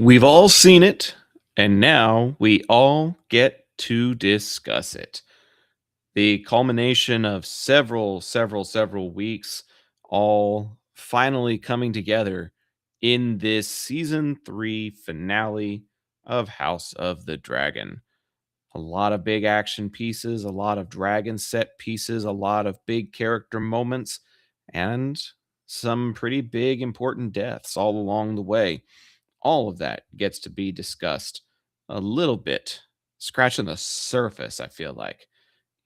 We've all seen it, and now we all get to discuss it. The culmination of several weeks, all finally coming together in this season 3 finale of House of the Dragon. A lot of big action pieces, a lot of dragon set pieces, a lot of big character moments, and some pretty big important deaths all along the way. All of that gets to be discussed a little bit, scratching the surface, I feel like,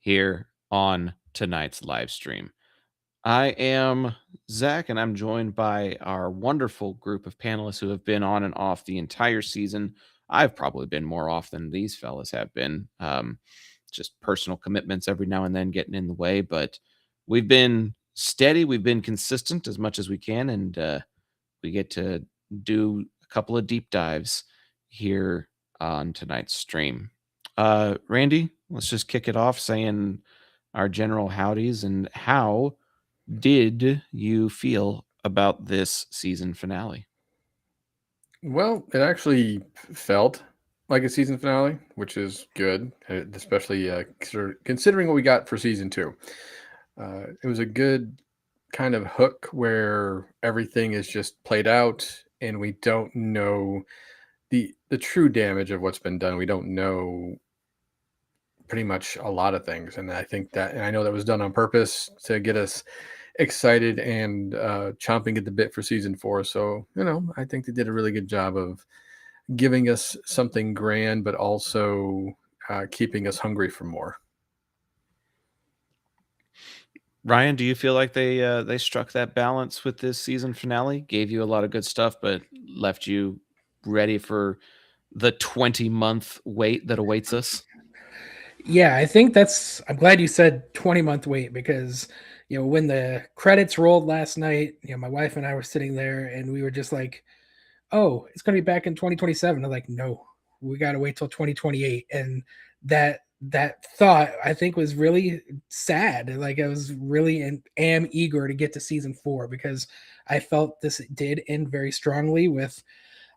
here on tonight's live stream. I am Zach, and I'm joined by our wonderful group of panelists who have been on and off the entire season. I've probably been more off than these fellas have been. Just personal commitments every now and then getting in the way, but we've been steady, we've been consistent as much as we can, and we get to do a couple of deep dives here on tonight's stream. Randy, let's just kick it off saying our general howdies and how did you feel about this season finale? Well, it actually felt like a season finale, which is good, especially considering what we got for season 2. It was a good kind of hook where everything is just played out and we don't know the true damage of what's been done. We don't know pretty much a lot of things, and I think that, and I know that was done on purpose to get us excited and chomping at the bit for season 4. So I think they did a really good job of giving us something grand, but also keeping us hungry for more. Ryan, do you feel like they struck that balance with this season finale? Gave you a lot of good stuff, but left you ready for the 20-month wait that awaits us? Yeah, I think I'm glad you said 20-month wait, because when the credits rolled last night, my wife and I were sitting there and we were just like, oh, it's going to be back in 2027. I'm like, no, we got to wait till 2028. And that thought, I think, was really sad. Like, I was really am eager to get to season 4, because I felt this did end very strongly with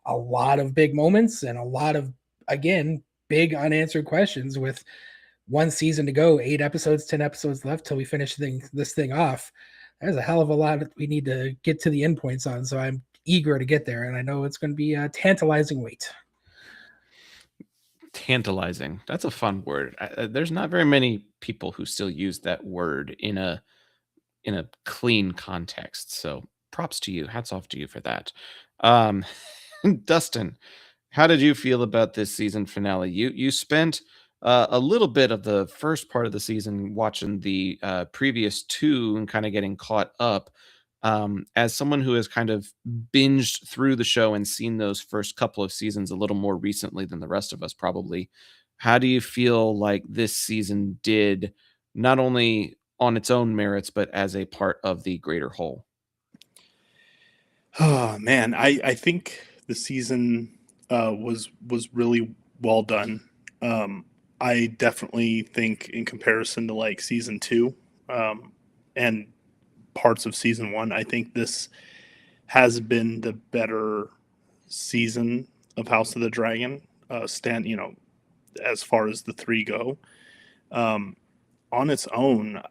a lot of big moments and a lot of, again, big unanswered questions with one season to go, 8 episodes, 10 episodes left till we finish this thing off. There's a hell of a lot that we need to get to the endpoints on. So I'm eager to get there, and I know it's going to be a tantalizing wait. Tantalizing. That's a fun word. There's not very many people who still use that word in a clean context. So props to you. Hats off to you for that. Dustin, how did you feel about this season finale? You spent a little bit of the first part of the season watching the previous 2 and kind of getting caught up. As someone who has kind of binged through the show and seen those first couple of seasons a little more recently than the rest of us probably, how do you feel like this season did, not only on its own merits, but as a part of the greater whole? Oh man, I think the season was really well done. I definitely think, in comparison to like season 2 and parts of season 1, I think this has been the better season of House of the Dragon. As far as the 3 go, on its own,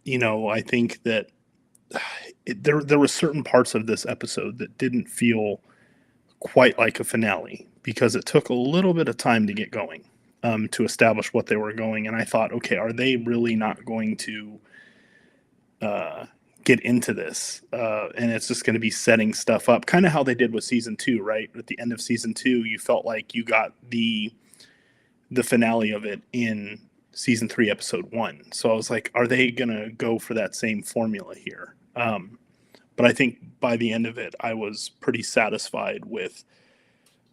I think that there were certain parts of this episode that didn't feel quite like a finale, because it took a little bit of time to get going, to establish what they were going. And I thought, okay, are they really not going to get into this, and it's just going to be setting stuff up, kind of how they did with season 2, right? At the end of season 2, you felt like you got the finale of it in season 3, episode 1. So I was like, are they going to go for that same formula here? But I think by the end of it, I was pretty satisfied with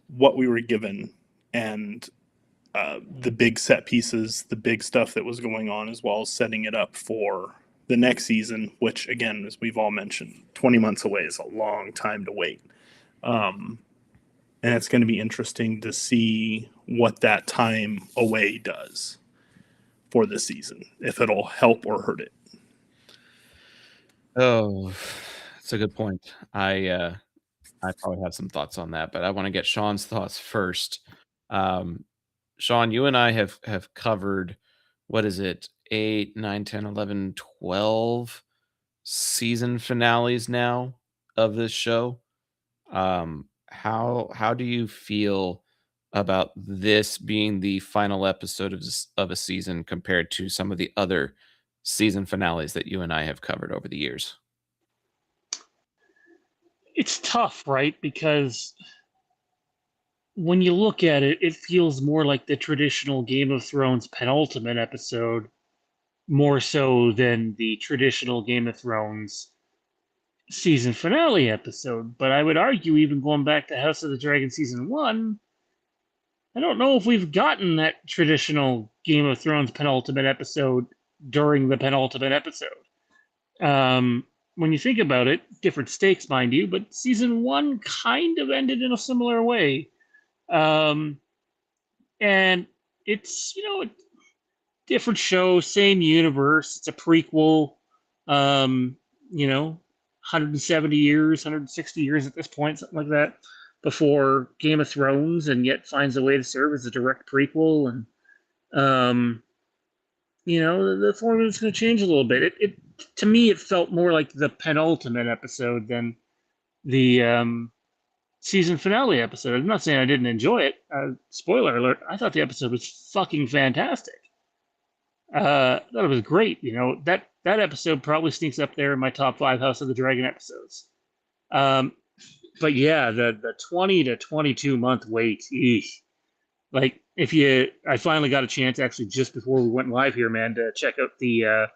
what we were given and the big set pieces, the big stuff that was going on, as well as setting it up for the next season, which, again, as we've all mentioned, 20 months away is a long time to wait. And it's going to be interesting to see what that time away does for this season, if it'll help or hurt it. Oh, that's a good point. I probably have some thoughts on that, but I want to get Sean's thoughts first. Sean, you and I have covered, what is it, 8, 9, 10, 11, 12 season finales now of this show. How do you feel about this being the final episode of a season compared to some of the other season finales that you and I have covered over the years? It's tough, right? Because when you look at it, it feels more like the traditional Game of Thrones penultimate episode, more so than the traditional Game of Thrones season finale episode. But I would argue, even going back to House of the Dragon season 1, I don't know if we've gotten that traditional Game of Thrones penultimate episode during the penultimate episode. When you think about it, different stakes, mind you, but season 1 kind of ended in a similar way. And it's, a different show, same universe. It's a prequel, 170 years, 160 years at this point, something like that, before Game of Thrones, and yet finds a way to serve as a direct prequel. And, the formula is going to change a little bit. It to me, it felt more like the penultimate episode than the season finale episode. I'm not saying I didn't enjoy it. Spoiler alert, I thought the episode was fucking fantastic. I thought it was great. That episode probably sneaks up there in my top 5 House of the Dragon episodes. But yeah, the 20 to 22 month wait, eesh. Like, I finally got a chance, actually, just before we went live here, man, to check out the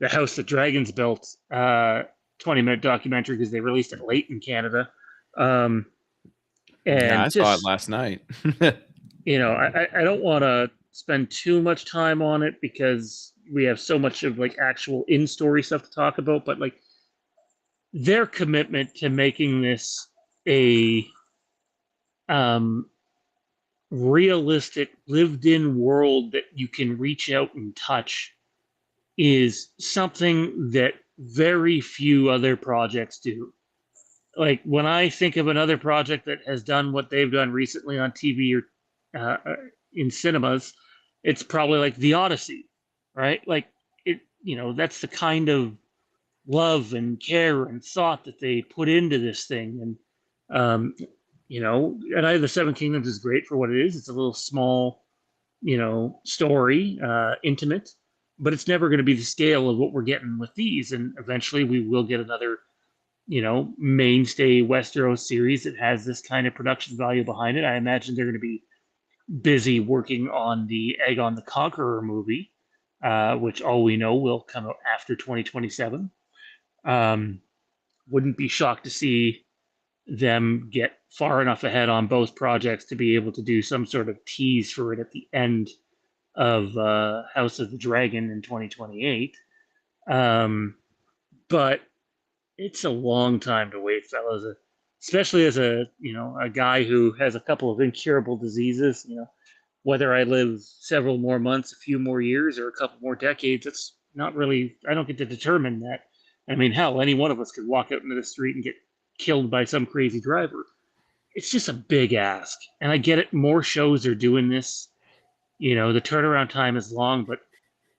House That Dragons Built 20-minute documentary, because they released it late in Canada. And yeah, I saw it last night. I don't want to spend too much time on it because we have so much of actual in-story stuff to talk about, but their commitment to making this a realistic, lived-in world that you can reach out and touch is something that very few other projects do. Like, when I think of another project that has done what they've done recently on TV or in cinemas, it's probably like The Odyssey, right? That's the kind of love and care and thought that they put into this thing. And, and Eye of the Seven Kingdoms is great for what it is. It's a little small, story, intimate, but it's never going to be the scale of what we're getting with these. And eventually we will get another, mainstay Westeros series that has this kind of production value behind it. I imagine they're going to be busy working on the Aegon the Conqueror movie, which all we know will come out after 2027. Wouldn't be shocked to see them get far enough ahead on both projects to be able to do some sort of tease for it at the end of House of the Dragon in 2028. But it's a long time to wait, fellas, especially as a guy who has a couple of incurable diseases. Whether I live several more months, a few more years, or a couple more decades, it's not really, I don't get to determine that. I mean, hell, any one of us could walk out into the street and get killed by some crazy driver. It's just a big ask. And I get it. More shows are doing this. The turnaround time is long, but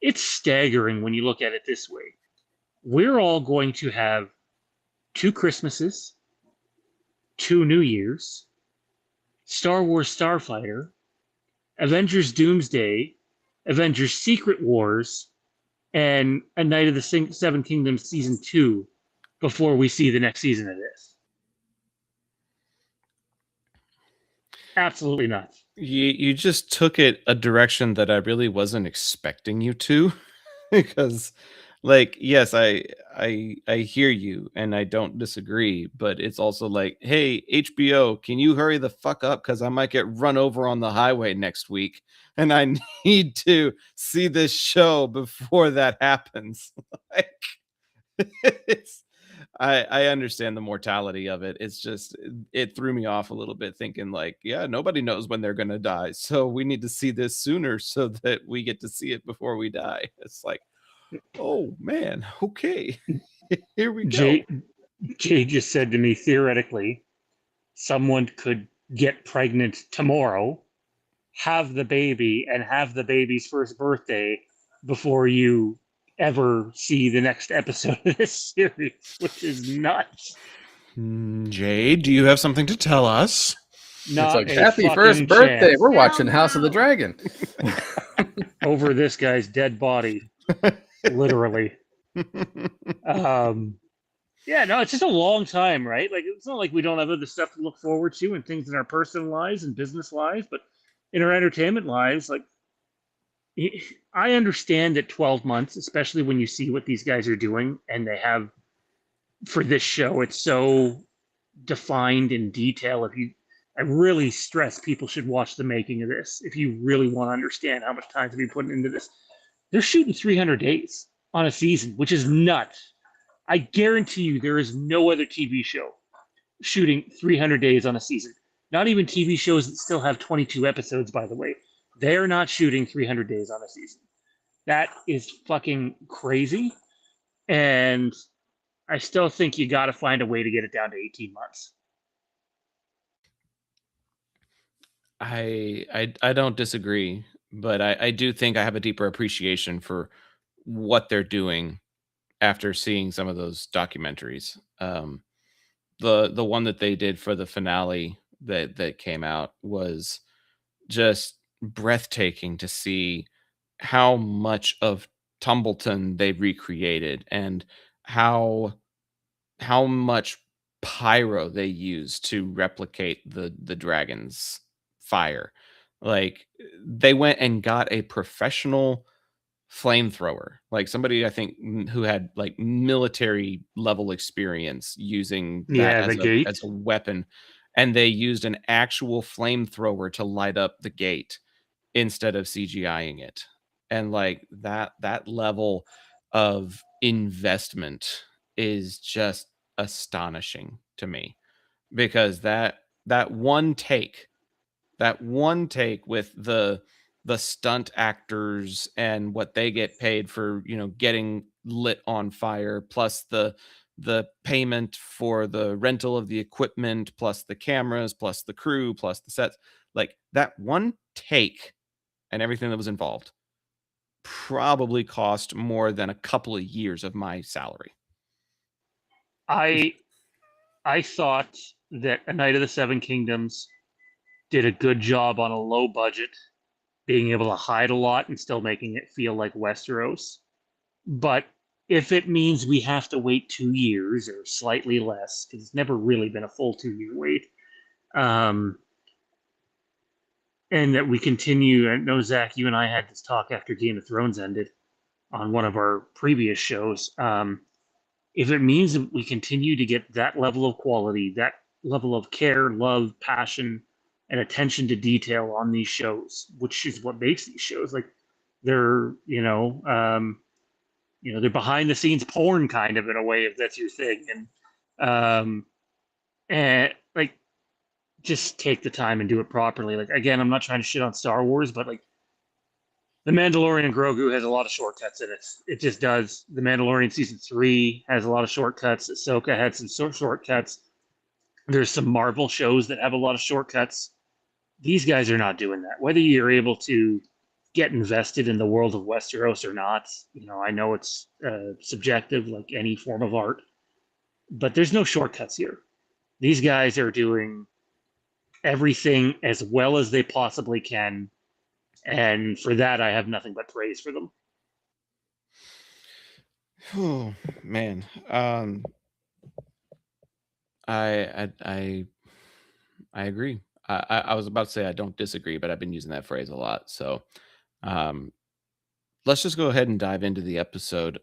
it's staggering when you look at it this way. We're all going to have 2 Christmases, 2 New Years, Star Wars Starfighter, Avengers Doomsday, Avengers Secret Wars, and A Night of the Seven Kingdoms season 2 before we see the next season of this. Absolutely not. You just took it a direction that I really wasn't expecting you to, because like yes, I hear you and I don't disagree, but it's also like, hey, HBO, can you hurry the fuck up cuz I might get run over on the highway next week and I need to see this show before that happens. Like it's I understand the mortality of it. It's just it threw me off a little bit thinking like, yeah, nobody knows when they're going to die. So we need to see this sooner so that we get to see it before we die. It's like, oh man, okay. Here we go. Jay just said to me, theoretically, someone could get pregnant tomorrow, have the baby, and have the baby's first birthday before you ever see the next episode of this series, which is nuts. Jay, do you have something to tell us? Not it's like, a happy first fucking birthday. chance. We're watching House of the Dragon. Over this guy's dead body, literally. Yeah, no, it's just a long time, right? Like, it's not like we don't have other stuff to look forward to and things in our personal lives and business lives, but in our entertainment lives, like, I understand that 12 months, especially when you see what these guys are doing, and they have for this show, it's so defined in detail. I really stress people should watch the making of this if you really want to understand how much time to be putting into this. They're shooting 300 days on a season, which is nuts. I guarantee you there is no other TV show shooting 300 days on a season. Not even TV shows that still have 22 episodes, by the way. They're not shooting 300 days on a season. That is fucking crazy. And I still think you got to find a way to get it down to 18 months. I don't disagree, but I do think I have a deeper appreciation for what they're doing after seeing some of those documentaries. The one that they did for the finale that came out was just breathtaking to see how much of Tumbleton they recreated and how much pyro they used to replicate the dragon's fire. Like they went and got a professional flamethrower, like somebody I think who had like military level experience using that Yeah, the as gate. a weapon, and they used an actual flamethrower to light up the gate instead of CGIing it. And like that level of investment is just astonishing to me because that one take with the stunt actors and what they get paid for, getting lit on fire, plus the payment for the rental of the equipment, plus the cameras, plus the crew, plus the sets, like that one take and everything that was involved probably cost more than a couple of years of my salary. I thought that A Night of the Seven Kingdoms did a good job on a low budget, being able to hide a lot and still making it feel like Westeros. But if it means we have to wait 2 years or slightly less, because it's never really been a full 2-year wait, and that we continue, I know, Zach, you and I had this talk after Game of Thrones ended on one of our previous shows. If it means that we continue to get that level of quality, that level of care, love, passion, and attention to detail on these shows, which is what makes these shows, like they're, they're behind the scenes porn kind of, in a way, if that's your thing. And like, just take the time and do it properly. Like, again, I'm not trying to shit on Star Wars, but like, The Mandalorian and Grogu has a lot of shortcuts in it. It just does. The Mandalorian season 3 has a lot of shortcuts. Ahsoka had some shortcuts. There's some Marvel shows that have a lot of shortcuts. These guys are not doing that. Whether you're able to get invested in the world of Westeros or not, I know it's subjective, like any form of art, but there's no shortcuts here. These guys are doing everything as well as they possibly can, and for that I have nothing but praise for them. Oh man. I agree. I was about to say I don't disagree, but I've been using that phrase a lot. So um, let's just go ahead and dive into the episode.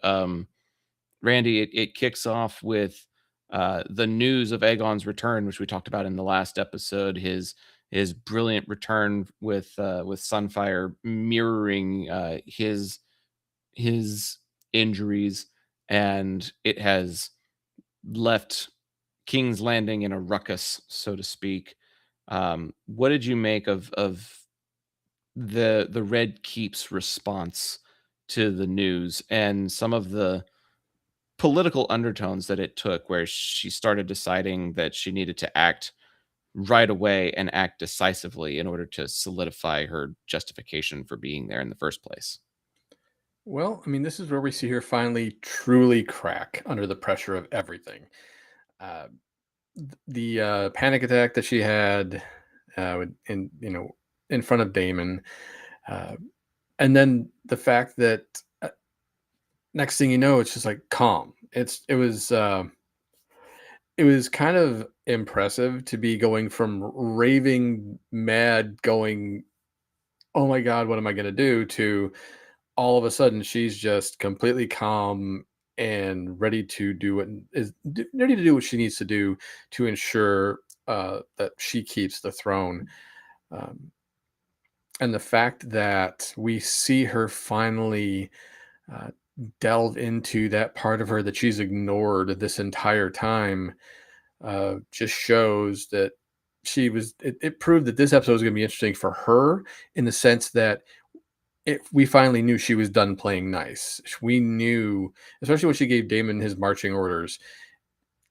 Randy, it kicks off with the news of Aegon's return, which we talked about in the last episode. His brilliant return with Sunfire mirroring his injuries, and it has left King's Landing in a ruckus, so to speak. What did you make of the Red Keep's response to the news and some of the political undertones that it took, where she started deciding that she needed to act right away and act decisively in order to solidify her justification for being there in the first place? Well, I mean, this is where we see her finally truly crack under the pressure of everything. Uh, the panic attack that she had in in front of Damon, uh, and then the fact that next thing you know, it's just like calm. It was kind of impressive to be going from raving mad, going, "Oh my god, what am I going to do?" to all of a sudden she's just completely calm and ready to do ready to do what she needs to do to ensure that she keeps the throne. Um, and the fact that we see her finally uh, delve into that part of her that she's ignored this entire time just shows that it proved that this episode was going to be interesting for her in the sense that we finally knew she was done playing nice. We knew, especially when she gave Damon his marching orders,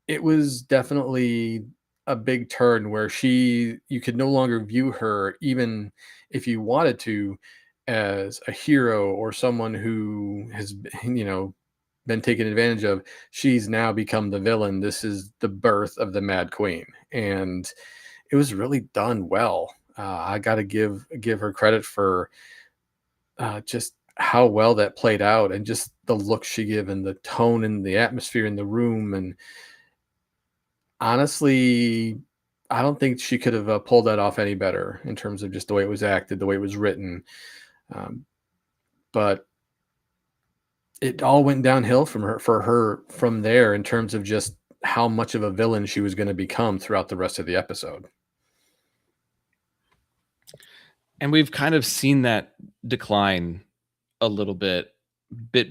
it was definitely a big turn where you could no longer view her, even if you wanted to, as a hero or someone who has, been taken advantage of. She's now become the villain. This is the birth of the Mad Queen, and it was really done well. I got to give her credit for just how well that played out, and just the look she gave, and the tone and the atmosphere in the room. And honestly, I don't think she could have pulled that off any better in terms of just the way it was acted, the way it was written. Um, but it all went downhill for her from there in terms of just how much of a villain she was going to become throughout the rest of the episode. And we've kind of seen that decline a little bit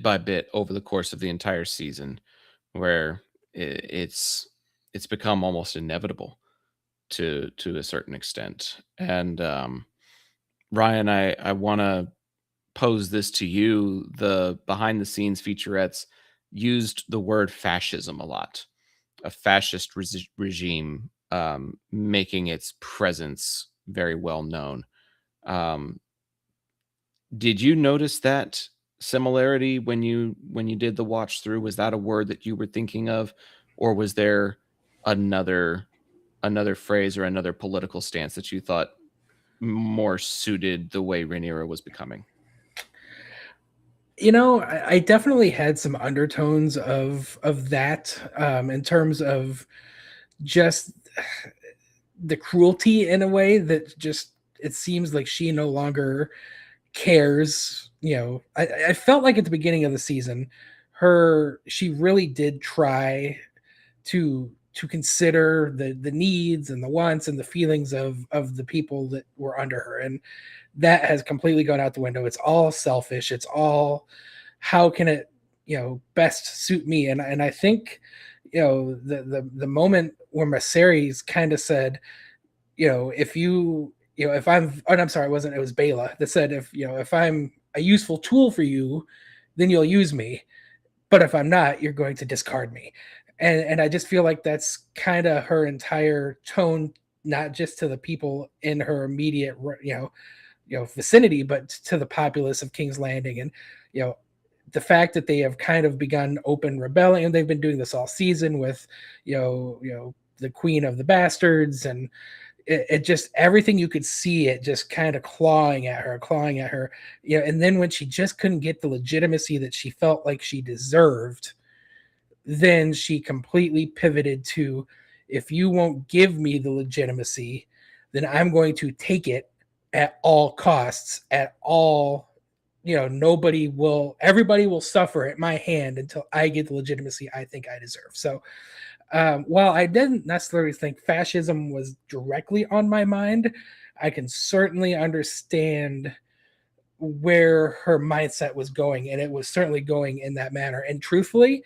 by bit over the course of the entire season, where it's become almost inevitable to a certain extent. And Ryan, I want to pose this to you. The behind the scenes featurettes used the word fascism a lot, a fascist regime, making its presence very well known. Um, did you notice that similarity when you did the watch through? Was that a word that you were thinking of, or was there another phrase or another political stance that you thought more suited the way Rhaenyra was becoming? I definitely had some undertones of that, in terms of just the cruelty in a way that just it seems like she no longer cares. I felt like at the beginning of the season, she really did try to consider the needs and the wants and the feelings of the people that were under her, and that has completely gone out the window. It's all selfish. It's all how can it best suit me. And I think the moment where Maseres kind of said, if if I'm sorry, it was Bela that said, if I'm a useful tool for you, then you'll use me, but if I'm not, you're going to discard me. And I just feel like that's kind of her entire tone, not just to the people in her immediate vicinity, but to the populace of King's Landing. And the fact that they have kind of begun open rebellion, they've been doing this all season with the Queen of the Bastards, and it just everything you could see it just kind of clawing at her, and then when she just couldn't get the legitimacy that she felt like she deserved, then she completely pivoted to, if you won't give me the legitimacy, then I'm going to take it at all costs, at all, everybody will suffer at my hand until I get the legitimacy I think I deserve. So while I didn't necessarily think fascism was directly on my mind, I can certainly understand where her mindset was going, and it was certainly going in that manner. And truthfully,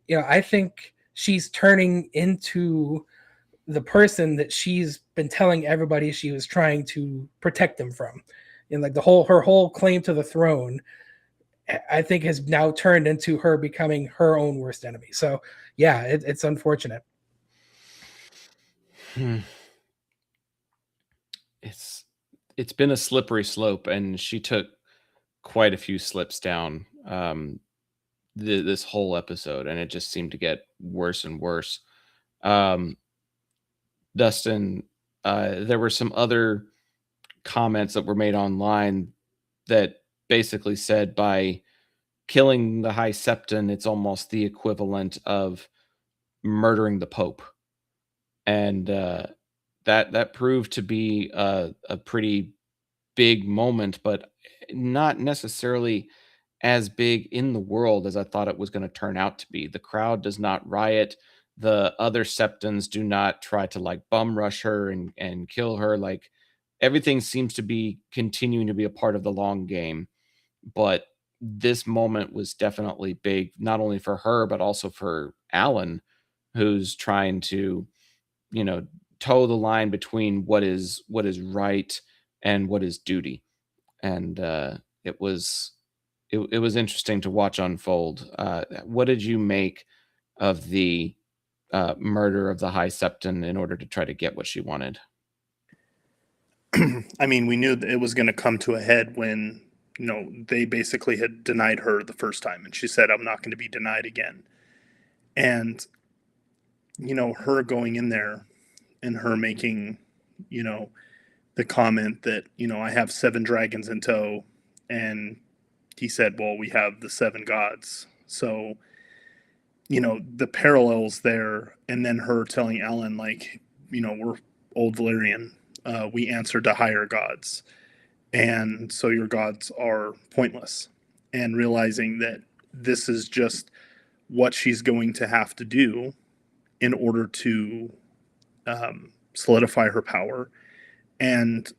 I think she's turning into the person that she's been telling everybody she was trying to protect them from. And like her whole claim to the throne, I think has now turned into her becoming her own worst enemy. So yeah, it's unfortunate. It's been a slippery slope, and she took quite a few slips down this whole episode, and it just seemed to get worse and worse. Dustin, there were some other comments that were made online that basically said by killing the High Septon, it's almost the equivalent of murdering the Pope. And that proved to be a pretty big moment, but not necessarily as big in the world as I thought it was going to turn out to be. The crowd does not riot. The other Septons do not try to like bum rush her and kill her. Like everything seems to be continuing to be a part of the long game. But this moment was definitely big, not only for her, but also for Alan, who's trying to, toe the line between what is right and what is duty. And it was interesting to watch unfold. What did you make of the murder of the High Septon in order to try to get what she wanted? I mean, we knew that it was going to come to a head when, they basically had denied her the first time, and she said, "I'm not going to be denied again." And, her going in there and her making, the comment that, I have 7 dragons in tow, and he said, "Well, we have the 7 gods." So, the parallels there, and then her telling Alan, like, we're old Valyrian, we answer to higher gods, and so your gods are pointless, and realizing that this is just what she's going to have to do in order to solidify her power. And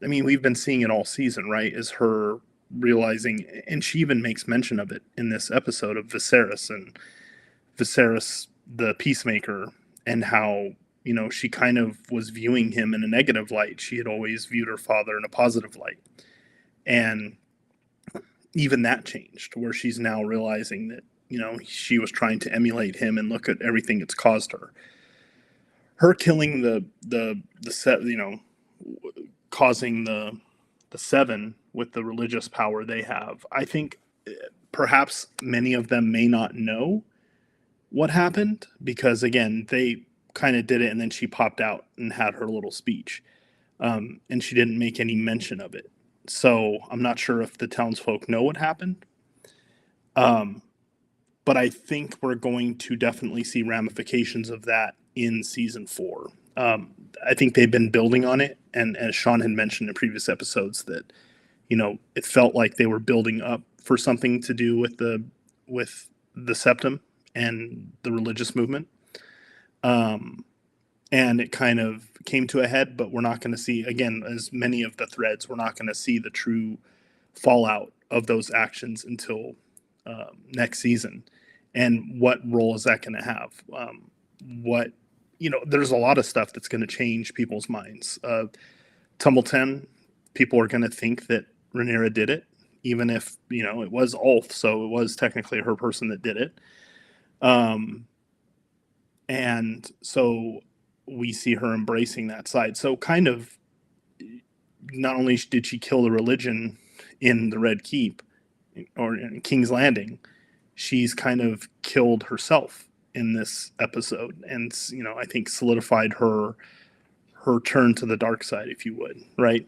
I mean, we've been seeing it all season, right? Is her realizing, and she even makes mention of it in this episode, of Viserys, and Viserys the peacemaker, and how, she kind of was viewing him in a negative light. She had always viewed her father in a positive light. And even that changed, where she's now realizing that, she was trying to emulate him, and look at everything it's caused her. Her killing the set, causing the 7 with the religious power they have. I think perhaps many of them may not know what happened, because again, they kind of did it, and then she popped out and had her little speech, and she didn't make any mention of it. So I'm not sure if the townsfolk know what happened. But I think we're going to definitely see ramifications of that in season 4. I think they've been building on it, and as Sean had mentioned in previous episodes, that it felt like they were building up for something to do with the Septum and the religious movement. And it kind of came to a head, but we're not going to see, again, as many of the threads, we're not going to see the true fallout of those actions until next season. And what role is that going to have? There's a lot of stuff that's going to change people's minds. Tumbleton, people are going to think that Rhaenyra did it, even if, it was Ulf, so it was technically her person that did it. And so we see her embracing that side. So kind of, not only did she kill the religion in the Red Keep or in King's Landing, she's kind of killed herself in this episode, and I think solidified her her turn to the dark side, if you would, right?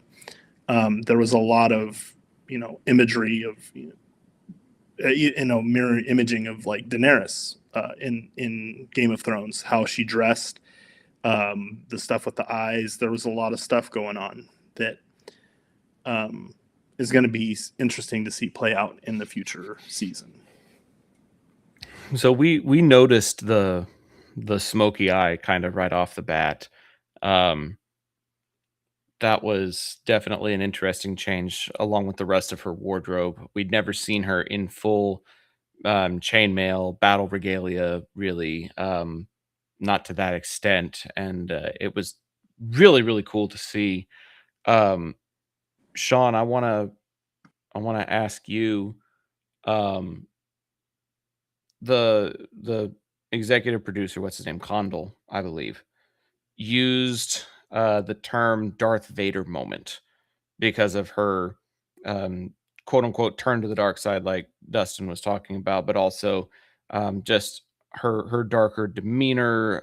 There was a lot of, imagery of, mirror imaging of like Daenerys in Game of Thrones, how she dressed, the stuff with the eyes. There was a lot of stuff going on that is going to be interesting to see play out in the future season. So we noticed the smoky eye kind of right off the bat. That was definitely an interesting change along with the rest of her wardrobe. We'd never seen her in full chainmail battle regalia, really, not to that extent. And it was really, really cool to see. Sean, I want to ask you, um, the executive producer, what's his name, Condell, I believe, used the term Darth Vader moment because of her quote unquote turn to the dark side, like Dustin was talking about, but also just her darker demeanor,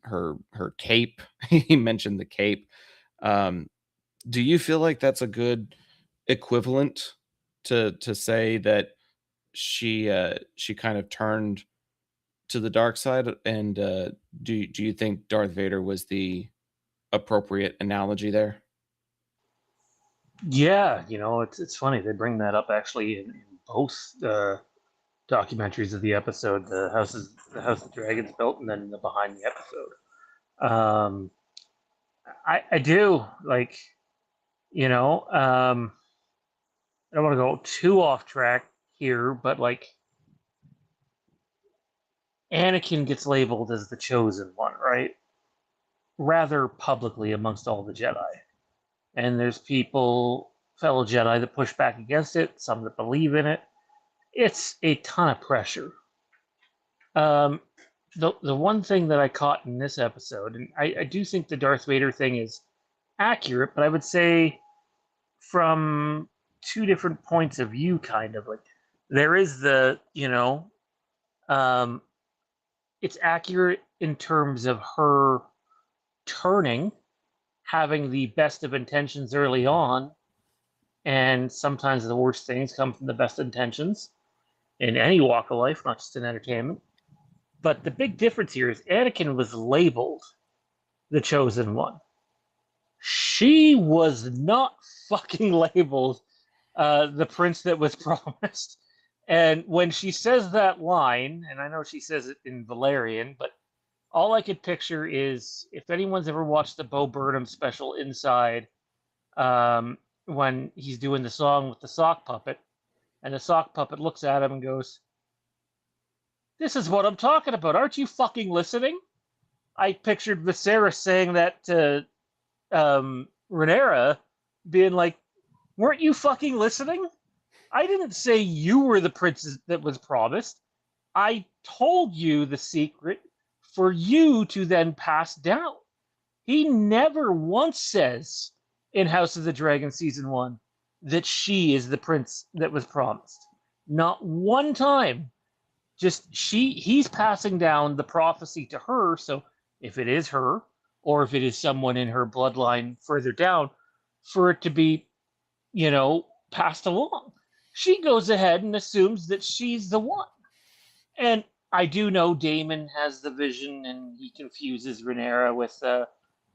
her cape. He mentioned the cape. Do you feel like that's a good equivalent to say that she kind of turned to the dark side? And do you think Darth Vader was the appropriate analogy there? Yeah, it's funny they bring that up actually in both documentaries of the episode, the House of Dragons built, and then the behind the episode. I do like, I don't want to go too off track here, but like Anakin gets labeled as the chosen one, right? Rather publicly amongst all the Jedi. And there's fellow Jedi, that push back against it, some that believe in it. It's a ton of pressure. The one thing that I caught in this episode, and I do think the Darth Vader thing is accurate, but I would say from two different points of view, kind of like there is it's accurate in terms of her turning, having the best of intentions early on, and sometimes the worst things come from the best intentions in any walk of life, not just in entertainment. But the big difference here is Anakin was labeled the chosen one. She was not fucking labeled the prince that was promised. And when she says that line, and I know she says it in Valerian, but all I could picture is if anyone's ever watched the Bo Burnham special Inside, when he's doing the song with the sock puppet, and the sock puppet looks at him and goes, "This is what I'm talking about. Aren't you fucking listening?" I pictured Viserys saying that to Rhaenyra, being like, "Weren't you fucking listening? I didn't say you were the princess that was promised. I told you the secret for you to then pass down." He never once says in House of the Dragon season 1 that she is the prince that was promised. Not one time. Just he's passing down the prophecy to her, so if it is her or if it is someone in her bloodline further down, for it to be, passed along. She goes ahead and assumes that she's the one. And I do know Daemon has the vision and he confuses Rhaenyra with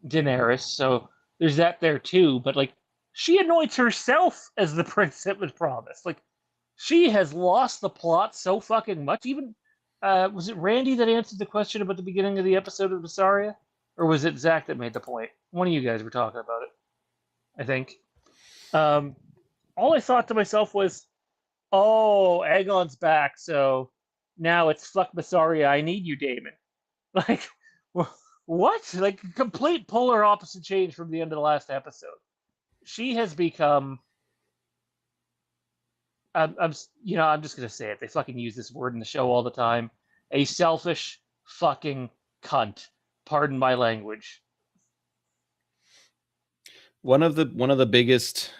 Daenerys, so there's that there too. But like, she anoints herself as the prince that was promised. Like, she has lost the plot so fucking much. Even was it Randy that answered the question about the beginning of the episode of Visaria, or was it Zach that made the point? One of you guys were talking about it, I think. All I thought to myself was, "Oh, Aegon's back, so now it's fuck Visaria. I need you, Daemon." Like, what? Like, complete polar opposite change from the end of the last episode. She has become. I'm just gonna say it. They fucking use this word in the show all the time. A selfish fucking cunt. Pardon my language. One of the biggest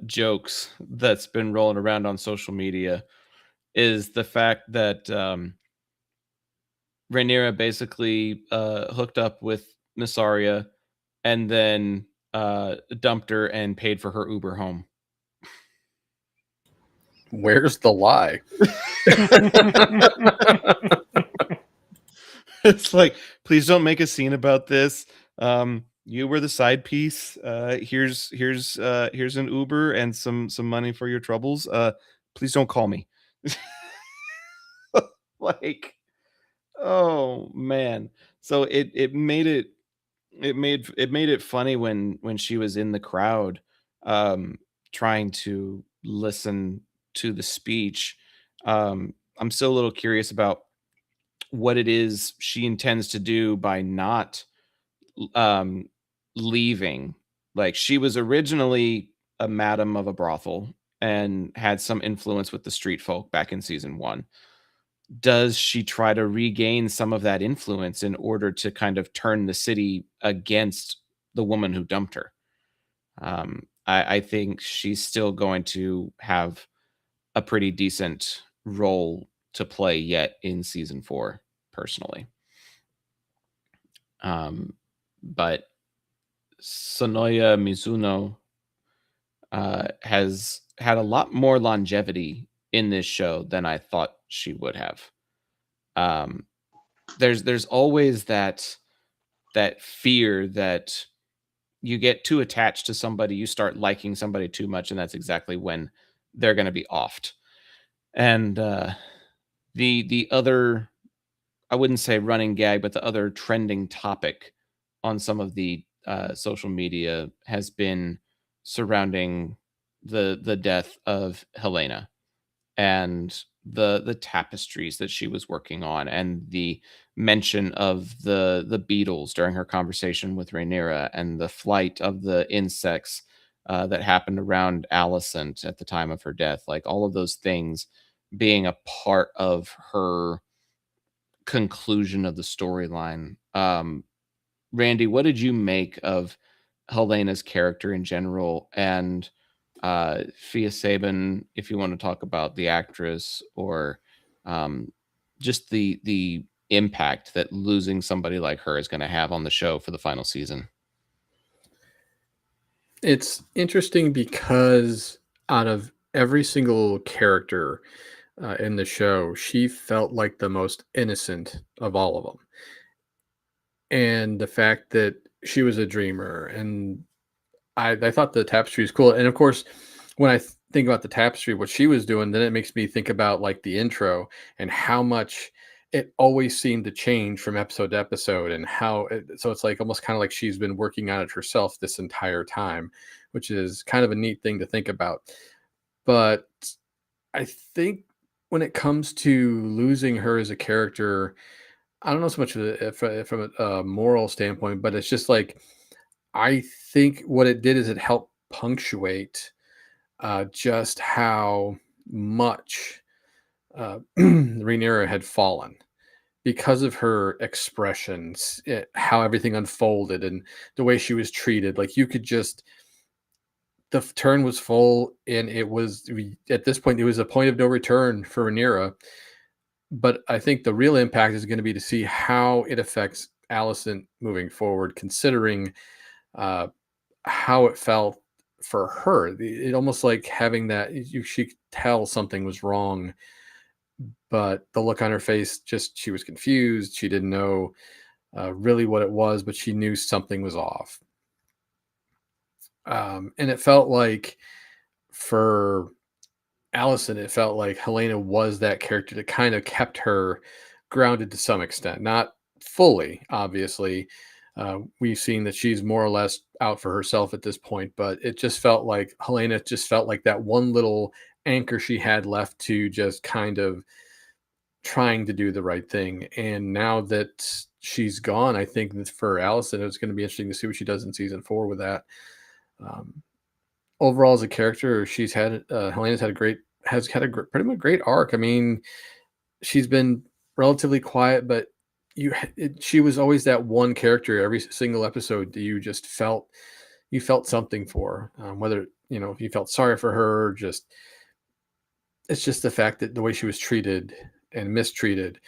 jokes that's been rolling around on social media is the fact that Rhaenyra basically hooked up with Mysaria and then dumped her and paid for her Uber home. Where's the lie? It's like, please don't make a scene about this. You were the side piece. Here's an Uber and some money for your troubles. Please don't call me. Like, oh man. So it made it funny when she was in the crowd, trying to listen to the speech. I'm still a little curious about what it is she intends to do by not um leaving. Like, she was originally a madam of a brothel and had some influence with the street folk back in season 1. Does she try to regain some of that influence in order to kind of turn the city against the woman who dumped her? I think she's still going to have a pretty decent role to play yet in season 4, personally. But Sonoya Mizuno has had a lot more longevity in this show than I thought she would have. There's always that fear that you get too attached to somebody, you start liking somebody too much, and that's exactly when they're going to be offed. And the other, I wouldn't say running gag, but the other trending topic on some of the social media has been surrounding the death of Helena and the tapestries that she was working on, and the mention of the beetles during her conversation with Rhaenyra, and the flight of the insects that happened around Alicent at the time of her death. Like, all of those things being a part of her conclusion of the storyline. Randy, what did you make of Helena's character in general, and Fia Sabin, if you want to talk about the actress, or just the impact that losing somebody like her is going to have on the show for the final season? It's interesting because out of every single character in the show, she felt like the most innocent of all of them. And the fact that she was a dreamer, and I thought the tapestry was cool. And of course, when I think about the tapestry, what she was doing, then it makes me think about like the intro and how much it always seemed to change from episode to episode, and so it's like almost kind of like she's been working on it herself this entire time, which is kind of a neat thing to think about. But I think when it comes to losing her as a character, I don't know so much from a moral standpoint, but it's just like I think what it did is it helped punctuate just how much Rhaenyra had fallen because of her expressions, how everything unfolded, and the way she was treated. Like, you could just, the turn was full, and at this point, it was a point of no return for Rhaenyra. But I think the real impact is going to be to see how it affects Alicent moving forward, considering how it felt for her. It almost like having that, she could tell something was wrong, but the look on her face, just, she was confused. She didn't know really what it was, but she knew something was off. And it felt like for Alicent, it felt like Helena was that character that kind of kept her grounded to some extent, not fully, obviously. We've seen that she's more or less out for herself at this point, but it just felt like Helena just felt like that one little anchor she had left to just kind of trying to do the right thing. And now that she's gone, I think that for Alicent, it's going to be interesting to see what she does in season 4 with that. Overall, as a character, Helena's had a pretty much great arc. I mean, she's been relatively quiet, but she was always that one character every single episode that you just felt something for, whether if you felt sorry for her, it's just the fact that the way she was treated and mistreated.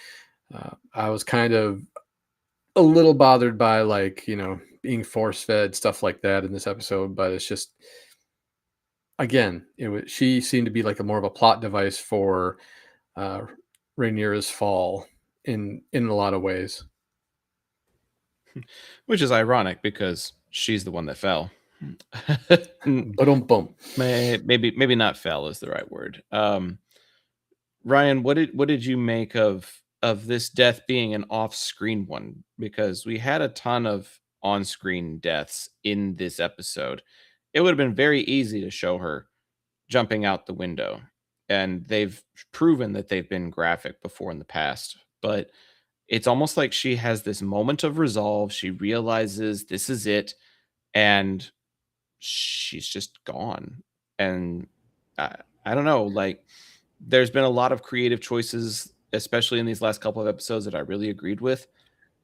I was kind of a little bothered by, like, being force fed, stuff like that in this episode. But it's just, again, she seemed to be like a more of a plot device for uh, Rhaenyra's fall in a lot of ways. Which is ironic because she's the one that fell. Boom. Maybe not fell is the right word. Ryan, what did you make of this death being an off-screen one? Because we had a ton of on-screen deaths in this episode. It would have been very easy to show her jumping out the window, and they've proven that they've been graphic before in the past, but it's almost like she has this moment of resolve. She realizes this is it, and she's just gone. And I don't know, like, there's been a lot of creative choices, especially in these last couple of episodes, that I really agreed with.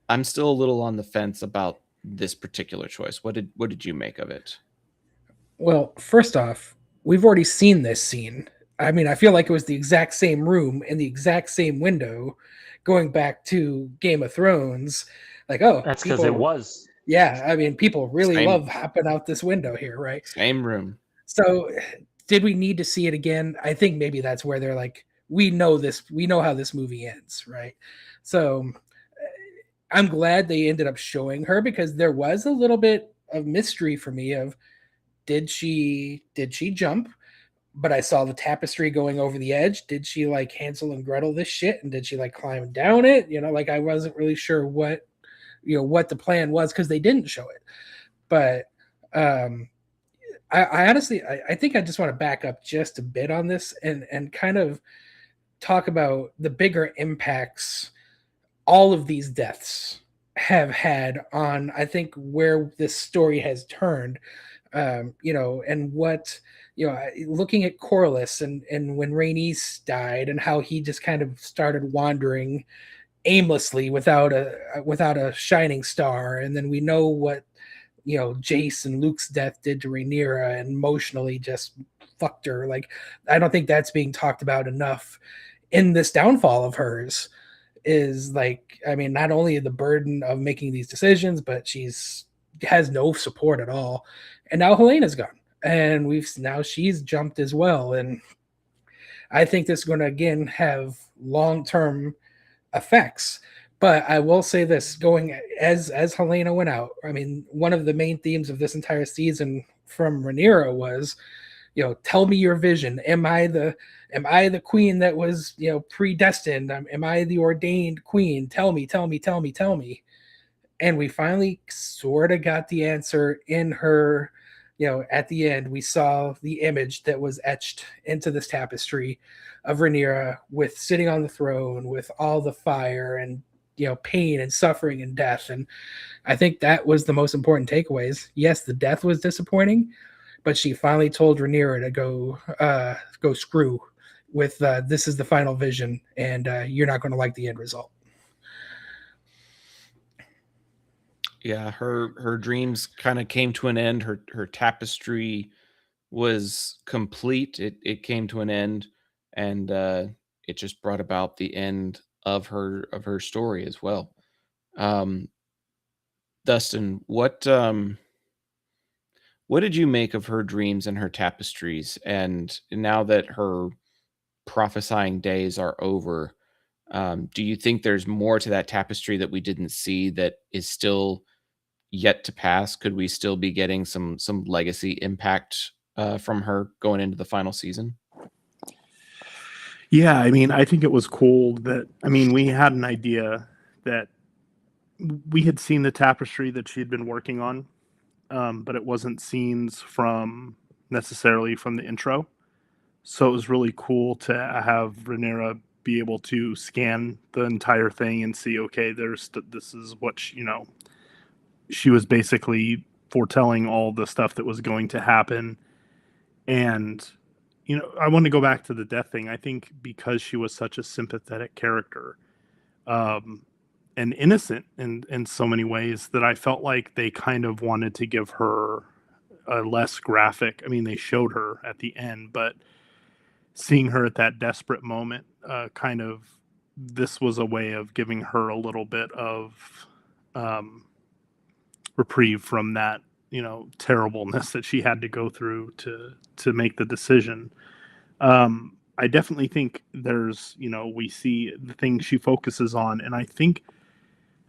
I'm still a little on the fence about this particular choice. What did you make of it? Well, first off, we've already seen this scene. I mean, I feel like it was the exact same room and the exact same window going back to Game of Thrones. Like, oh, That's because it was. Yeah, I mean, people really Same. love hopping out this window here, right? Same room. So, did we need to see it again? I think maybe that's where they're like, we know this, we know how this movie ends, right? So, I'm glad they ended up showing her, because there was a little bit of mystery for me of, did she jump? But I saw the tapestry going over the edge. Did she like Hansel and Gretel this shit? And did she like climb down it? You know, like I wasn't really sure what the plan was, because they didn't show it. But I honestly, I think I just want to back up just a bit on this and kind of talk about the bigger impacts all of these deaths have had on, I think, where this story has turned, and what, looking at Corlys and when Rhaenys died and how he just kind of started wandering aimlessly without a shining star. And then we know what, Jace and Luke's death did to Rhaenyra, and emotionally just fucked her. Like, I don't think that's being talked about enough in this downfall of hers. Is like, I mean, not only the burden of making these decisions, but she's has no support at all. And now Helena's gone, and she's jumped as well. And I think this is going to again have long-term effects. But I will say this, going as Helena went out, I mean, one of the main themes of this entire season from Rhaenyra was, tell me your vision. Am I the queen that was, predestined? Am I the ordained queen? Tell me. And we finally sort of got the answer in her, at the end. We saw the image that was etched into this tapestry of Rhaenyra with sitting on the throne with all the fire and, pain and suffering and death. And I think that was the most important takeaways. Yes, the death was disappointing, but she finally told Rhaenyra to go screw with this is the final vision, and you're not going to like the end result. Yeah, her dreams kind of came to an end. Her tapestry was complete. It came to an end, and it just brought about the end of her story as well. Dustin, what did you make of her dreams and her tapestries? And now that her prophesying days are over, do you think there's more to that tapestry that we didn't see that is still yet to pass? Could we still be getting some legacy impact from her going into the final season? Yeah, I mean, I think it was cool that, I mean, we had an idea that we had seen the tapestry that she had been working on, but it wasn't scenes from necessarily from the intro. So it was really cool to have Rhaenyra be able to scan the entire thing and see, okay, this is what she was basically foretelling all the stuff that was going to happen. And I want to go back to the death thing. I think because she was such a sympathetic character, and innocent in so many ways, that I felt like they kind of wanted to give her a less graphic. I mean, they showed her at the end, but seeing her at that desperate moment, this was a way of giving her a little bit of reprieve from that, terribleness that she had to go through to make the decision. I definitely think there's, we see the things she focuses on, and I think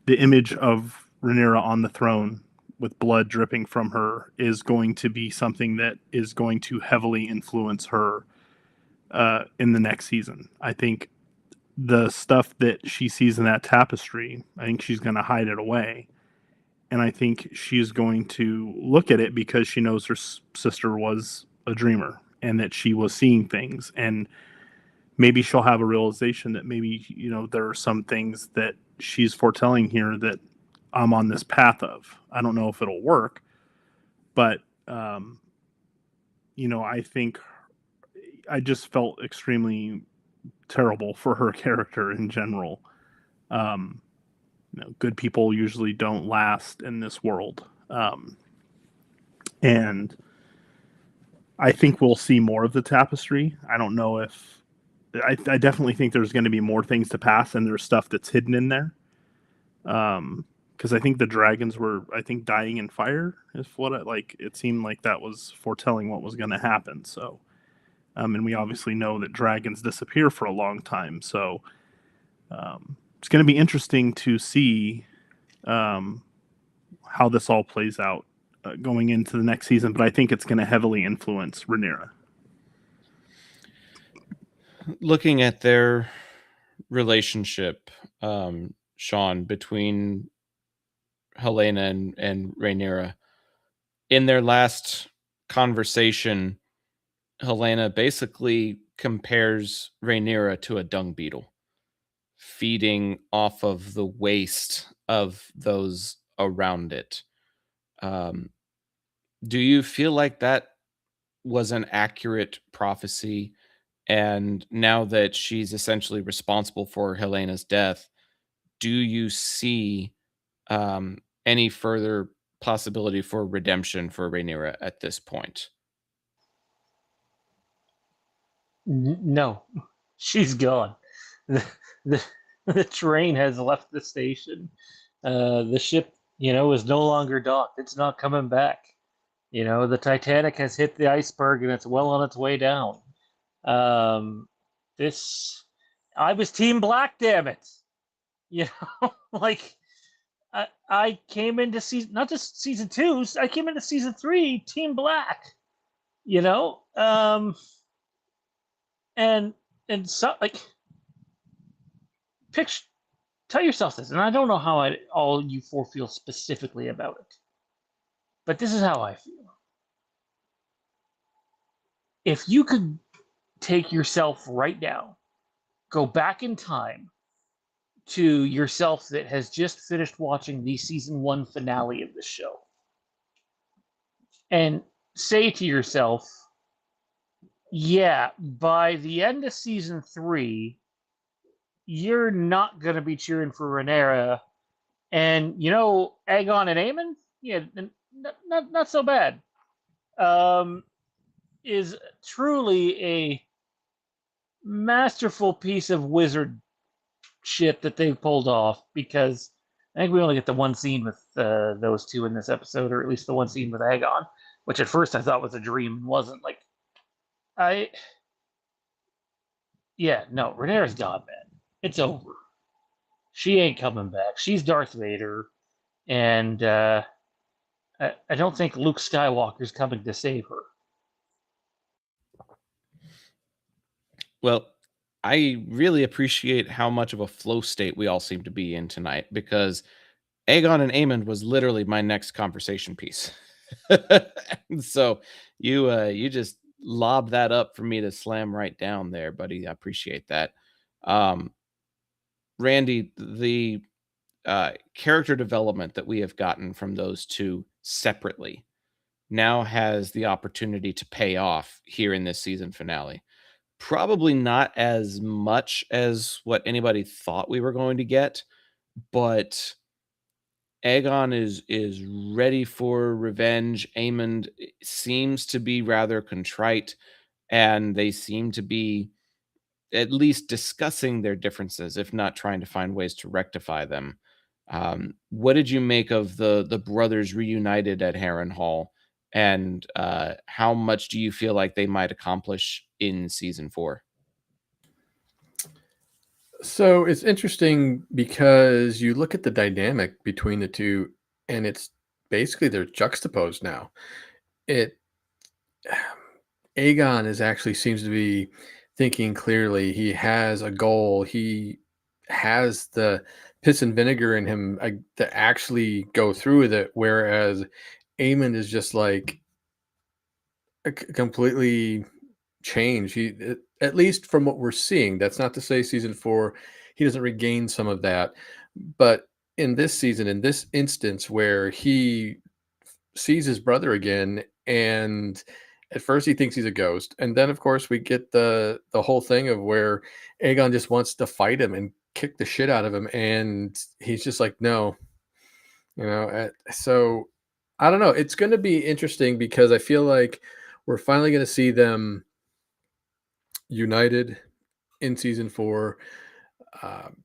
the image of Rhaenyra on the throne with blood dripping from her is going to be something that is going to heavily influence her in the next season. I think the stuff that she sees in that tapestry, I think she's going to hide it away. And I think she's going to look at it because she knows her sister was a dreamer and that she was seeing things. And maybe she'll have a realization that maybe, there are some things that she's foretelling here that I'm on this path of. I don't know if it'll work, but, I think I just felt extremely terrible for her character in general. Good people usually don't last in this world. And I think we'll see more of the tapestry. I don't know if I definitely think there's going to be more things to pass, and there's stuff that's hidden in there. Because I think the dragons were, dying in fire is what it seemed like that was foretelling what was going to happen. So, and we obviously know that dragons disappear for a long time. So, it's going to be interesting to see how this all plays out going into the next season. But I think it's going to heavily influence Rhaenyra. Looking at their relationship, Sean, between Helena and Rhaenyra, in their last conversation, Helena basically compares Rhaenyra to a dung beetle, feeding off of the waste of those around it. Do you feel like that was an accurate prophecy? And now that she's essentially responsible for Helena's death, do you see any further possibility for redemption for Rhaenyra at this point? No, she's gone. The, the train has left the station. The ship, is no longer docked. It's not coming back. The Titanic has hit the iceberg and it's well on its way down. I was Team Black, damn it. I came into season, not just season 2, I came into season 3 Team Black. And so tell yourself this, and I don't know how all you 4 feel specifically about it, but this is how I feel. If you could take yourself right now, go back in time to yourself that has just finished watching the season 1 finale of the show, and say to yourself, yeah, by the end of season 3, you're not going to be cheering for Rhaenyra. And, Aegon and Aemon? Yeah, not so bad. Is truly a masterful piece of wizard shit that they've pulled off, because I think we only get the one scene with those two in this episode, or at least the one scene with Aegon, which at first I thought was a dream and wasn't. Rhaenyra's gone, man. It's over. She ain't coming back. She's Darth Vader, and I don't think Luke Skywalker's coming to save her. Well, I really appreciate how much of a flow state we all seem to be in tonight, because Aegon and Aemon was literally my next conversation piece. So you just lobbed that up for me to slam right down there, buddy. I appreciate that. Randy, the character development that we have gotten from those two separately now has the opportunity to pay off here in this season finale. Probably not as much as what anybody thought we were going to get, but Aegon is ready for revenge. Aemond seems to be rather contrite, and they seem to be at least discussing their differences, if not trying to find ways to rectify them. What did you make of the brothers reunited at Harrenhal, and how much do you feel like they might accomplish in season 4? So it's interesting because you look at the dynamic between the two, and it's basically they're juxtaposed now. It Aegon is actually seems to be thinking clearly. He has a goal. He has the piss and vinegar in him to actually go through with it. Whereas Aemon is just like completely changed. At least from what we're seeing, that's not to say season 4 he doesn't regain some of that, but in this season, in this instance where he sees his brother again, and at first he thinks he's a ghost, and then of course we get the whole thing of where Aegon just wants to fight him and kick the shit out of him, and he's just like, no, so I don't know. It's going to be interesting because I feel like we're finally going to see them united in season 4. Um,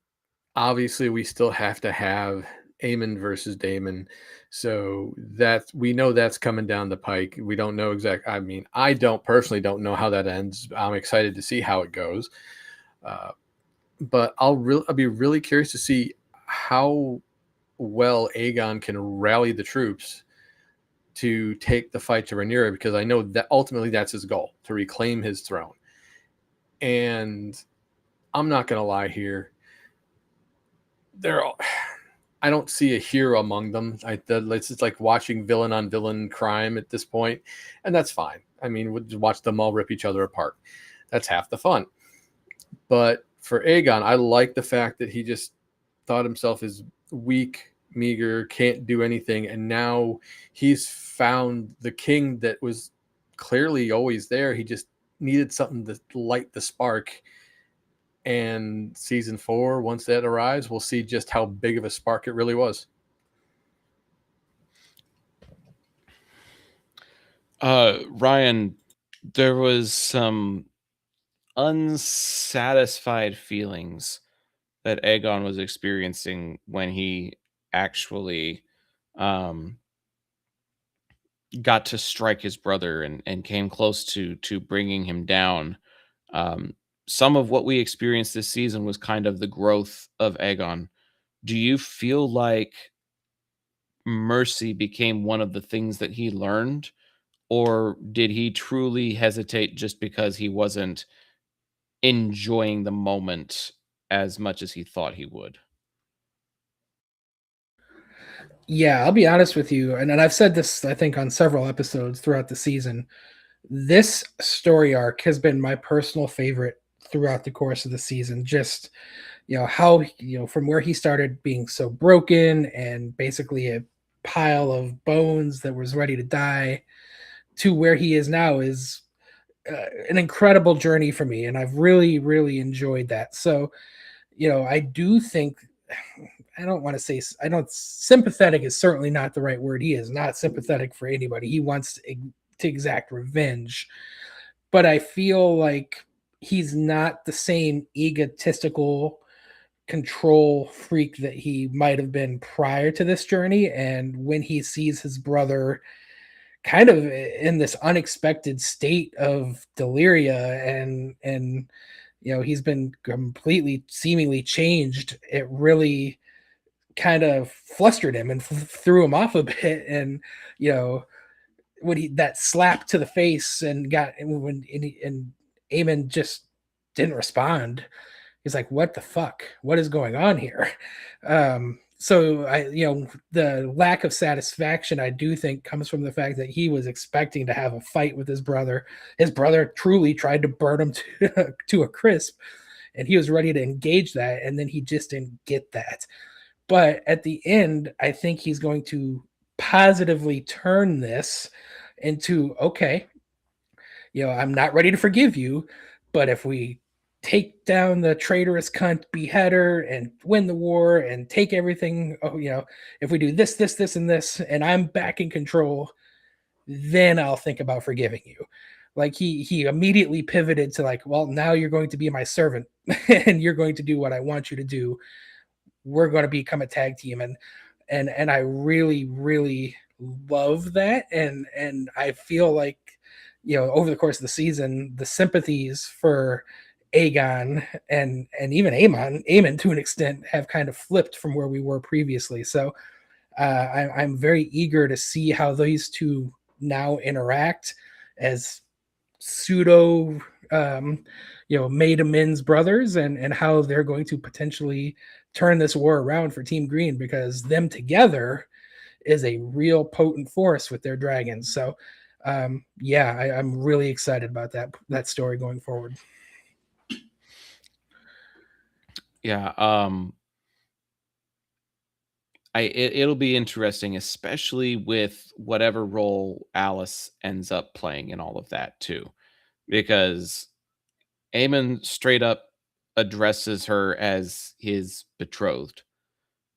Obviously, we still have to have Aemon versus Daemon, so that we know that's coming down the pike. We don't know exact. I mean, I don't personally don't know how that ends. I'm excited to see how it goes, but I'll be really curious to see how well Aegon can rally the troops to take the fight to Rhaenyra, because I know that ultimately that's his goal, to reclaim his throne. And I'm not going to lie here. I don't see a hero among them. It's just like watching villain on villain crime at this point, and that's fine. I mean, we'll just watch them all rip each other apart. That's half the fun. But for Aegon, I like the fact that he just thought himself as weak, meager, can't do anything, and now he's found the king that was clearly always there. He just needed something to light the spark. And season 4, once that arrives, we'll see just how big of a spark it really was. Ryan, there was some unsatisfied feelings that Aegon was experiencing when he actually um, got to strike his brother and came close to bringing him down. Um, some of what we experienced this season was kind of the growth of Aegon. Do you feel like mercy became one of the things that he learned, or did he truly hesitate just because he wasn't enjoying the moment as much as he thought he would? Yeah, I'll be honest with you, and I've said this, I think, on several episodes throughout the season. This story arc has been my personal favorite throughout the course of the season. Just, how, from where he started being so broken and basically a pile of bones that was ready to die, to where he is now is an incredible journey for me. And I've really, really enjoyed that. So, I do think, I don't want to say, I don't, sympathetic is certainly not the right word. He is not sympathetic for anybody. He wants to exact revenge. But I feel like he's not the same egotistical control freak that he might have been prior to this journey. And when he sees his brother kind of in this unexpected state of deliria, and he's been completely seemingly changed, it really kind of flustered him and threw him off a bit. And when he that slap to the face and and Aemon just didn't respond. He's like, what the fuck? What is going on here? So the lack of satisfaction, I do think, comes from the fact that he was expecting to have a fight with his brother. His brother truly tried to burn him to a crisp, and he was ready to engage that, and then he just didn't get that. But at the end, I think he's going to positively turn this into, okay, I'm not ready to forgive you, but if we take down the traitorous cunt beheader and win the war and take everything, if we do this, this, this, and this, and I'm back in control, then I'll think about forgiving you. Like he immediately pivoted to like, well, now you're going to be my servant and you're going to do what I want you to do. we're going to become a tag team, and I really really love that, and I feel like, over the course of the season, the sympathies for Aegon and even Aemon to an extent have kind of flipped from where we were previously. So I'm very eager to see how these two now interact as pseudo made amends brothers, and how they're going to potentially turn this war around for Team Green, because them together is a real potent force with their dragons. So I'm really excited about that story going forward. Yeah, it'll be interesting, especially with whatever role Alice ends up playing in all of that too, because Aemon straight up addresses her as his betrothed,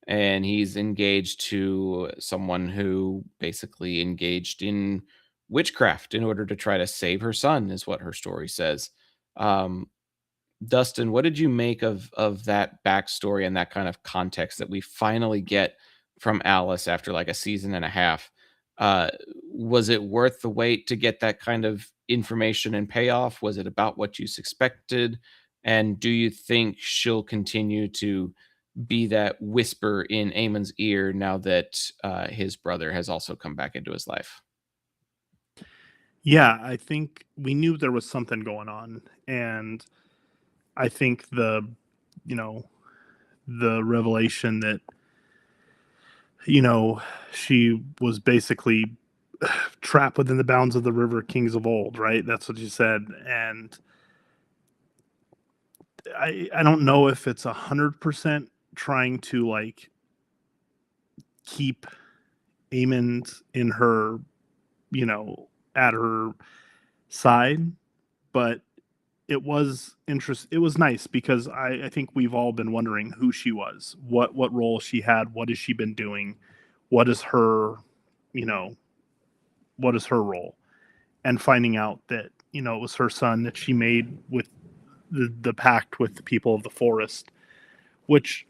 and he's engaged to someone who basically engaged in witchcraft in order to try to save her son, is what her story says. Um, Dustin, what did you make of that backstory and that kind of context that we finally get from Alice after like a season and a half? Uh, was it worth the wait to get that kind of information and payoff? Was it about what you suspected? And do you think she'll continue to be that whisper in Aemon's ear now that his brother has also come back into his life? Yeah, I think we knew there was something going on, and I think you know, the revelation that, she was basically trapped within the bounds of the River Kings of old, right? That's what you said. And I don't know if it's 100% trying to like keep Aemond in her, at her side, but it was nice because I think we've all been wondering who she was, what role she had, what has she been doing, what is her, you know, what is her role, and finding out that it was her son that she made with the pact with the people of the forest, which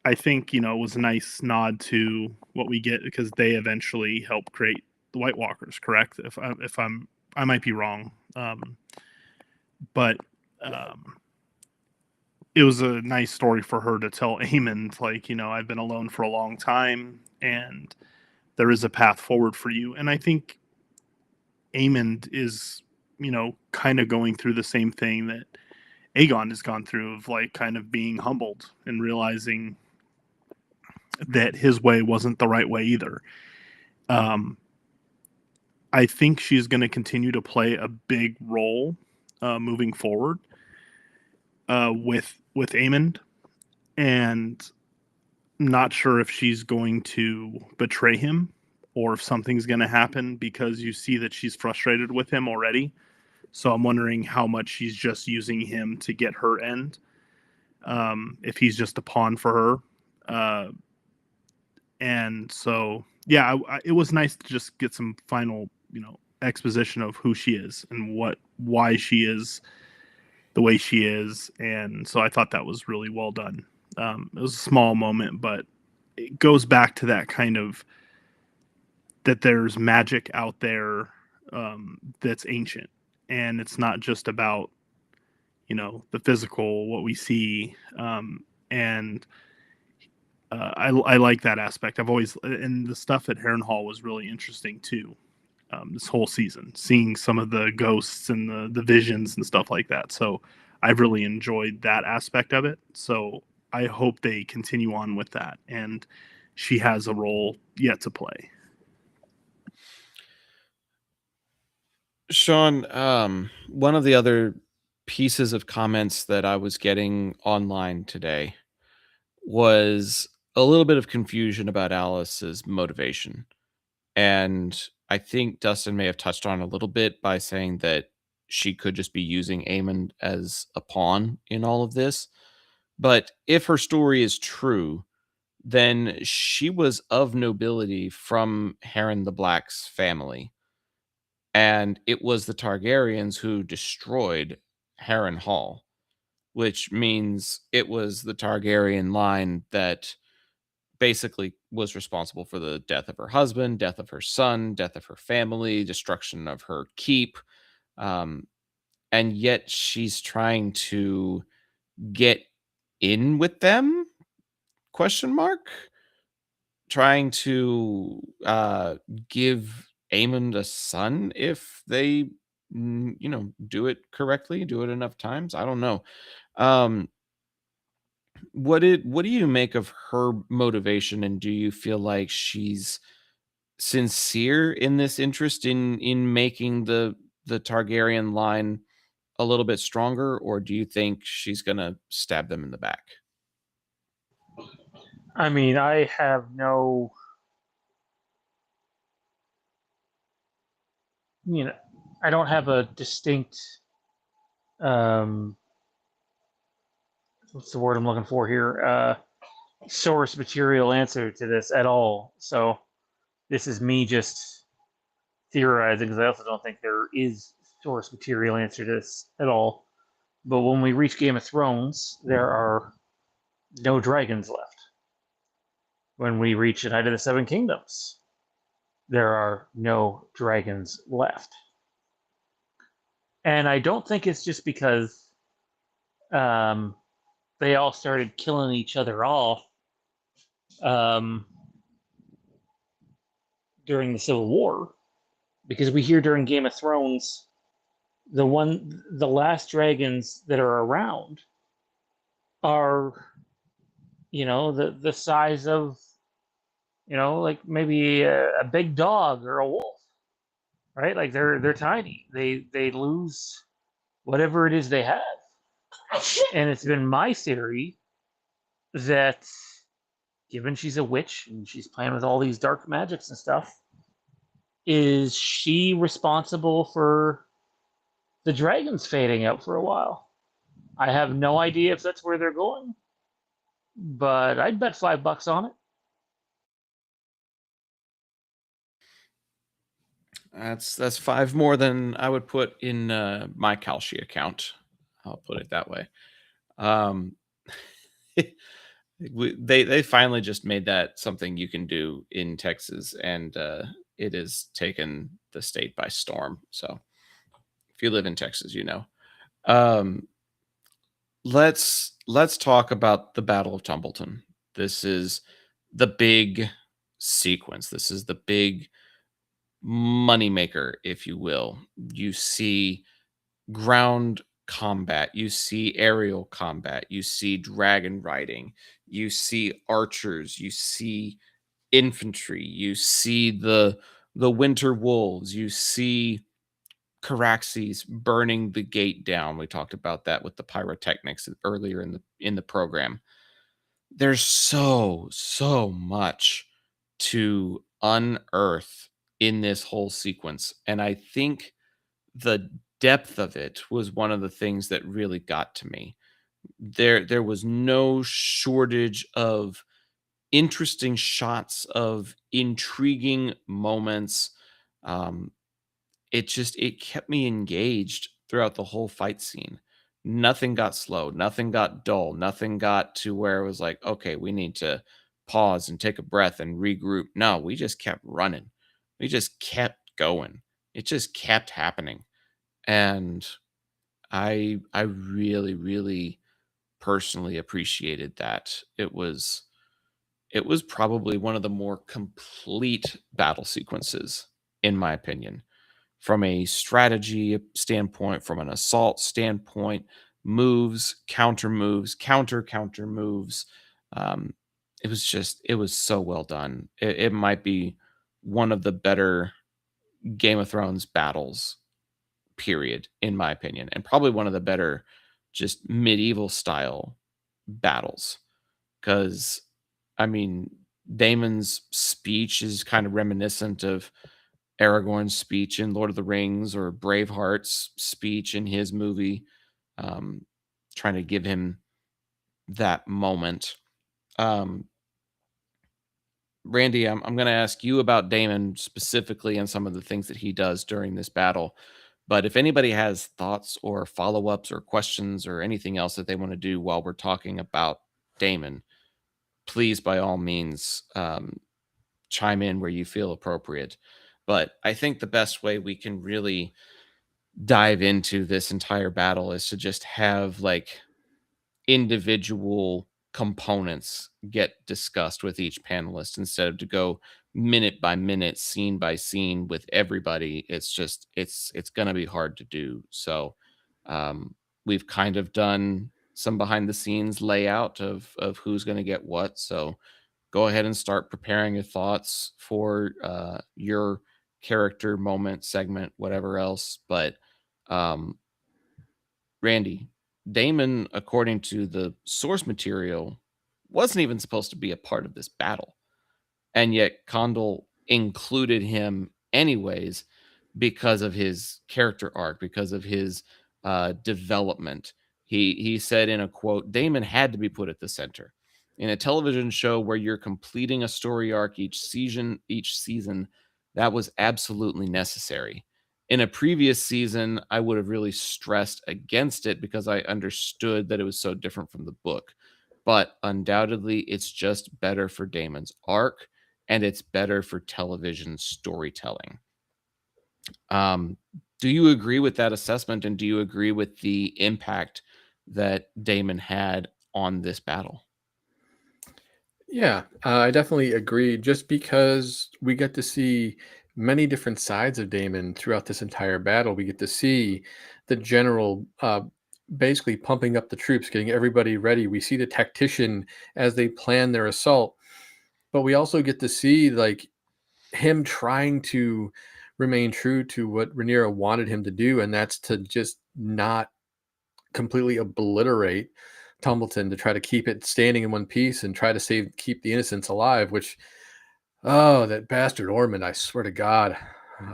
I think was a nice nod to what we get because they eventually help create the White Walkers. Correct? I might be wrong, but um, it was a nice story for her to tell Aemond, like, I've been alone for a long time, and there is a path forward for you. And I think Aemond is, kind of going through the same thing that Aegon has gone through, of like kind of being humbled and realizing that his way wasn't the right way either. Um, I think she's going to continue to play a big role moving forward with Aemond, and not sure if she's going to betray him or if something's going to happen, because you see that she's frustrated with him already. So I'm wondering how much she's just using him to get her end, if he's just a pawn for her. And so, yeah, it was nice to just get some final, exposition of who she is and why she is the way she is. And so I thought that was really well done. It was a small moment, but it goes back to that kind of, that there's magic out there that's ancient, and it's not just about the physical, what we see, and I like that aspect. I've always, and the stuff at Harrenhal was really interesting too. This whole season, seeing some of the ghosts and the visions and stuff like that. So I've really enjoyed that aspect of it. So I hope they continue on with that, and she has a role yet to play. Sean, one of the other pieces of comments that I was getting online today was a little bit of confusion about Alice's motivation. And I think Dustin may have touched on a little bit by saying that she could just be using Aemond as a pawn in all of this. But if her story is true, then she was of nobility from Harren the Black's family. And it was the Targaryens who destroyed Harrenhal, which means it was the Targaryen line that basically was responsible for the death of her husband, death of her son, death of her family, destruction of her keep. Um, and yet she's trying to get in with them? Question mark. Trying to give Aemond a son if they, do it correctly, do it enough times. I don't know. Um, what do you make of her motivation, and do you feel like she's sincere in this interest in making the Targaryen line a little bit stronger, or do you think she's gonna stab them in the back? I mean, I have no, you know, I don't have a distinct, um, what's the word I'm looking for here? Source material answer to this at all. So this is me just theorizing because I also don't think there is source material answer to this at all. But when we reach Game of Thrones, there are no dragons left. When we reach Night of the Seven Kingdoms, there are no dragons left. And I don't think it's just because they all started killing each other off um, during the Civil War, because we hear during Game of Thrones the last dragons that are around are, the size of, like maybe a big dog or a wolf, right? Like they're tiny. They lose whatever it is they have. And it's been my theory that, given she's a witch and she's playing with all these dark magics and stuff, is she responsible for the dragons fading out for a while? I have no idea if that's where they're going, but I'd bet $5 on it. That's five more than I would put in my Kalshi account. I'll put it that way. Um, they finally just made that something you can do in Texas, and it has taken the state by storm. So if you live in Texas, you know. Um, let's talk about the Battle of Tumbleton. This is the big sequence. This is the big moneymaker, if you will. You see ground combat, you see aerial combat, you see dragon riding, you see archers, you see infantry, you see the winter wolves, you see Caraxes burning the gate down. We talked about that with the pyrotechnics earlier in the program. There's so much to unearth in this whole sequence, and I think the depth of it was one of the things that really got to me. There was no shortage of interesting shots, of intriguing moments. Um, it kept me engaged throughout the whole fight scene. Nothing got slow, nothing got dull, nothing got to where it was like, okay, we need to pause and take a breath and regroup. No, we just kept running. We just kept going. It just kept happening. And I really, really personally appreciated that. It was probably one of the more complete battle sequences, in my opinion, from a strategy standpoint, from an assault standpoint, moves, counter moves, counter moves. Um, it was so well done. It might be one of the better Game of Thrones battles, period, in my opinion, and probably one of the better just medieval style battles. Because, I mean, Damon's speech is kind of reminiscent of Aragorn's speech in Lord of the Rings, or Braveheart's speech in his movie, um, trying to give him that moment. Um, Randy, I'm going to ask you about Damon specifically and some of the things that he does during this battle. But if anybody has thoughts or follow-ups or questions or anything else that they want to do while we're talking about Damon, please by all means chime in where you feel appropriate. But I think the best way we can really dive into this entire battle is to just have like individual components get discussed with each panelist instead of to go minute by minute, scene by scene with everybody. It's just it's going to be hard to do. So we've kind of done some behind the scenes layout of who's going to get what. So go ahead and start preparing your thoughts for your character moment segment, whatever else. But um, Randy, Damon, according to the source material, wasn't even supposed to be a part of this battle. And yet Condal included him anyways because of his character arc, because of his development. He said in a quote, Damon had to be put at the center. In a television show where you're completing a story arc each season, that was absolutely necessary. In a previous season, I would have really stressed against it because I understood that it was so different from the book. But undoubtedly, it's just better for Damon's arc and it's better for television storytelling. Um, do you agree with that assessment? And do you agree with the impact that Damon had on this battle? Yeah, I definitely agree. Just because we get to see many different sides of Damon throughout this entire battle, we get to see the general basically pumping up the troops, getting everybody ready. We see the tactician as they plan their assault, but we also get to see like him trying to remain true to what Rhaenyra wanted him to do, and that's to just not completely obliterate Tumbleton, to try to keep it standing in one piece and try to keep the innocents alive. Which, oh, that bastard Ormond! I swear to God,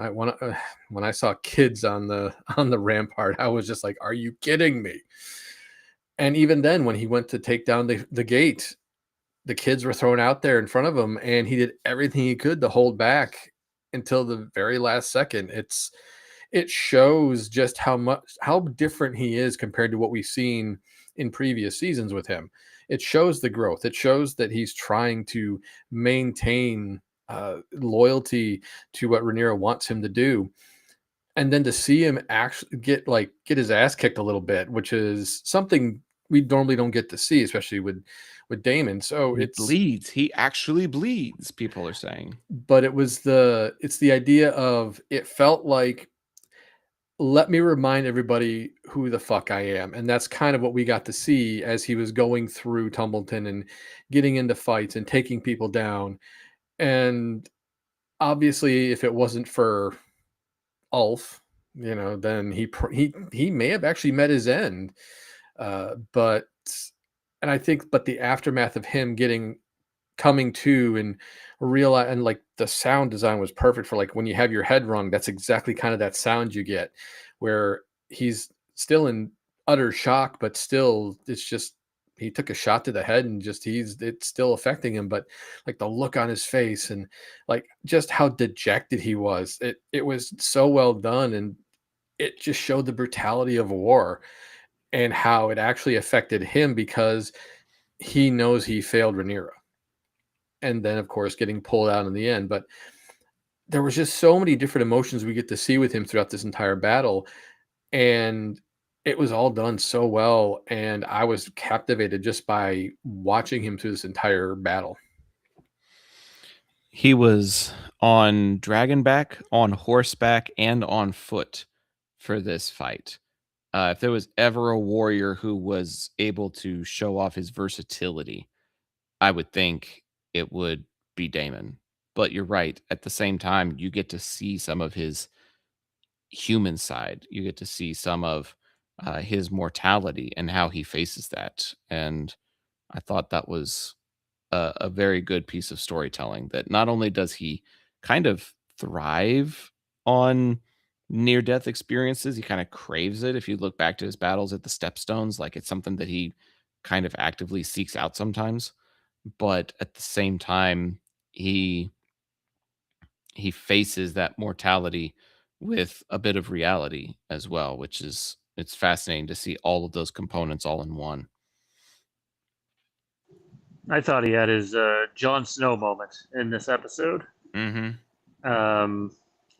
when I saw kids on the rampart, I was just like, "Are you kidding me?" And even then, when he went to take down the gate, the kids were thrown out there in front of him, and he did everything he could to hold back until the very last second. It shows just how different he is compared to what we've seen in previous seasons with him. It shows the growth. It shows that he's trying to maintain loyalty to what Rhaenyra wants him to do. And then to see him actually get his ass kicked a little bit, which is something we normally don't get to see, especially with Damon. So He bleeds. He actually bleeds, people are saying. but it's the idea of, it felt like, let me remind everybody who the fuck I am. And that's kind of what we got to see as he was going through Tumbleton and getting into fights and taking people down. And obviously, if it wasn't for Ulf, then he may have actually met his end. But and I think, but the aftermath of him coming to and realize, and like the sound design was perfect for like when you have your head wrong, that's exactly kind of that sound you get, where he's still in utter shock, but still it's just, he took a shot to the head and just it's still affecting him. But like the look on his face and like just how dejected he was, it was so well done. And it just showed the brutality of war and how it actually affected him, because he knows he failed Rhaenyra. And then of course getting pulled out in the end. But there was just so many different emotions we get to see with him throughout this entire battle, and it was all done so well, and I was captivated just by watching him through this entire battle. He was on Dragonback, on horseback, and on foot for this fight. If there was ever a warrior who was able to show off his versatility, I would think it would be Damon. But you're right. At the same time, you get to see some of his human side. You get to see some of his mortality and how he faces that. And I thought that was a very good piece of storytelling, that not only does he kind of thrive on near death experiences, he kind of craves it. If you look back to his battles at the Stepstones, like it's something that he kind of actively seeks out sometimes. But at the same time, he faces that mortality with a bit of reality as well, which is it's fascinating to see all of those components all in one. I thought he had his Jon Snow moment in this episode. Mm-hmm. A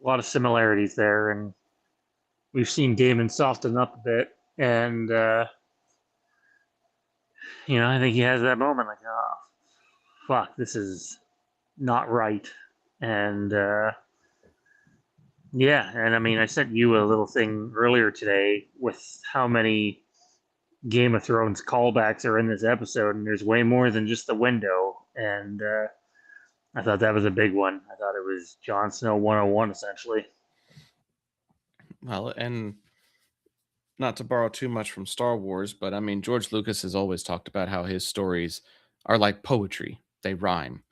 lot of similarities there, and we've seen Damon soften up a bit, and I think he has that moment like, oh, fuck, this is not right, and yeah, and I mean, I sent you a little thing earlier today with how many Game of Thrones callbacks are in this episode, and there's way more than just the window, and I thought that was a big one. I thought it was Jon Snow 101, essentially. Well, and not to borrow too much from Star Wars, but I mean, George Lucas has always talked about how his stories are like poetry, they rhyme.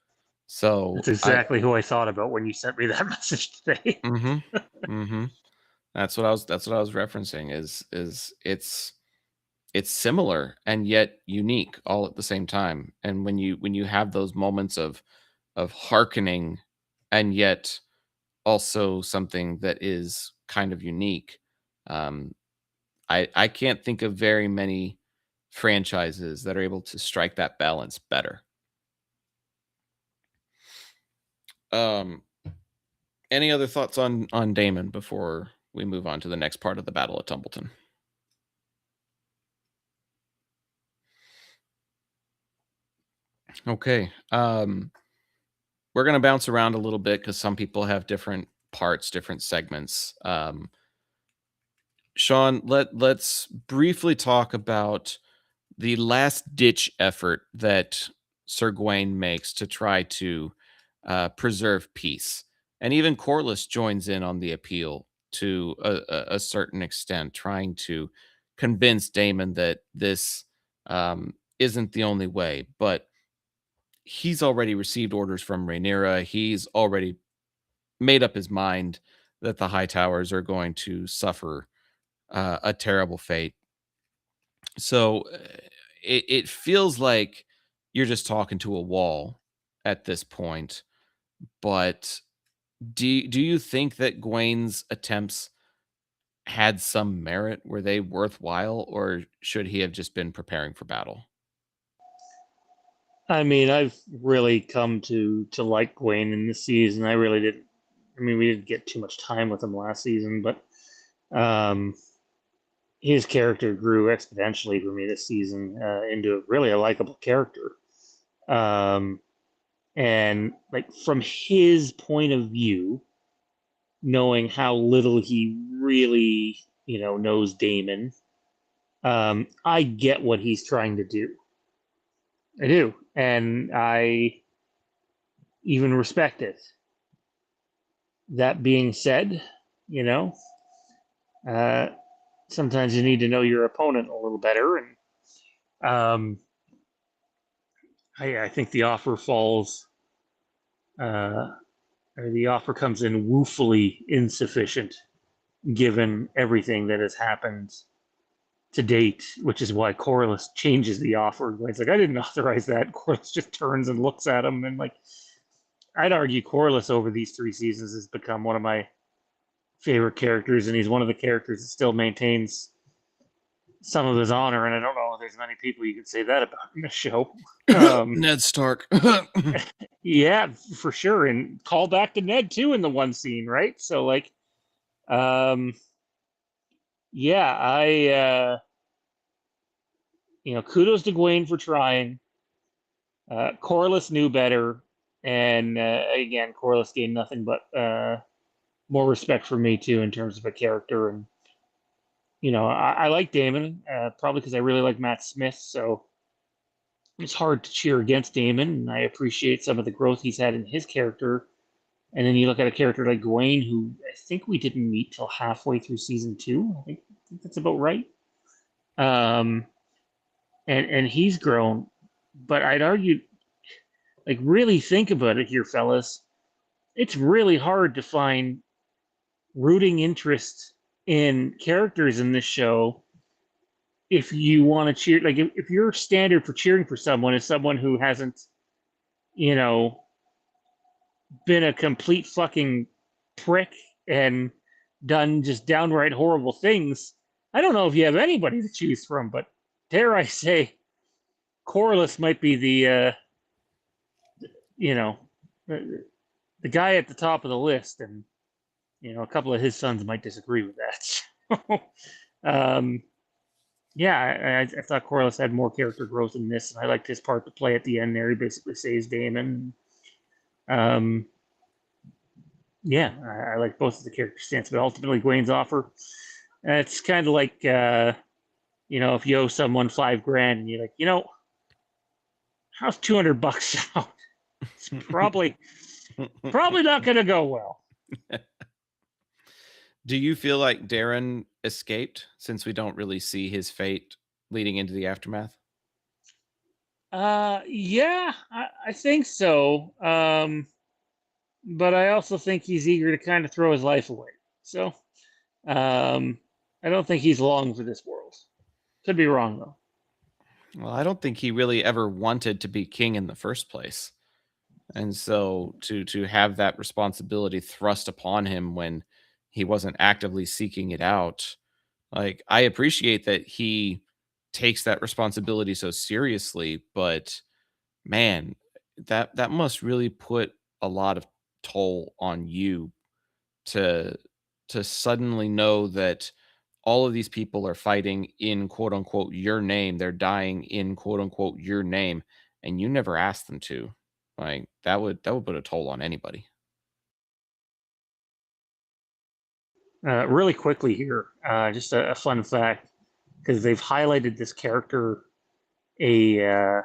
So That's exactly who I thought about when you sent me that message today. Mm-hmm. Mm-hmm. That's what I was referencing is it's similar and yet unique all at the same time. And when you have those moments of hearkening and yet also something that is kind of unique, um, I can't think of very many franchises that are able to strike that balance better. Um, any other thoughts on Damon before we move on to the next part of the Battle of Tumbleton? Okay. We're gonna bounce around a little bit because some people have different parts, different segments. Sean, let's briefly talk about the last ditch effort that Sir Gawain makes to try to preserve peace, and even Corlys joins in on the appeal to a certain extent, trying to convince Damon that this isn't the only way. But he's already received orders from Rhaenyra. He's already made up his mind that the High Towers are going to suffer a terrible fate. So it feels like you're just talking to a wall at this point. But do you think that Gawain's attempts had some merit? Were they worthwhile, or should he have just been preparing for battle? I mean, I've really come to like Gawain in this season. I really didn't. I mean, we didn't get too much time with him last season, but his character grew exponentially for me this season into really a likable character. And like from his point of view, knowing how little he really, knows Damon, I get what he's trying to do. I do, and I even respect it. That being said, you know, uh, sometimes you need to know your opponent a little better, and I think the offer falls, or the offer comes in woefully insufficient given everything that has happened to date, which is why Corlys changes the offer. It's like, I didn't authorize that. Corlys just turns and looks at him, and like, I'd argue Corlys over these 3 seasons has become one of my favorite characters, and he's one of the characters that still maintains some of his honor, and I don't know if there's many people you can say that about in the show. Ned Stark. Yeah, for sure, and call back to Ned too in the one scene, right? So like, yeah, I kudos to Gawain for trying. Corlys knew better, and again, Corlys gained nothing but more respect for me too in terms of a character. And I like Damon, probably because I really like Matt Smith, so it's hard to cheer against Damon, and I appreciate some of the growth he's had in his character. And then you look at a character like Gawain, who I think we didn't meet till halfway through season 2. I think that's about right. And he's grown, but I'd argue, like, really think about it here, fellas. It's really hard to find rooting interest in characters in this show if you want to cheer. Like, if your standard for cheering for someone is someone who hasn't, been a complete fucking prick and done just downright horrible things, I don't know if you have anybody to choose from, but dare I say, Corlys might be the the guy at the top of the list, and a couple of his sons might disagree with that. So, yeah, I thought Corlys had more character growth in this, and I liked his part to play at the end there. He basically saves Daemon. Yeah, I like both of the character stance, but ultimately Gwen's offer. It's kind of like if you owe someone $5,000 and you're like, how's $200 out? It's probably not going to go well. Do you feel like Darren escaped since we don't really see his fate leading into the aftermath? Yeah, I think so. But I also think he's eager to kind of throw his life away. So, I don't think he's long for this world. Could be wrong though. Well, I don't think he really ever wanted to be king in the first place. And so to have that responsibility thrust upon him when he wasn't actively seeking it out, like I appreciate that he takes that responsibility so seriously, but man, that must really put a lot of toll on you to suddenly know that all of these people are fighting in quote unquote your name, they're dying in quote unquote your name, and you never asked them to. Like that would put a toll on anybody. Really quickly here, just a fun fact, because they've highlighted this character a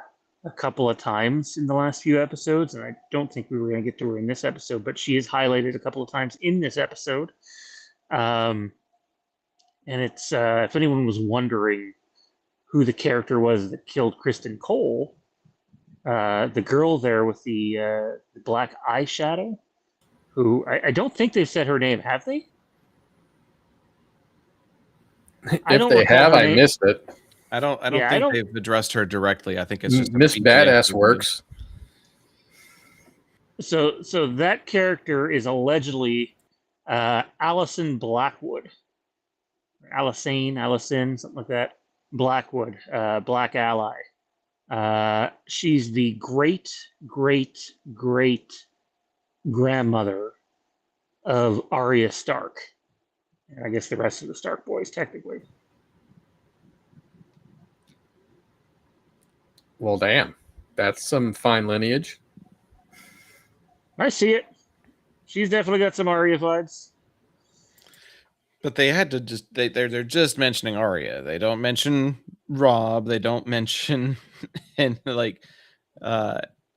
couple of times in the last few episodes, and I don't think we were going to get to her in this episode, but she is highlighted a couple of times in this episode. And it's if anyone was wondering who the character was that killed Kristen Cole, the girl there with the black eyeshadow, who I don't think they've said her name, have they? If they have, I missed it. I don't think they've addressed her directly. I think it's just Miss Badass works. So that character is allegedly Allison Blackwood. Allison, something like that. Blackwood, Black Ally. She's the great grandmother of Arya Stark. And I guess the rest of the Stark boys, technically. Well, damn. That's some fine lineage. I see it. She's definitely got some Arya vibes. But they had to just they're just mentioning Arya. They don't mention Robb. They don't mention and like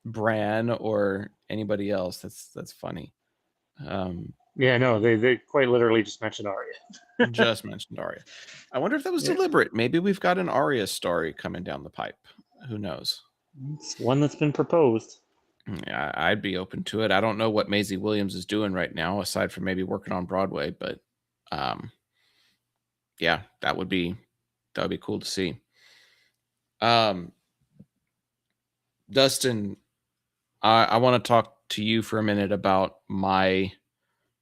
Bran or anybody else. That's funny. Yeah, no, they quite literally just mentioned Arya. Just mentioned Arya. I wonder if that was deliberate. Maybe we've got an Arya story coming down the pipe. Who knows? It's one that's been proposed. Yeah, I'd be open to it. I don't know what Maisie Williams is doing right now, aside from maybe working on Broadway, but yeah, that would be cool to see. Dustin, I want to talk to you for a minute about my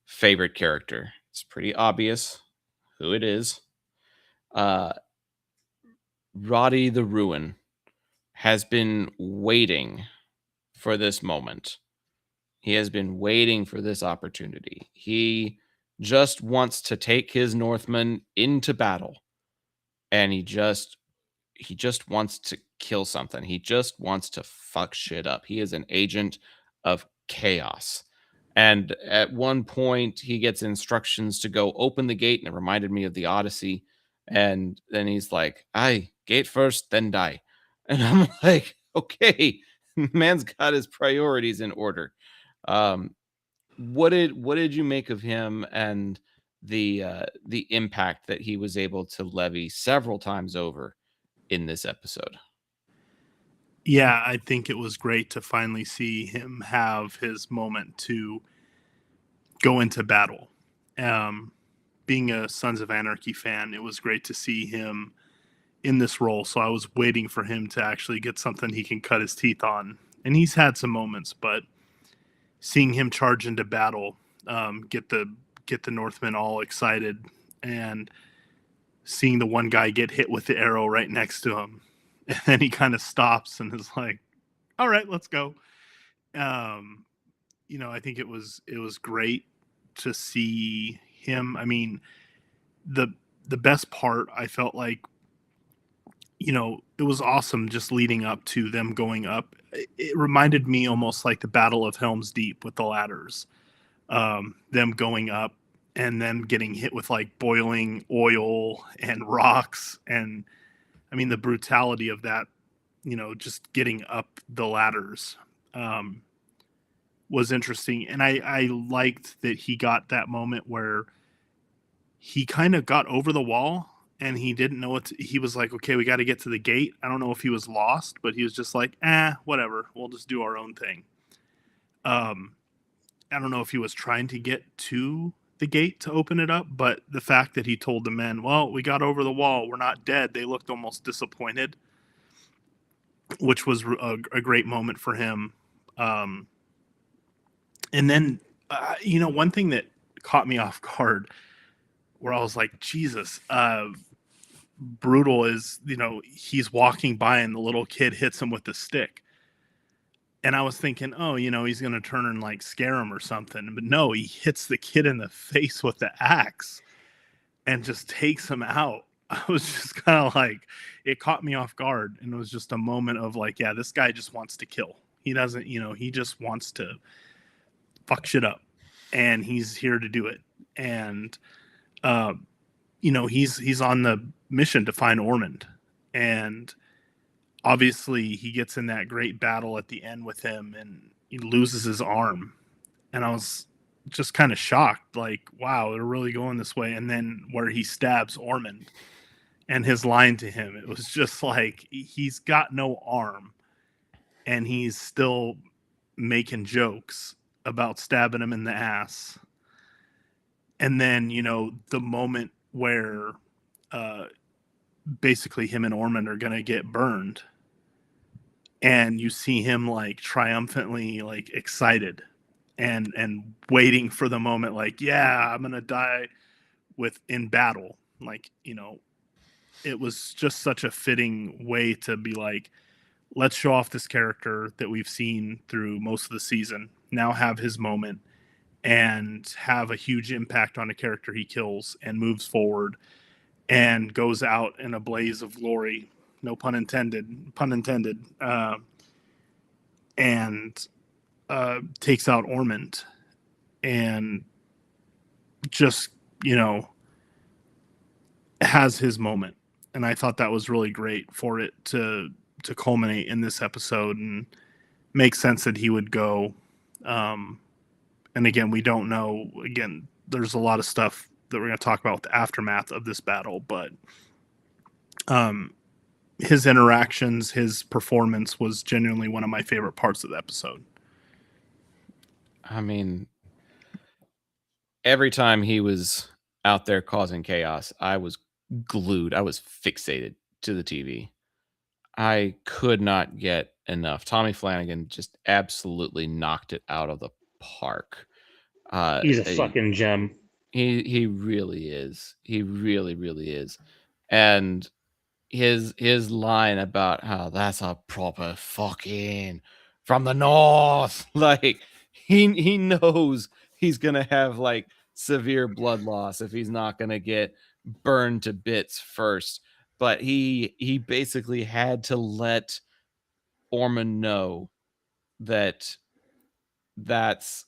favorite character. It's pretty obvious who it is. Roddy the Ruin has been waiting for this moment. He has been waiting for this opportunity. He just wants to take his Northmen into battle, and he just wants to kill something. He just wants to fuck shit up. He is an agent of chaos. And at one point, he gets instructions to go open the gate, and it reminded me of the Odyssey. And then he's like, "Aye, gate first, then die." And I'm like, okay, man's got his priorities in order. What did you make of him and the impact that he was able to levy several times over in this episode? Yeah, I think it was great to finally see him have his moment to go into battle. Being a Sons of Anarchy fan, it was great to see him in this role. So I was waiting for him to actually get something he can cut his teeth on. And he's had some moments, but seeing him charge into battle, get the get the Northmen all excited, and seeing the one guy get hit with the arrow right next to him, and then he kind of stops and is like, "All right, let's go." I think it was great to see him. I mean, the best part, I felt like, it was awesome just leading up to them going up. It reminded me almost like the Battle of Helm's Deep with the ladders, them going up and them getting hit with like boiling oil and rocks. And I mean, the brutality of that, just getting up the ladders, was interesting. And I liked that he got that moment where he kind of got over the wall and he didn't know he was like, okay, we got to get to the gate. I don't know if he was lost, but he was just like, whatever. We'll just do our own thing. I don't know if he was trying to get to the gate to open it up, but the fact that he told the men, well, we got over the wall, we're not dead. They looked almost disappointed, which was a great moment for him. And then, one thing that caught me off guard, where I was like, Jesus, brutal is, he's walking by and the little kid hits him with the stick. And I was thinking, oh, he's going to turn and like scare him or something. But no, he hits the kid in the face with the axe and just takes him out. I was just kind of like, it caught me off guard. And it was just a moment of like, yeah, this guy just wants to kill. He doesn't, he just wants to fuck shit up. And he's here to do it. And, he's on the mission to find Ormond. And obviously he gets in that great battle at the end with him and he loses his arm. And I was just kind of shocked, like, wow, they're really going this way. And then where he stabs Ormond and his line to him, it was just like, he's got no arm and he's still making jokes about stabbing him in the ass. And then, the moment where basically him and Ormond are going to get burned. And you see him like triumphantly, like excited and waiting for the moment, like, yeah, I'm going to die in battle. Like, it was just such a fitting way to be like, let's show off this character that we've seen through most of the season. Now have his moment and have a huge impact on a character he kills and moves forward and goes out in a blaze of glory. No pun intended, and takes out Ormond and just, has his moment. And I thought that was really great for it to culminate in this episode and make sense that he would go. And again, we don't know. Again, there's a lot of stuff that we're going to talk about with the aftermath of this battle, but his interactions, his performance was genuinely one of my favorite parts of the episode. I mean, every time he was out there causing chaos, I was glued. I was fixated to the TV. I could not get enough. Tommy Flanagan just absolutely knocked it out of the park. He's a fucking gem. He really is. He really, really is. And his line about how that's a proper fucking from the north, like he knows he's gonna have like severe blood loss if he's not gonna get burned to bits first. But he basically had to let Ormond know that that's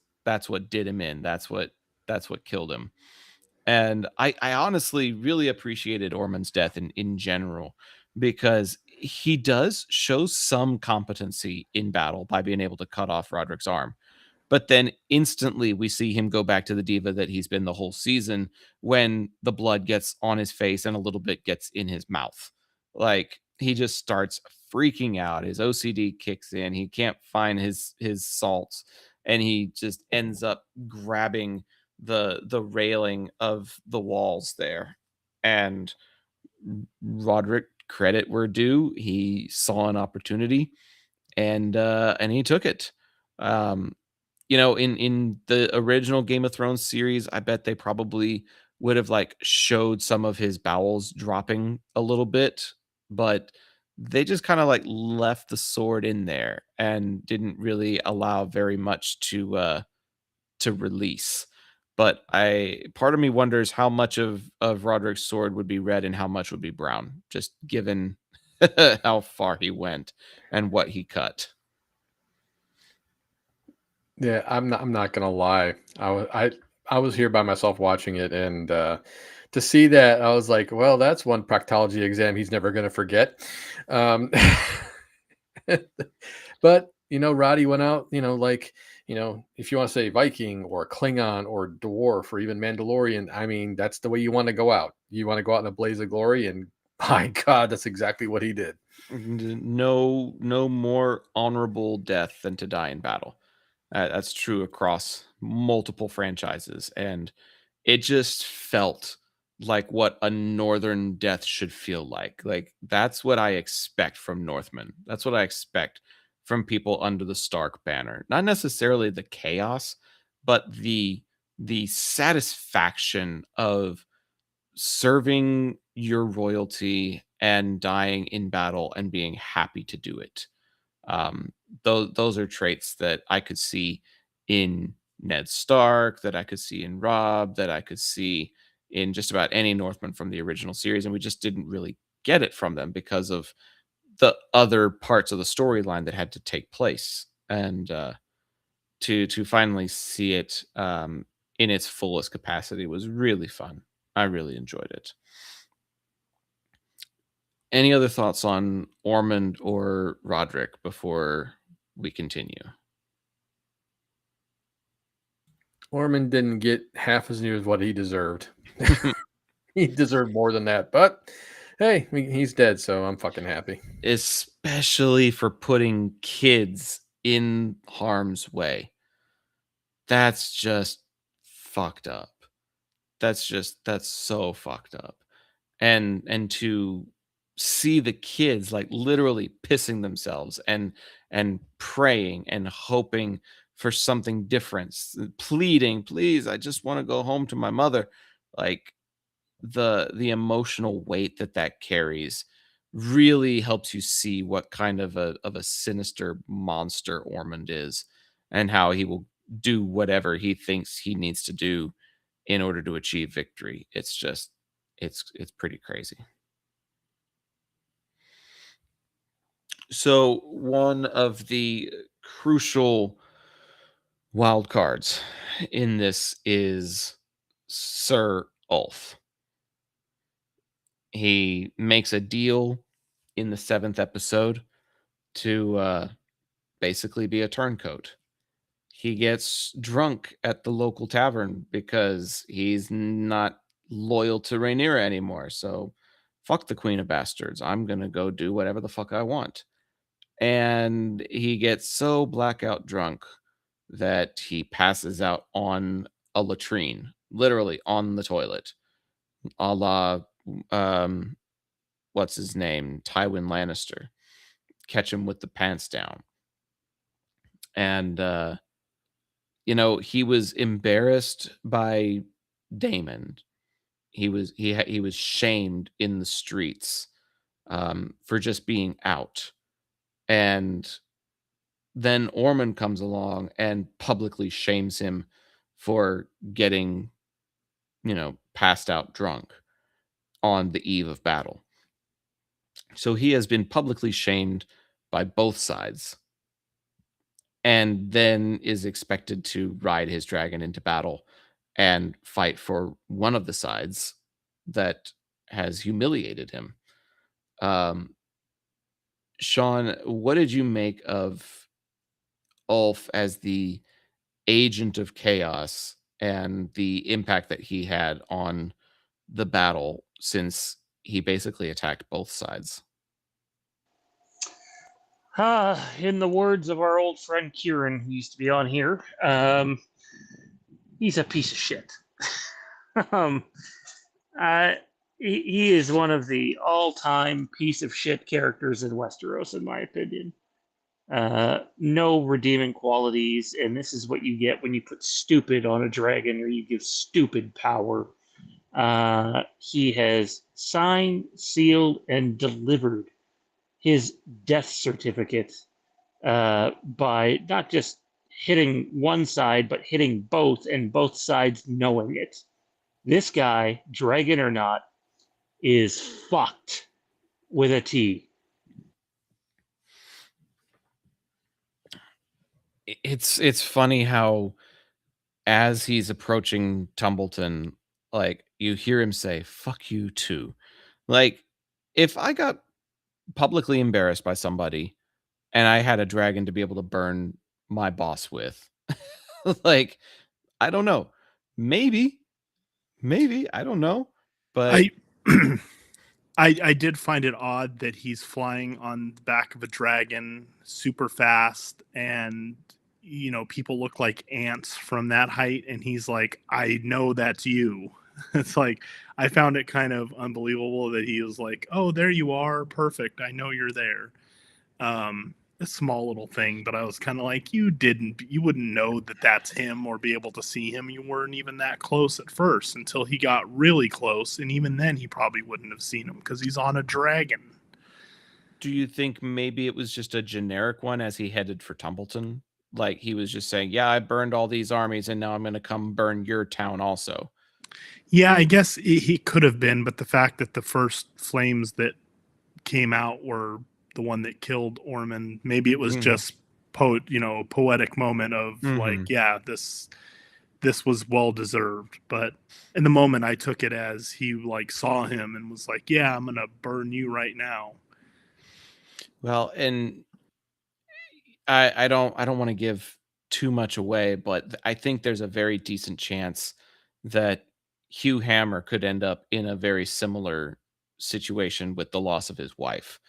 what did him in. That's what killed him. And I honestly really appreciated Ormond's death in general, because he does show some competency in battle by being able to cut off Roderick's arm. But then instantly we see him go back to the diva that he's been the whole season when the blood gets on his face and a little bit gets in his mouth. Like, he just starts freaking out. His OCD kicks in. He can't find his salts, and he just ends up grabbing the railing of the walls there. And Roderick, credit where due, he saw an opportunity and he took it. in the original Game of Thrones series, I bet they probably would have like showed some of his bowels dropping a little bit, but they just kind of like left the sword in there and didn't really allow very much to release. But I part of me wonders how much of Roderick's sword would be red and how much would be brown, just given how far he went and what he cut. Yeah, I'm not gonna lie. I was here by myself watching it, and to see that, I was like, well, that's one proctology exam he's never gonna forget. Um, but Roddy went out. Like if you want to say Viking or Klingon or dwarf or even Mandalorian, I mean, that's the way you want to go out. You want to go out in a blaze of glory, and my God, that's exactly what he did. No more honorable death than to die in battle. That's true across multiple franchises, and it just felt like what a northern death should feel like. Like that's what I expect from Northmen. That's what I expect from people under the Stark banner. Not necessarily the chaos, but the satisfaction of serving your royalty and dying in battle and being happy to do it. Those are traits that I could see in Ned Stark, that I could see in Rob, that I could see in just about any Northman from the original series, and we just didn't really get it from them because of the other parts of the storyline that had to take place. And to finally see it in its fullest capacity was really fun. I really enjoyed it. Any other thoughts on Ormond or Roderick before we continue? Ormond didn't get half as near as what he deserved. He deserved more than that, but hey, he's dead, so I'm fucking happy. Especially for putting kids in harm's way. That's just fucked up. That's so fucked up. And to see the kids like literally pissing themselves and praying and hoping for something different, pleading, please, I just want to go home to my mother. Like the emotional weight that carries really helps you see what kind of a sinister monster Ormond is and how he will do whatever he thinks he needs to do in order to achieve victory. It's just it's pretty crazy. So one of the crucial wild cards in this is Sir Ulf. He makes a deal in the 7th episode to basically be a turncoat. He gets drunk at the local tavern because he's not loyal to Rhaenyra anymore. So fuck the Queen of Bastards. I'm going to go do whatever the fuck I want. And he gets so blackout drunk that he passes out on a latrine, literally on the toilet, a la what's his name, Tywin Lannister. Catch him with the pants down. And he was embarrassed by Damon. He was shamed in the streets for just being out. And then Ormond comes along and publicly shames him for getting, passed out drunk on the eve of battle. So he has been publicly shamed by both sides and then is expected to ride his dragon into battle and fight for one of the sides that has humiliated him. Sean, what did you make of Ulf as the agent of chaos and the impact that he had on the battle since he basically attacked both sides? In the words of our old friend Kieran, who used to be on here, he's a piece of shit. um, he is one of the all-time piece of shit characters in Westeros, in my opinion. no redeeming qualities, and this is what you get when you put stupid on a dragon or you give stupid power. He has signed, sealed, and delivered his death certificate by not just hitting one side, but hitting both, and both sides knowing it. This guy, dragon or not, is fucked with a T. It's funny how as he's approaching Tumbleton, like you hear him say, "Fuck you too." Like if I got publicly embarrassed by somebody and I had a dragon to be able to burn my boss with, like I don't know. Maybe, I don't know. But I I did find it odd that he's flying on the back of a dragon super fast, and people look like ants from that height, and he's like, I know that's you. It's like, I found it kind of unbelievable that he was like, oh, there you are, perfect, I know you're there. A small little thing, but I was kind of like, you wouldn't know that that's him or be able to see him. You weren't even that close at first until he got really close, and even then he probably wouldn't have seen him because he's on a dragon. do you think maybe it was just a generic one as he headed for Tumbleton? Like he was just saying, "Yeah, I burned all these armies and now I'm going to come burn your town also." Yeah, I guess he could have been, but the fact that the first flames that came out were the one that killed Ormond, maybe it was just poetic moment of like, yeah, this was well deserved. But in the moment, I took it as he like saw him and was like, yeah, I'm gonna burn you right now. Well, and I don't want to give too much away, but I think there's a very decent chance that Hugh Hammer could end up in a very similar situation with the loss of his wife.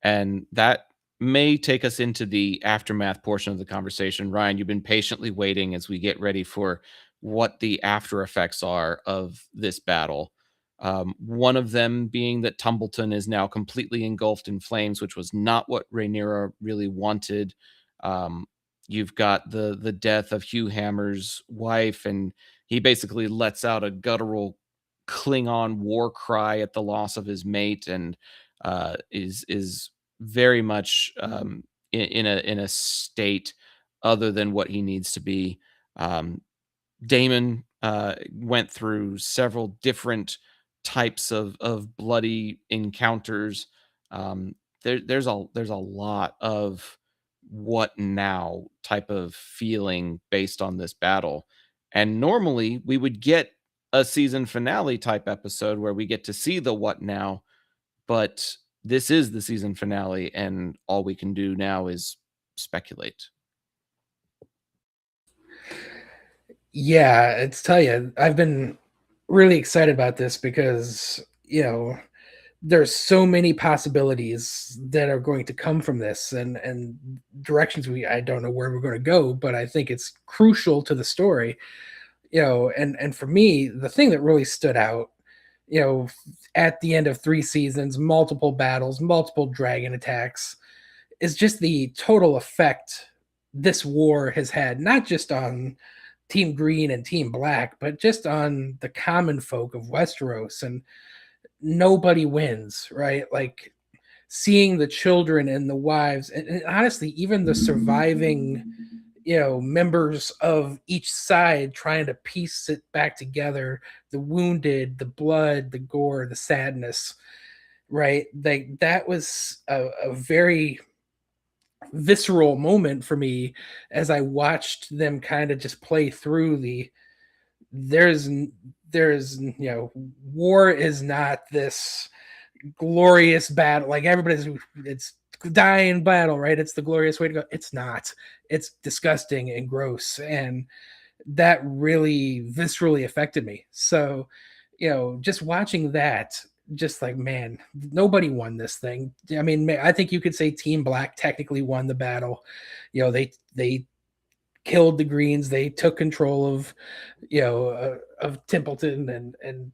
And that may take us into the aftermath portion of the conversation. Ryan, you've been patiently waiting as we get ready for what the after effects are of this battle. One of them being that Tumbleton is now completely engulfed in flames, which was not what Rhaenyra really wanted. Um, you've got the death of Hugh Hammer's wife, and he basically lets out a guttural Klingon war cry at the loss of his mate, and is very much in a state other than what he needs to be. Damon went through several different types of bloody encounters. There's a lot of what now type of feeling based on this battle. And normally we would get a season finale type episode where we get to see the what now, but this is the season finale, and all we can do now is speculate. Yeah, it's tell you, I've been really excited about this because, there's so many possibilities that are going to come from this, and directions I don't know where we're going to go, but I think it's crucial to the story. And for me, the thing that really stood out, at the end of 3 seasons, multiple battles, multiple dragon attacks, is just the total effect this war has had, not just on Team Green and Team Black, but just on the common folk of Westeros. And nobody wins, right? Like seeing the children and the wives, and honestly, even the surviving, members of each side trying to piece it back together, the wounded, the blood, the gore, the sadness, right? Like that was a very visceral moment for me as I watched them kind of just play through there's war is not this glorious battle, like it's dying battle, right? It's the glorious way to go. It's not. It's disgusting and gross, and that really viscerally affected me. So just watching that, just like, man, nobody won this thing. I mean, I think you could say Team Black technically won the battle. They killed the Greens. They took control of of Templeton, and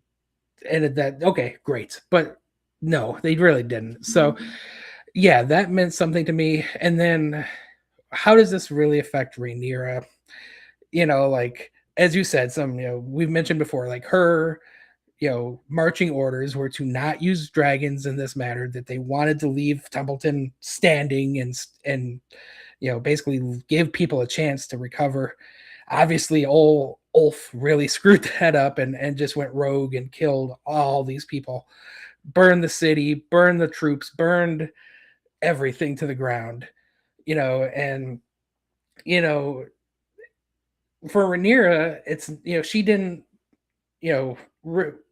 that, okay, great, but no, they really didn't. So yeah, that meant something to me. And then how does this really affect Rhaenyra? Like as you said, we've mentioned before, like her, marching orders were to not use dragons in this matter, that they wanted to leave Templeton standing and basically give people a chance to recover. Obviously, old Ulf really screwed that up and just went rogue and killed all these people, burned the city, burned the troops, burned everything to the ground, and you know for Rhaenyra, it's she didn't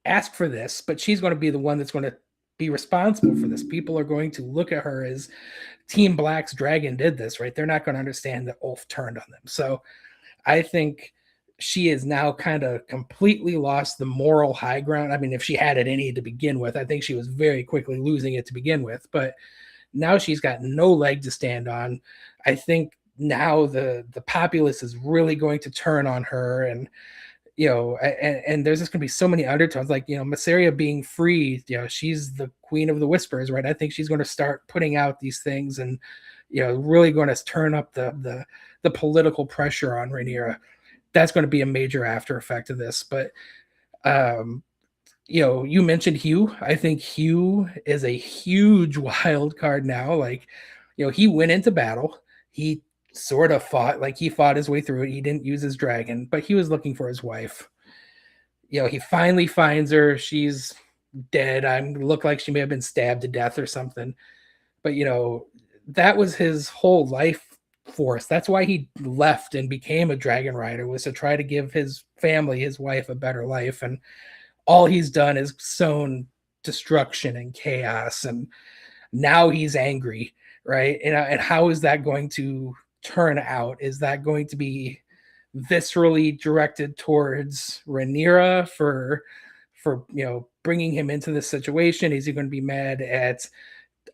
ask for this, but she's going to be the one that's going to be responsible for this. People are going to look at her as Team Black's dragon did this, right? They're not going to understand that Ulf turned on them. So I think she is now kind of completely lost the moral high ground. I mean, if she had it any to begin with, I think she was very quickly losing it to begin with, but now she's got no leg to stand on. I think now the populace is really going to turn on her, and and there's just going to be so many undertones, like Mysaria being free, she's the queen of the whispers, right? I think she's going to start putting out these things, and really going to turn up the political pressure on Rhaenyra. That's going to be a major after effect of this. But you mentioned Hugh. I think Hugh is a huge wild card now. Like, he went into battle, he sort of fought, like he fought his way through it. He didn't use his dragon, but he was looking for his wife. He finally finds her. She's dead. Looked like she may have been stabbed to death or something. But that was his whole life force. That's why he left and became a dragon rider, was to try to give his family, his wife, a better life. And all he's done is sown destruction and chaos. And now he's angry, right? And how is that going to turn out? Is that going to be viscerally directed towards Rhaenyra for bringing him into this situation? Is he going to be mad at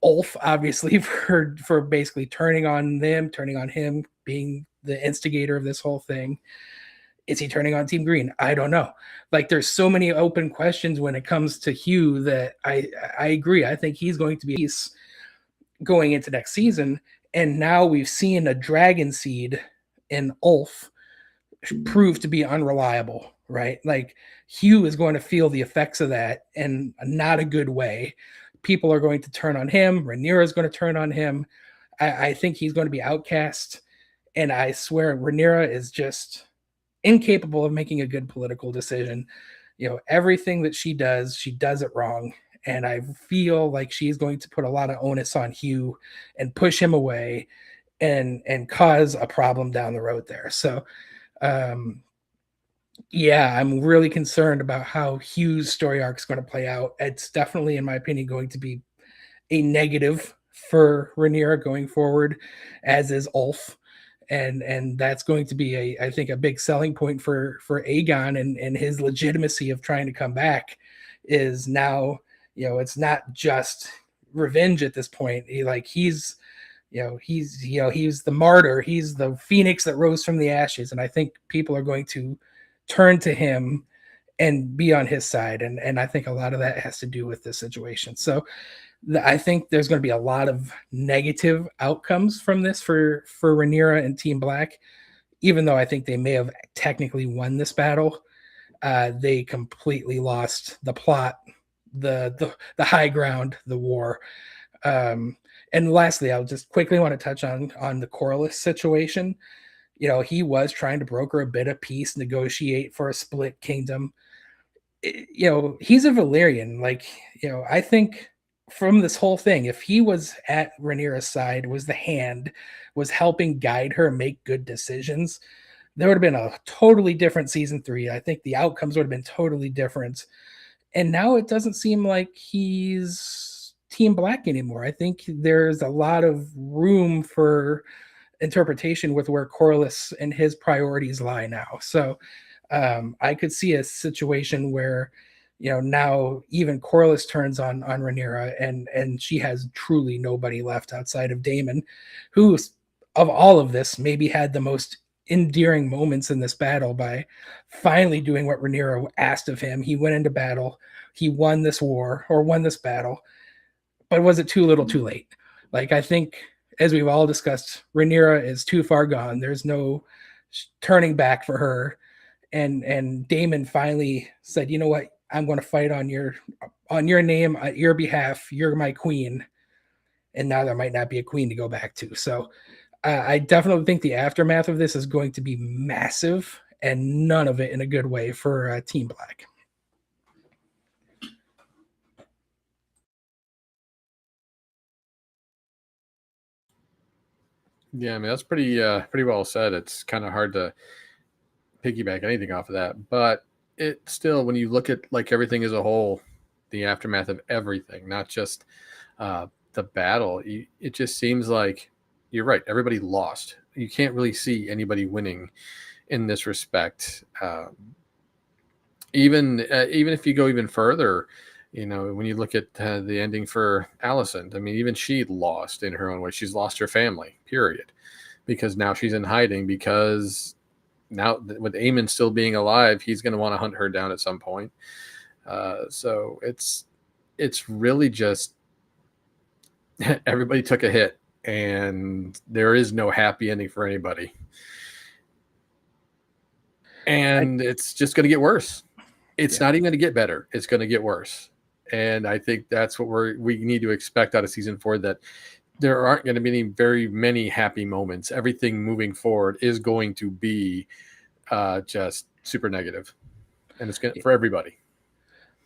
Ulf, obviously, for basically turning on him, being the instigator of this whole thing? Is he turning on Team Green? I don't know. Like, there's so many open questions when it comes to Hugh that I agree. I think he's going to be going into next season. And now we've seen a dragon seed in Ulf prove to be unreliable, right? Like, Hugh is going to feel the effects of that in not a good way. People are going to turn on him. Rhaenyra is going to turn on him. I think he's going to be outcast. And I swear Rhaenyra is just incapable of making a good political decision. Everything that she does it wrong. And I feel like she's going to put a lot of onus on Hugh and push him away and cause a problem down the road there. So, yeah, I'm really concerned about how Hugh's story arc is going to play out. It's definitely, in my opinion, going to be a negative for Rhaenyra going forward, as is Ulf. And that's going to be I think a big selling point for Aegon and his legitimacy of trying to come back is now, it's not just revenge at this point. He's the martyr. He's the phoenix that rose from the ashes. And I think people are going to turn to him and be on his side. And I think a lot of that has to do with this situation. So I think there's going to be a lot of negative outcomes from this for Rhaenyra and Team Black. Even though I think they may have technically won this battle, they completely lost the plot, the high ground, the war. And lastly, I'll just quickly want to touch on the Corlys situation. He was trying to broker a bit of peace, negotiate for a split kingdom. He's a Valyrian. I think from this whole thing, if he was at Rhaenyra's side, was the hand, was helping guide her make good decisions, there would have been a totally different season 3. I think the outcomes would have been totally different. And now it doesn't seem like he's Team Black anymore. I think there's a lot of room for interpretation with where Corlys and his priorities lie now. So I could see a situation where now even Corlys turns on Rhaenyra, and she has truly nobody left outside of Daemon, who of all of this maybe had the most endearing moments in this battle by finally doing what Rhaenyra asked of him. He went into battle, he won this war, or won this battle, but was it too little too late? I think as we've all discussed, Rhaenyra is too far gone. There's no turning back for her. And Daemon finally said, "You know what? I'm going to fight on your name, on your behalf. You're my queen." And now there might not be a queen to go back to. So I definitely think the aftermath of this is going to be massive, and none of it in a good way for Team Black. Yeah, I mean that's pretty well said. It's kind of hard to piggyback anything off of that, but it still, when you look at like everything as a whole, the aftermath of everything, not just the battle, it just seems like you're right. Everybody lost. You can't really see anybody winning in this respect. Even if you go even further, when you look at the ending for Alicent, I mean, even she lost in her own way. She's lost her family, period, because now she's in hiding, because now with Aemon still being alive, he's going to want to hunt her down at some point. So it's really just everybody took a hit, and there is no happy ending for anybody. And it's just going to get worse. It's not even going to get better. It's going to get worse. And I think that's what we need to expect out of season 4, that there aren't going to be very many happy moments. Everything moving forward is going to be just super negative. And it's good for everybody.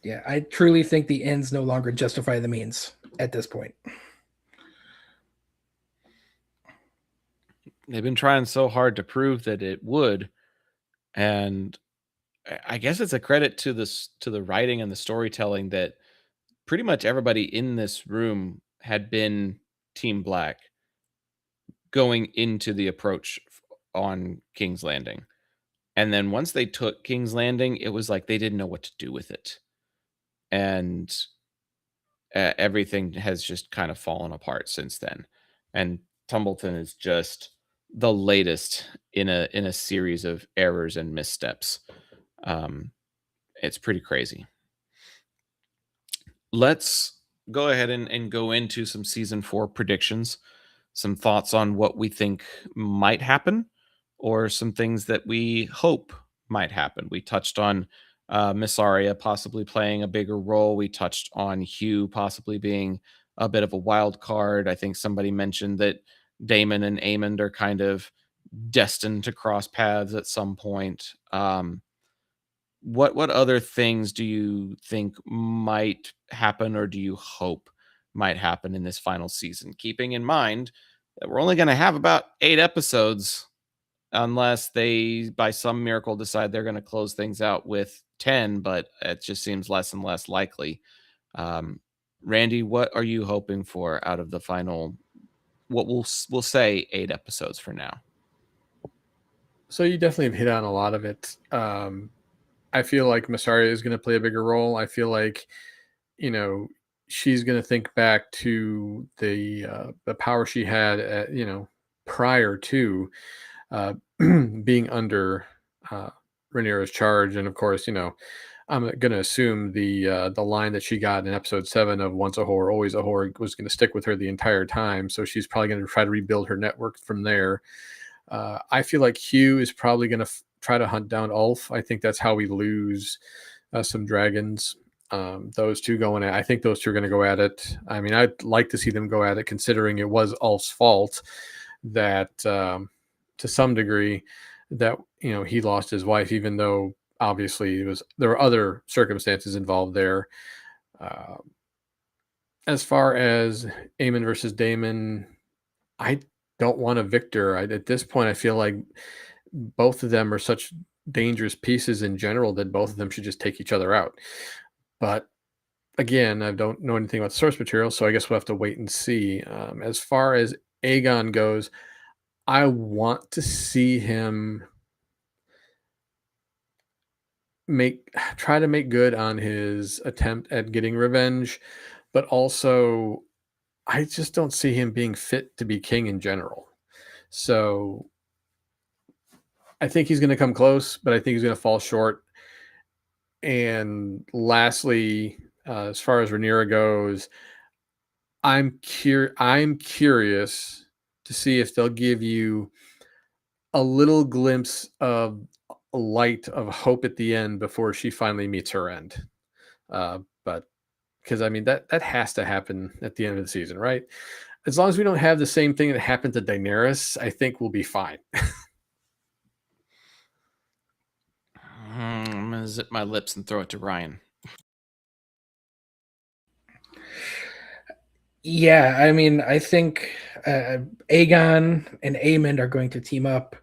Yeah, I truly think the ends no longer justify the means at this point. They've been trying so hard to prove that it would, and I guess it's a credit to the writing and the storytelling that pretty much everybody in this room had been Team Black going into the approach on King's Landing. And then once they took King's Landing, it was like they didn't know what to do with it. And everything has just kind of fallen apart since then. And Tumbleton is just the latest in a series of errors and missteps. It's pretty crazy. Let's go ahead and go into some season 4 predictions, some thoughts on what we think might happen, or some things that we hope might happen. We touched on Miss Arya possibly playing a bigger role. We touched on Hugh possibly being a bit of a wild card. I think somebody mentioned that Daemon and Aemond are kind of destined to cross paths at some point. What other things do you think might happen, or do you hope might happen in this final season? Keeping in mind that we're only going to have about 8 episodes, unless they, by some miracle, decide they're going to close things out with 10, but it just seems less and less likely. Randy, what are you hoping for out of the final, what we'll say 8 episodes for now? So you definitely have hit on a lot of it. I feel like Miss Arya is going to play a bigger role. I feel like, she's going to think back to the power she had at, prior to being under Rhaenyra's charge. And of course, I'm going to assume the line that she got in episode 7 of "Once a whore, always a whore" was going to stick with her the entire time. So she's probably going to try to rebuild her network from there. I feel like Hugh is probably going to try to hunt down Ulf. I think that's how we lose some dragons. Those two going at, I think those two are going to go at it. I mean, I'd like to see them go at it, considering it was Ulf's fault that, to some degree, that he lost his wife, even though obviously there were other circumstances involved there. As far as Aemon versus Daemon, I don't want a victor. At this point, I feel like both of them are such dangerous pieces in general that both of them should just take each other out. But again, I don't know anything about the source material, so I guess we'll have to wait and see. As far as Aegon goes, I want to see him try to make good on his attempt at getting revenge, but also I just don't see him being fit to be king in general. So I think he's going to come close, but I think he's going to fall short. And lastly, as far as Rhaenyra goes, I'm curious to see if they'll give you a little glimpse of a light of hope at the end before she finally meets her end. But because I mean that has to happen at the end of the season, right? As long as we don't have the same thing that happened to Daenerys, I think we'll be fine. I'm gonna zip my lips and throw it to Ryan. Yeah, I mean, I think Aegon and Aemond are going to team up,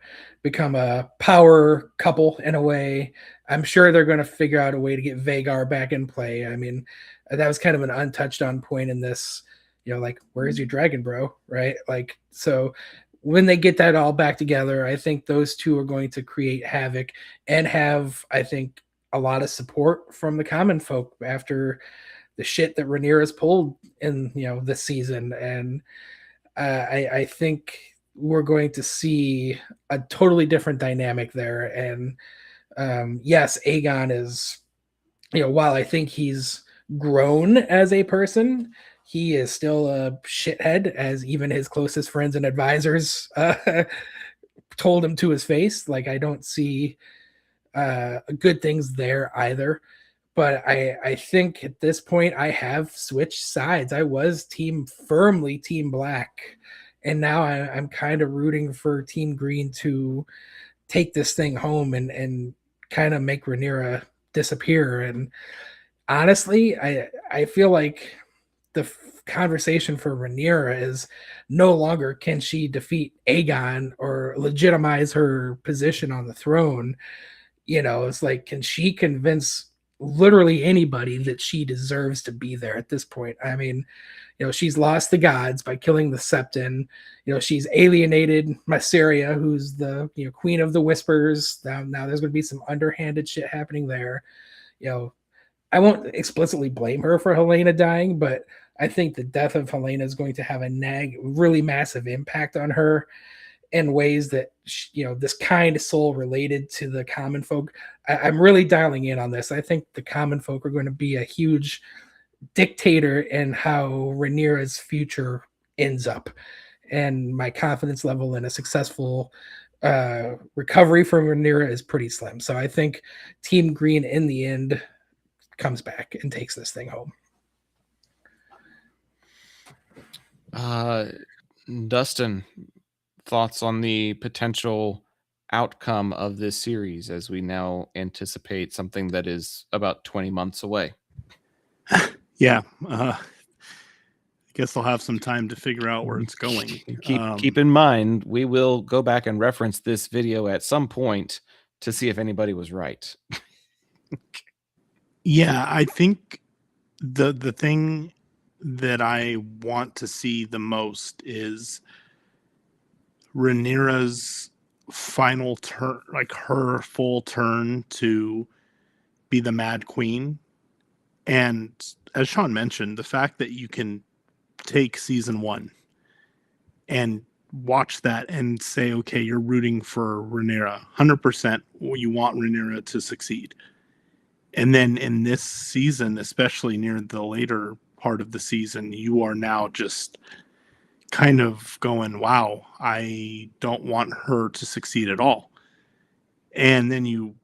become a power couple in a way. I'm sure they're going to figure out a way to get Vagar back in play. I mean, that was kind of an untouched on point in this, like, where's your dragon, bro? Right? Like, so when they get that all back together, I think those two are going to create havoc and have, I think, a lot of support from the common folk after the shit that Rhaenyra has pulled in this season, and I think we're going to see a totally different dynamic there. And yes, Aegon is, while I think he's grown as a person, he is still a shithead, as even his closest friends and advisors told him to his face. Like, I don't see good things there either. But I think at this point I have switched sides. I was firmly team black, and now I'm kind of rooting for Team Green to take this thing home and kind of make Rhaenyra disappear. And honestly, I feel like the conversation for Rhaenyra is no longer can she defeat Aegon or legitimize her position on the throne. It's like, can she convince literally anybody that she deserves to be there at this point? I mean, she's lost the gods by killing the Septon. She's alienated Mysaria, who's the queen of the whispers. Now there's going to be some underhanded shit happening there. I won't explicitly blame her for Helena dying, but I think the death of Helena is going to have a really massive impact on her in ways that this kind of soul related to the common folk. I'm really dialing in on this. I think the common folk are going to be a huge dictator in how Rhaenyra's future ends up, and my confidence level in a successful recovery from Rhaenyra is pretty slim. So I think Team Green in the end comes back and takes this thing home. Dustin, thoughts on the potential outcome of this series as we now anticipate something that is about 20 months away? Yeah. I guess I'll have some time to figure out where it's going. Keep in mind, we will go back and reference this video at some point to see if anybody was right. Yeah, I think the thing that I want to see the most is Rhaenyra's final turn, like her full turn to be the Mad Queen. And as Sean mentioned, the fact that you can take season 1 and watch that and say, okay, you're rooting for Rhaenyra 100%. You want Rhaenyra to succeed. And then in this season, especially near the later part of the season, you are now just kind of going, wow, I don't want her to succeed at all. And then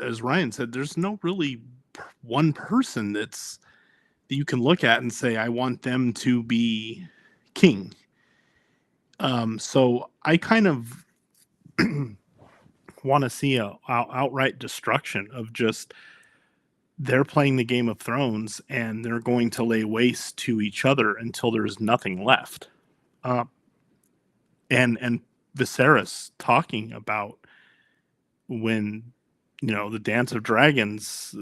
as Ryan said, there's no really one person that you can look at and say, I want them to be king. So I kind of want to see a outright destruction of just, they're playing the Game of Thrones and they're going to lay waste to each other until there's nothing left. And Viserys talking about when, the Dance of Dragons,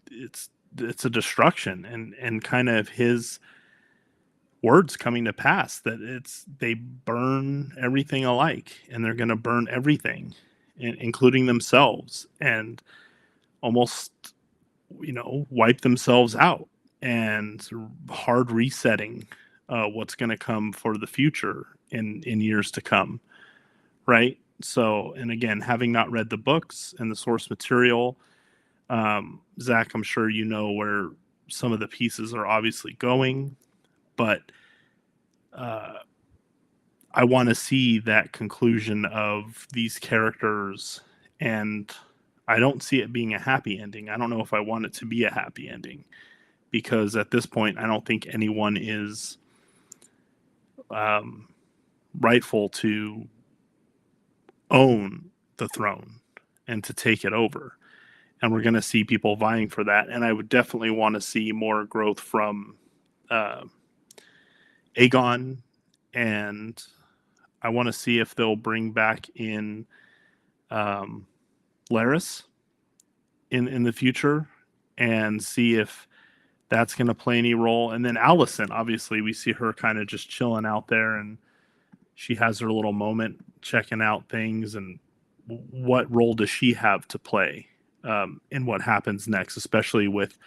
it's a destruction, and kind of his words coming to pass, that they burn everything alike, and they're going to burn everything, including themselves, and almost wipe themselves out, and hard resetting what's going to come for the future in years to come, right? So, and again, having not read the books and the source material, Zach, I'm sure you know where some of the pieces are obviously going, but I want to see that conclusion of these characters, and I don't see it being a happy ending. I don't know if I want it to be a happy ending, because at this point, I don't think anyone is rightful to own the throne and to take it over. And we're going to see people vying for that. And I would definitely want to see more growth from Aegon, and I want to see if they'll bring back in Larys in the future, and see if that's going to play any role. And then Alicent, obviously, we see her kind of just chilling out there, and she has her little moment checking out things. And what role does she have to play in what happens next, especially with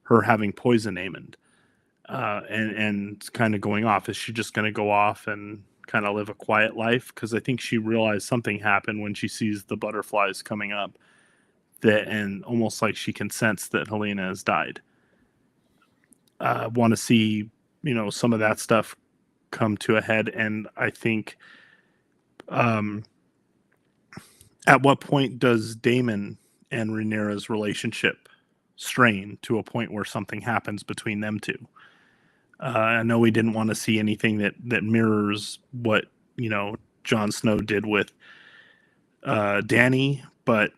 her having poison Aemond and kind of going off? Is she just going to go off and kind of live a quiet life? Because I think she realized something happened when she sees the butterflies coming up, and almost like she can sense that Helena has died. Want to see, some of that stuff come to a head. And I think at what point does Daemon and Rhaenyra's relationship strain to a point where something happens between them two? I know we didn't want to see anything that mirrors what Jon Snow did with Dany, but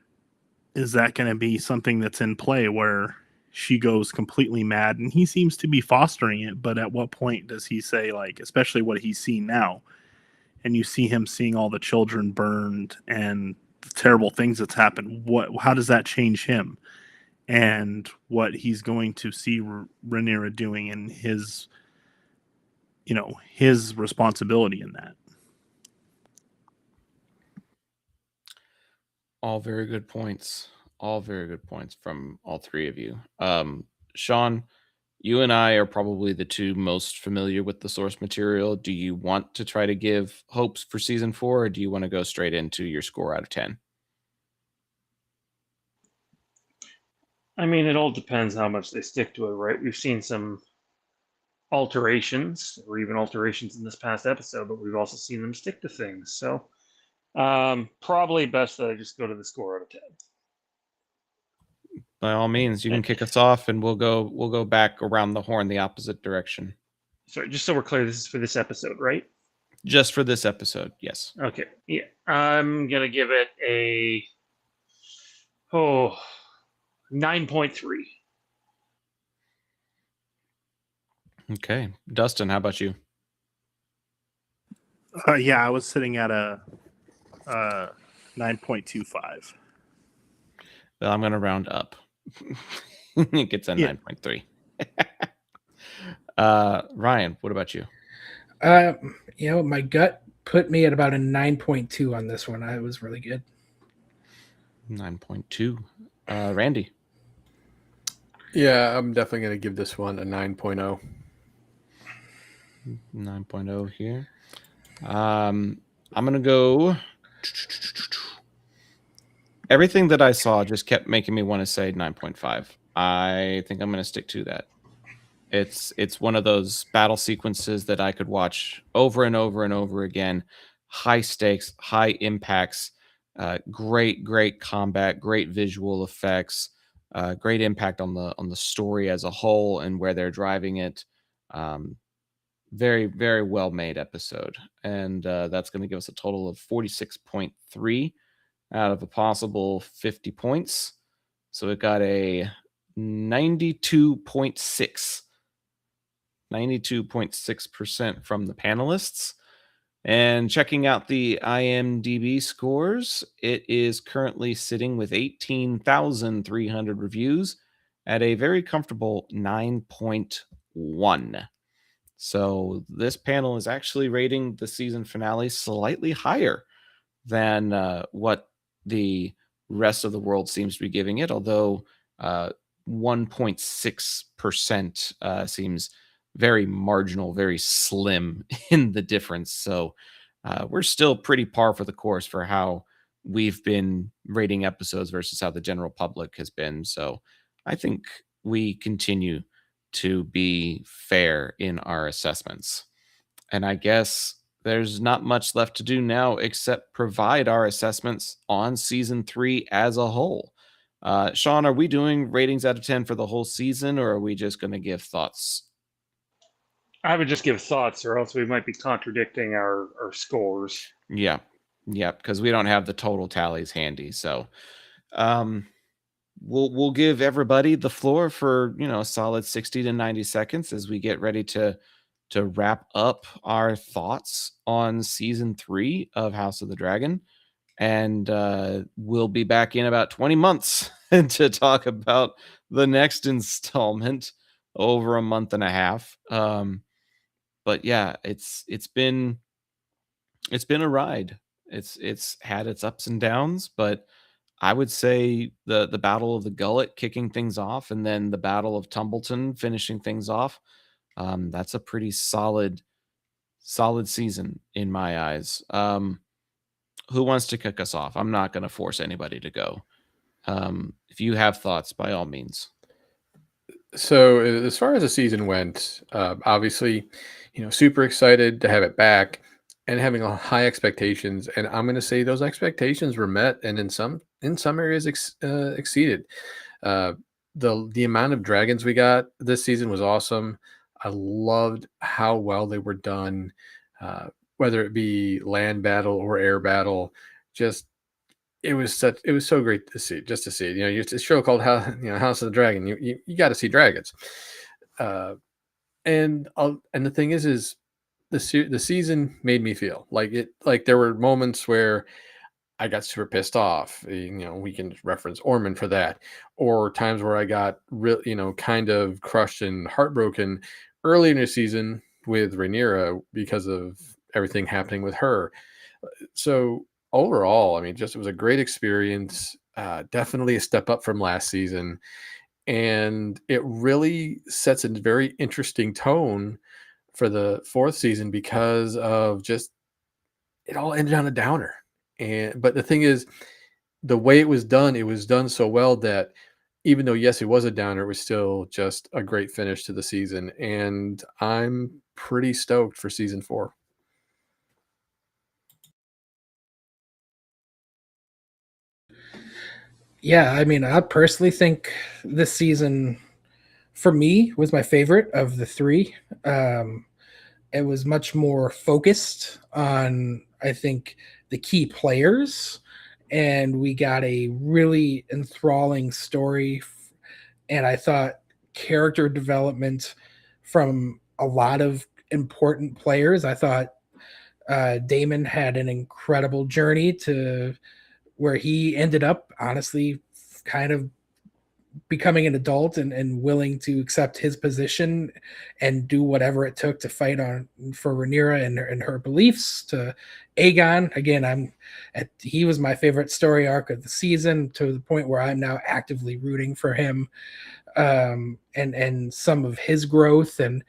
is that going to be something that's in play where she goes completely mad? And he seems to be fostering it, but at what point does he say, like, especially what he's seen now, and you see him seeing all the children burned and the terrible things that's happened, how does that change him and what he's going to see Rhaenyra doing and his responsibility in that? All very good points. All very good points from all three of you. Sean, you and I are probably the two most familiar with the source material. Do you want to try to give hopes for season 4, or do you want to go straight into your score out of 10? I mean, it all depends how much they stick to it, right? We've seen some alterations, or even alterations in this past episode, but we've also seen them stick to things. So probably best that I just go to the score out of 10. By all means, you can kick us off, and we'll go back around the horn the opposite direction. Sorry, just so we're clear, this is for this episode, right? Just for this episode, yes. Okay, yeah. I'm going to give it a 9.3. Okay. Dustin, how about you? Yeah, I was sitting at a 9.25. Well, I'm going to round up. It gets a 9.3. Ryan, what about you? My gut put me at about a 9.2 on this one. It was really good. 9.2. Randy? Yeah, I'm definitely going to give this one a 9.0. 9.0 here. I'm going to go... Everything that I saw just kept making me want to say 9.5. I think I'm going to stick to that. It's one of those battle sequences that I could watch over and over and over again. High stakes, high impacts, great combat, great visual effects, great impact on the story as a whole and where they're driving it. Very, very well made episode. And that's going to give us a total of 46.3 out of a possible 50 points. So it got a 92.6. 92.6% from the panelists. And checking out the IMDb scores, it is currently sitting with 18,300 reviews at a very comfortable 9.1. So this panel is actually rating the season finale slightly higher than what the rest of the world seems to be giving it, although 1.6% seems very marginal, very slim in the difference. So we're still pretty par for the course for how we've been rating episodes versus how the general public has been. So I think we continue to be fair in our assessments. And I guess there's not much left to do now except provide our assessments on season 3 as a whole. Sean, are we doing ratings out of 10 for the whole season, or are we just going to give thoughts? I would just give thoughts, or else we might be contradicting our scores. Yeah. Yeah, because we don't have the total tallies handy. So we'll give everybody the floor for, a solid 60 to 90 seconds as we get ready to wrap up our thoughts on season 3 of House of the Dragon. And we'll be back in about 20 months to talk about the next installment over a month and a half. But yeah, it's been a ride. It's had its ups and downs, but I would say the Battle of the Gullet kicking things off, and then the Battle of Tumbleton finishing things off. That's a pretty solid season in my eyes. Who wants to kick us off? I'm not going to force anybody to go. If you have thoughts, by all means. So as far as the season went, obviously, super excited to have it back and having high expectations. And I'm going to say those expectations were met, and in some areas exceeded. The amount of dragons we got this season was awesome. I loved how well they were done, whether it be land battle or air battle. Just it was so great to see it. It's a show called House of the Dragon. You got to see dragons. And the thing is the season made me feel like it. Like there were moments where I got super pissed off. We can reference Ormond for that, or times where I got real, kind of crushed and heartbroken early in the season with Rhaenyra because of everything happening with her. So overall, I mean, it was a great experience. Definitely a step up from last season, and it really sets a very interesting tone for the 4th season because of just it all ended on a downer. But the thing is, the way it was done so well that even though yes, it was a downer, it was still just a great finish to the season, and I'm pretty stoked for season 4. Yeah, I mean, I personally think this season, for me, was my favorite of the 3. It was much more focused on, I think, the key players, and we got a really enthralling story. And I thought character development from a lot of important players. I thought Damon had an incredible journey to where he ended up, honestly, kind of becoming an adult and willing to accept his position and do whatever it took to fight on for Rhaenyra and her beliefs. To Aegon, again, he was my favorite story arc of the season, to the point where I'm now actively rooting for him, and some of his growth. And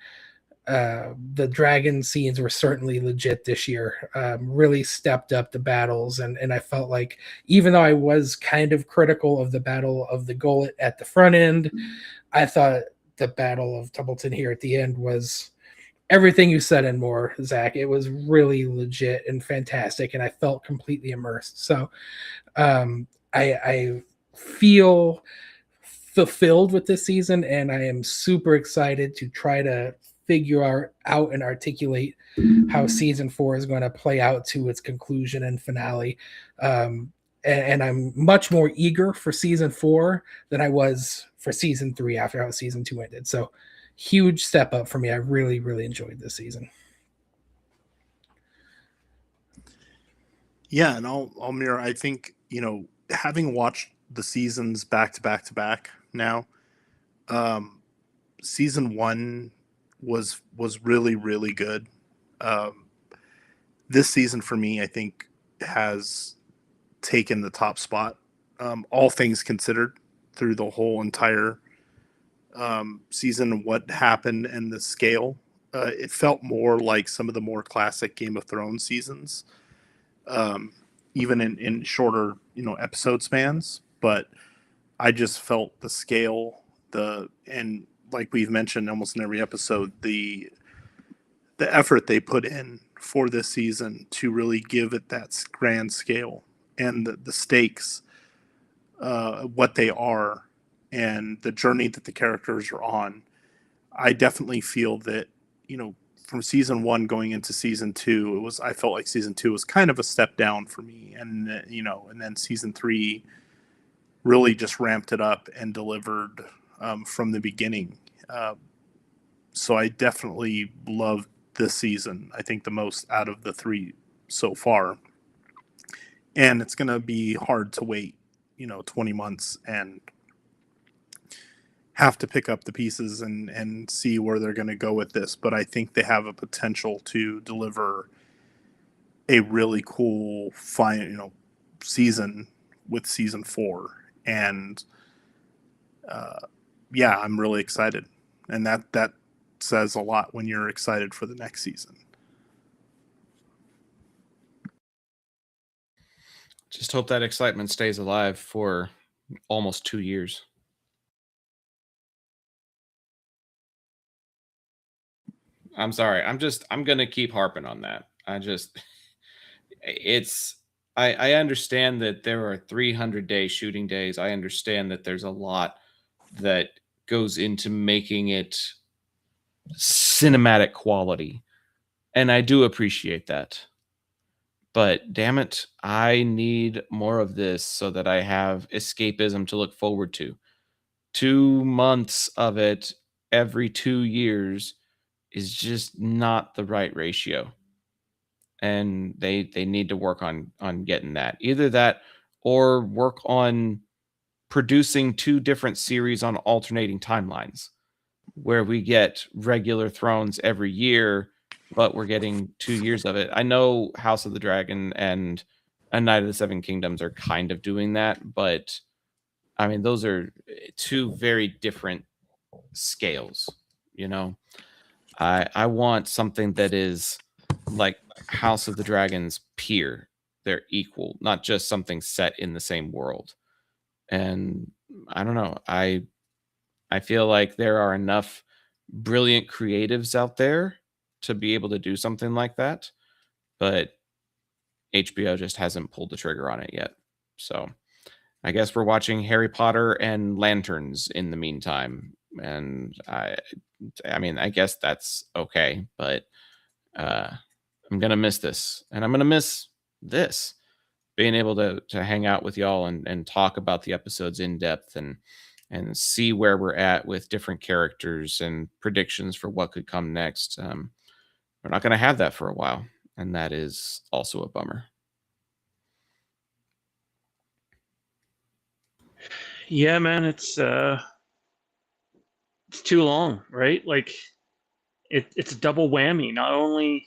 the dragon scenes were certainly legit this year. Really stepped up the battles, and I felt like, even though I was kind of critical of the Battle of the Gullet at the front end, I thought the Battle of Tumbleton here at the end was everything you said and more, Zach. It was really legit and fantastic, and I felt completely immersed. So I feel fulfilled with this season, and I am super excited to try to figure out and articulate how season 4 is going to play out to its conclusion and finale. And I'm much more eager for season 4 than I was for season 3 after how season 2 ended. So huge step up for me. I really, really enjoyed this season. Yeah, and I'll mirror. I think, having watched the seasons back to back to back now, season 1 was really, really good. This season for me, I think, has taken the top spot, all things considered, through the whole entire season. What happened and the scale, it felt more like some of the more classic Game of Thrones seasons, even in shorter episode spans. But I just felt the scale, and like we've mentioned almost in every episode, the the effort they put in for this season to really give it that grand scale and the stakes, what they are, and the journey that the characters are on. I definitely feel that, from season 1 going into season 2, I felt like season 2 was kind of a step down for me. And, and then season 3 really just ramped it up and delivered from the beginning. So I definitely loved this season, I think the most out of the 3 so far. And it's going to be hard to wait, 20 months and have to pick up the pieces and see where they're going to go with this. But I think they have a potential to deliver a really cool season with season 4. And I'm really excited. And that says a lot when you're excited for the next season. Just hope that excitement stays alive for almost 2 years. I'm sorry. I'm going to keep harping on that. I understand that there are 300-day shooting days. I understand that there's a lot that goes into making it cinematic quality. And I do appreciate that. But damn it, I need more of this so that I have escapism to look forward to. 2 months of it every 2 years is just not the right ratio. And they need to work on getting that. Either that or work on producing 2 different series on alternating timelines where we get regular Thrones every year, but we're getting 2 years of it. I know House of the Dragon and A Night of the Seven Kingdoms are kind of doing that, but I mean, those are 2 very different scales, I want something that is like House of the Dragon's peer. They're equal, not just something set in the same world. And I don't know. I feel like there are enough brilliant creatives out there to be able to do something like that, but HBO just hasn't pulled the trigger on it yet. So I guess we're watching Harry Potter and Lanterns in the meantime. And I mean, I guess that's okay, but I'm going to miss this, and I'm going to miss this, being able to hang out with y'all and talk about the episodes in depth and see where we're at with different characters and predictions for what could come next. We're not going to have that for a while, and that is also a bummer. Yeah, man, it's too long, right? Like it's a double whammy. Not only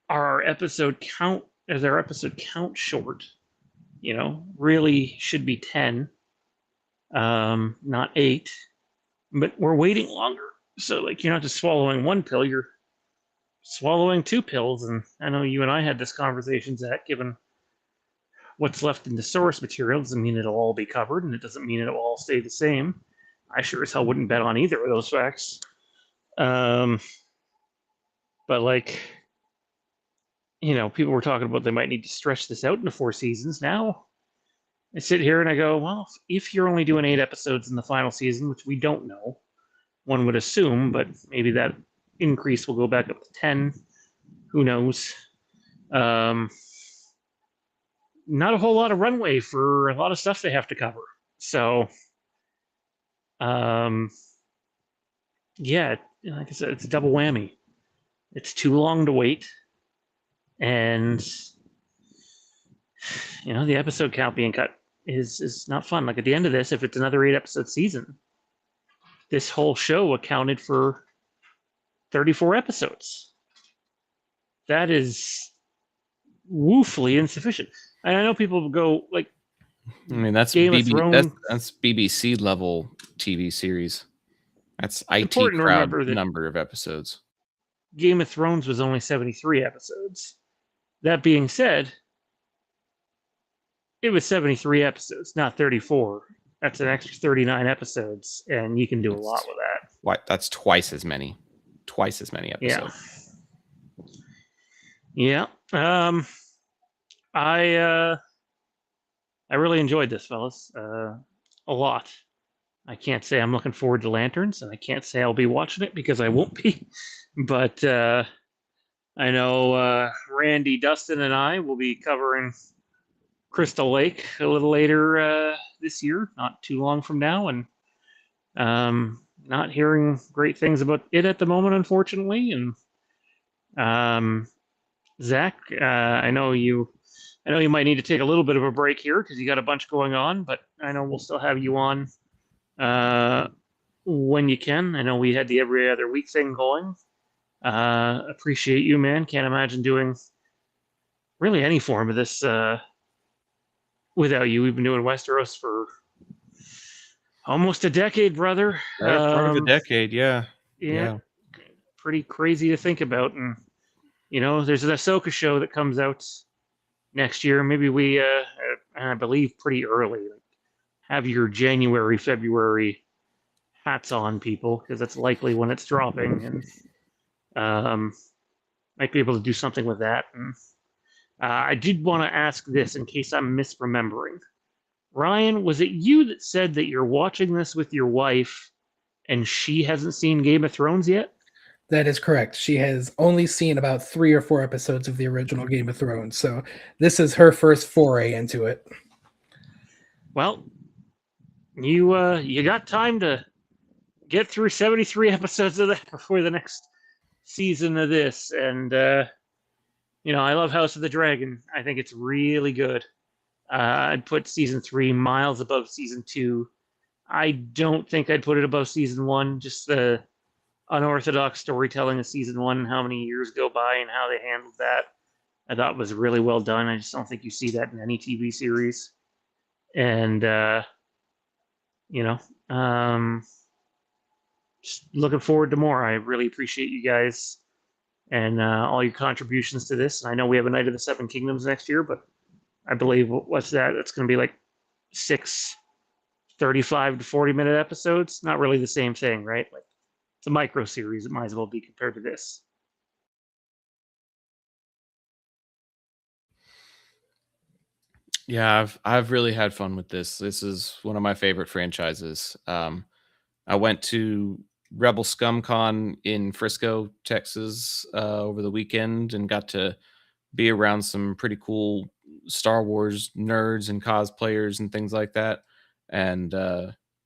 are our episode count short, really should be 10, not 8, but we're waiting longer. So like, you're not just swallowing 1 pill, you're swallowing 2 pills. And I know you and I had this conversation, Zach, given what's left in the source material doesn't mean it'll all be covered, and it doesn't mean it'll all stay the same. I sure as hell wouldn't bet on either of those facts. But like, people were talking about they might need to stretch this out into 4 seasons. Now I sit here and I go, well, if you're only doing 8 episodes in the final season, which we don't know, one would assume, but maybe that increase will go back up to 10. Who knows? Not a whole lot of runway for a lot of stuff they have to cover. So, yeah, like I said, it's a double whammy. It's too long to wait. And, the episode count being cut is not fun. Like at the end of this, if it's another 8 episode season, this whole show accounted for 34 episodes. That is woefully insufficient. And I know people go like, I mean, that's Game of Thrones. That's BBC level TV series. That's IT important to crowd remember that number of episodes. Game of Thrones was only 73 episodes. That being said, it was 73 episodes, not 34. That's an extra 39 episodes, and you can do a lot with that. That's twice as many episodes. Yeah. I really enjoyed this, fellas. A lot. I can't say I'm looking forward to Lanterns, and I can't say I'll be watching it because I won't be. But I know Randy, Dustin, and I will be covering Crystal Lake a little later this year, not too long from now, and not hearing great things about it at the moment, unfortunately. And Zach, I know you might need to take a little bit of a break here because you got a bunch going on, but I know we'll still have you on when you can. I know we had the every other week thing going. Appreciate you, man. Can't imagine doing really any form of this without you. We've been doing Westeros for almost a decade, brother. Part of a decade, yeah. Yeah, pretty crazy to think about. And there's an Ahsoka show that comes out next year. Maybe we, I believe, pretty early. Have your January, February hats on, people, because that's likely when it's dropping, and might be able to do something with that. And I did want to ask this in case I'm misremembering. Ryan, was it you that said that you're watching this with your wife and she hasn't seen Game of Thrones yet? That is correct. She has only seen about 3 or 4 episodes of the original Game of Thrones, so this is her first foray into it. Well, you got time to get through 73 episodes of that before the next season of this. And I love House of the Dragon. I think it's really good. I'd put season 3 miles above season 2. I don't think I'd put it above season 1. Just the unorthodox storytelling of season 1 and how many years go by and how they handled that, I thought was really well done. I just don't think you see that in any TV series. And just looking forward to more. I really appreciate you guys and all your contributions to this. And I know we have a Night of the Seven Kingdoms next year, but I believe what's that? It's going to be like 6 35 to 40-minute episodes. Not really the same thing, right? Like, it's a micro series. It might as well be compared to this. Yeah, I've really had fun with this. This is one of my favorite franchises. I went to Rebel ScumCon in Frisco, Texas, over the weekend, and got to be around some pretty cool Star Wars nerds and cosplayers and things like that. And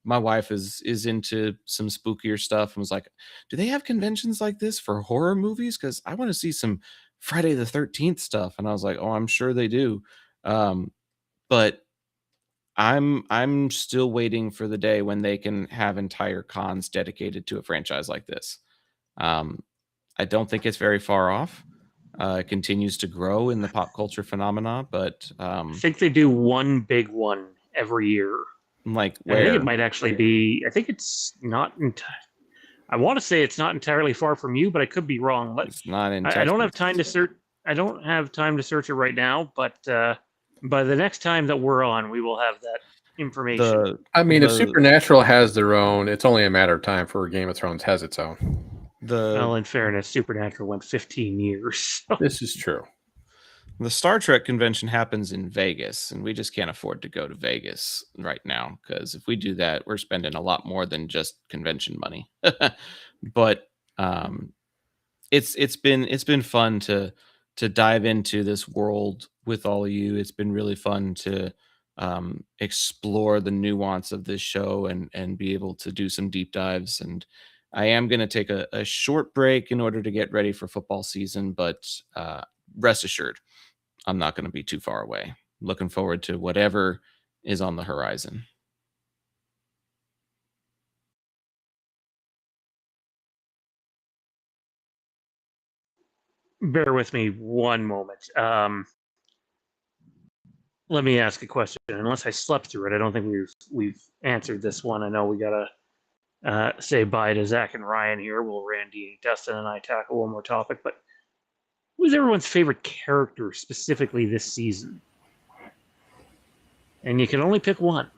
my wife is into some spookier stuff and was like, "Do they have conventions like this for horror movies? Because I want to see some Friday the 13th stuff." And I was like, "Oh, I'm sure they do." But I'm still waiting for the day when they can have entire cons dedicated to a franchise like this. I don't think it's very far off. It continues to grow in the pop culture phenomena, but I think they do one big one every year. like I think where it might actually be. I think it's not. I want to say it's not entirely far from you, but I could be wrong. it's not in I don't have Texas. time to search. I don't have time to search it right now, but by the next time that we're on, we will have that information. The if Supernatural has their own, it's only a matter of time for Game of Thrones has its own. Well, in fairness, Supernatural went 15 years. So. This is true. The Star Trek convention happens in Vegas, and we just can't afford to go to Vegas right now because if we do that, we're spending a lot more than just convention money. But it's been fun to dive into this world with all of you. It's been really fun to explore the nuance of this show and be able to do some deep dives. And I am going to take a short break in order to get ready for football season, but rest assured, I'm not going to be too far away. Looking forward to whatever is on the horizon. Bear with me one moment. Let me ask a question. Unless I slept through it, I don't think we've answered this one. I know we gotta say bye to Zach and Ryan here. Will Randy, Dustin, and I tackle one more topic? But who's everyone's favorite character specifically this season? And you can only pick one.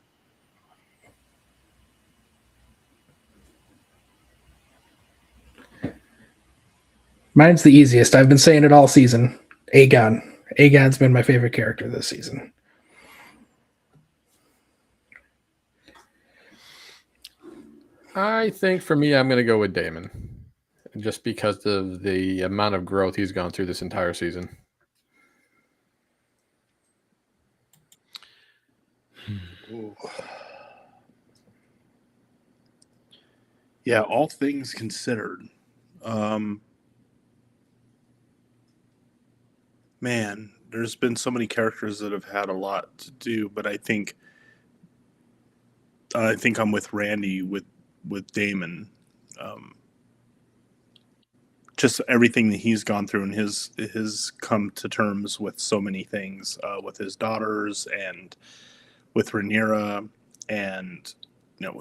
Mine's the easiest. I've been saying it all season. Aegon. Aegon's been my favorite character this season. I think for me, I'm going to go with Damon, just because of the amount of growth he's gone through this entire season. Ooh. Yeah, all things considered. Man, there's been so many characters that have had a lot to do, but I think I'm with Randy with Damon. Just everything that he's gone through and his come to terms with so many things with his daughters and with Rhaenyra, and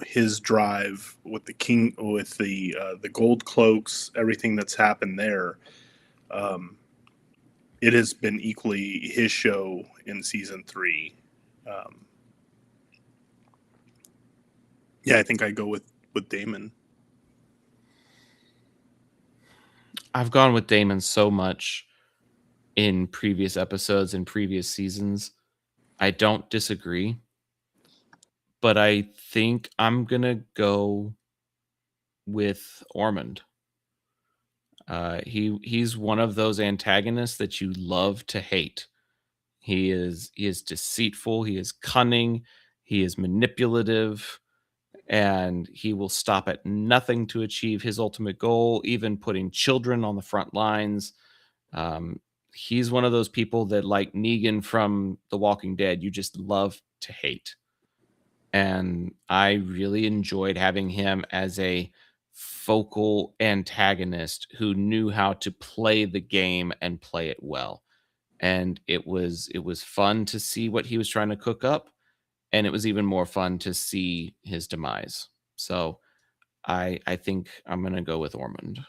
his drive with the king, with the gold cloaks, everything that's happened there. It has been equally his show in season 3. Yeah, I think I go with Damon. I've gone with Damon so much in previous episodes and previous seasons. I don't disagree, but I think I'm gonna go with Ormond. He's one of those antagonists that you love to hate. He is deceitful, he is cunning, he is manipulative, and he will stop at nothing to achieve his ultimate goal, even putting children on the front lines. Um, he's one of those people that, like Negan from The Walking Dead, you just love to hate. And I really enjoyed having him as a focal antagonist who knew how to play the game and play it well. And it was fun to see what he was trying to cook up, and it was even more fun to see his demise. So I think I'm gonna go with Ormond.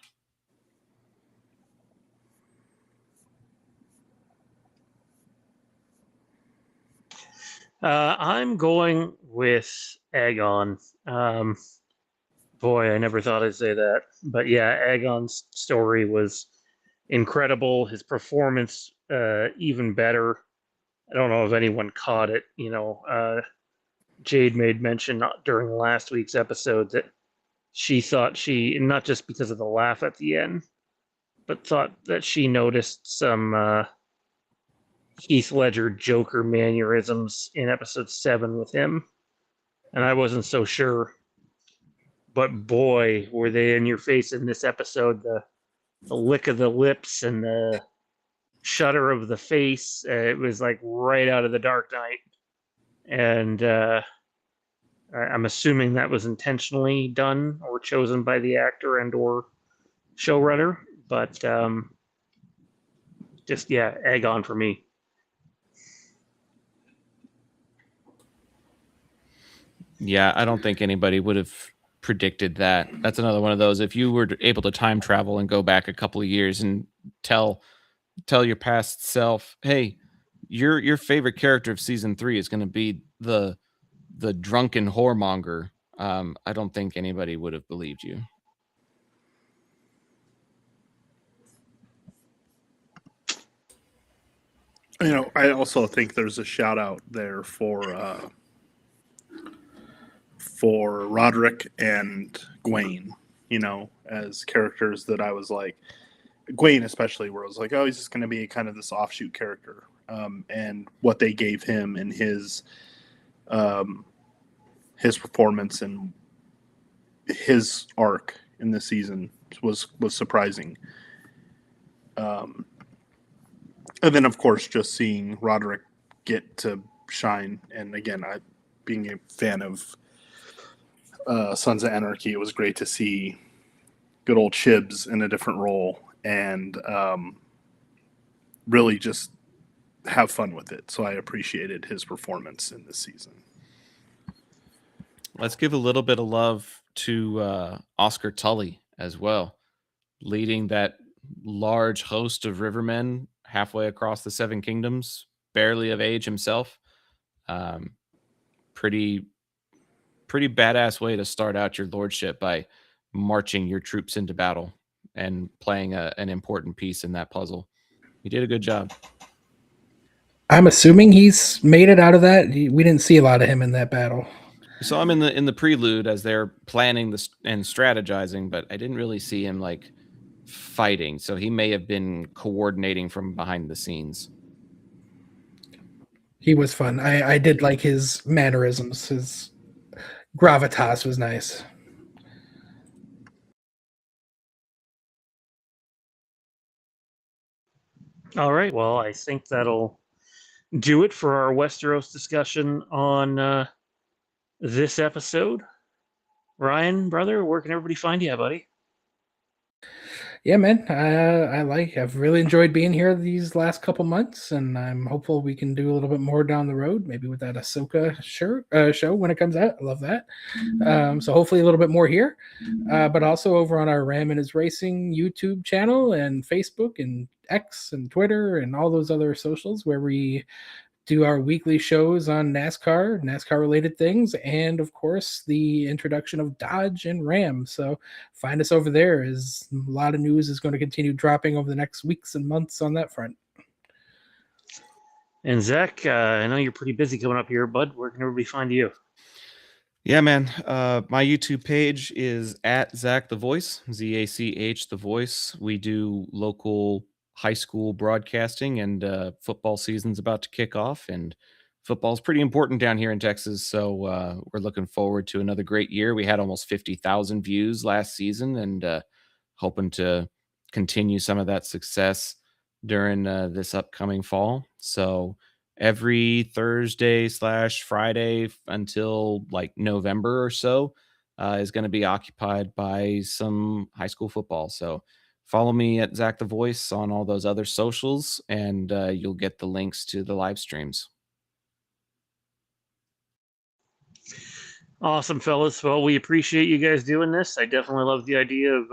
I'm going with Aegon. Boy, I never thought I'd say that. But yeah, Aegon's story was incredible. His performance, even better. I don't know if anyone caught it. Jade made mention during last week's episode that she thought not just because of the laugh at the end, but thought that she noticed some Heath Ledger Joker mannerisms in episode 7 with him. And I wasn't so sure. But boy, were they in your face in this episode. The lick of the lips and the shudder of the face. It was like right out of the Dark Knight. And I'm assuming that was intentionally done or chosen by the actor and or showrunner. But just, yeah, Aegon for me. Yeah, I don't think anybody would have predicted that. That's another one of those. If you were able to time travel and go back a couple of years and tell your past self, hey, your favorite character of season 3 is going to be the drunken whoremonger, I don't think anybody would have believed you. I also think there's a shout out there for Roderick and Gwen, as characters that I was like, Gwen especially, where I was like, oh, he's just going to be kind of this offshoot character. And what they gave him in his performance and his arc in this season was surprising. And then, of course, just seeing Roderick get to shine. And again, being a fan of Sons of Anarchy, it was great to see good old Chibs in a different role and really just have fun with it. So I appreciated his performance in this season. Let's give a little bit of love to Oscar Tully as well, leading that large host of Rivermen halfway across the 7 Kingdoms, barely of age himself. Pretty badass way to start out your lordship by marching your troops into battle and playing an important piece in that puzzle. He did a good job. I'm assuming he's made it out of that. We didn't see a lot of him in that battle. So I'm in the prelude as they're planning this and strategizing, but I didn't really see him like fighting. So he may have been coordinating from behind the scenes. He was fun. I did like his mannerisms. His gravitas was nice. All right. Well, I think that'll do it for our Westeros discussion on this episode. Ryan, brother, where can everybody find you, buddy? Yeah, man. I've really enjoyed being here these last couple months, and I'm hopeful we can do a little bit more down the road, maybe with that Ahsoka show when it comes out. I love that. So hopefully a little bit more here, but also over on our Ram and His Racing YouTube channel and Facebook and X and Twitter and all those other socials where we do our weekly shows on NASCAR related things, and of course the introduction of Dodge and Ram. So find us over there, as a lot of news is going to continue dropping over the next weeks and months on that front. And Zach, I know you're pretty busy coming up here, bud. Where can everybody find you? Yeah, man. My YouTube page is at Zach the Voice, ZACH the Voice. We do local high school broadcasting, and football season's about to kick off, and football's pretty important down here in Texas. So we're looking forward to another great year. We had almost 50,000 views last season, and hoping to continue some of that success during this upcoming fall. So every Thursday/Friday until like November or so is going to be occupied by some high school football. So follow me at Zach the Voice on all those other socials, and you'll get the links to the live streams. Awesome, fellas. Well, we appreciate you guys doing this. I definitely love the idea of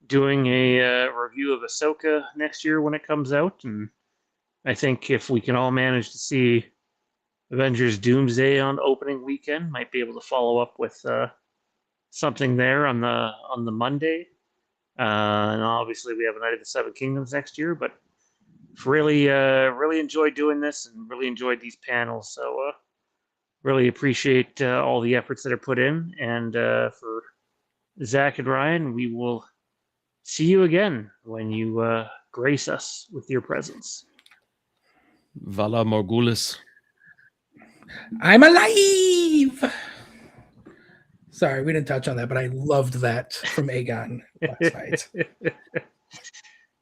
doing a review of Ahsoka next year when it comes out. And I think if we can all manage to see Avengers Doomsday on opening weekend, might be able to follow up with something there on the Monday. And obviously we have a Night of the Seven Kingdoms next year, but really enjoyed doing this and really enjoyed these panels. So really appreciate all the efforts that are put in. And for Zach and Ryan, we will see you again when you grace us with your presence. Vala Morgulis. I'm alive. Sorry, we didn't touch on that, but I loved that from Aegon last night.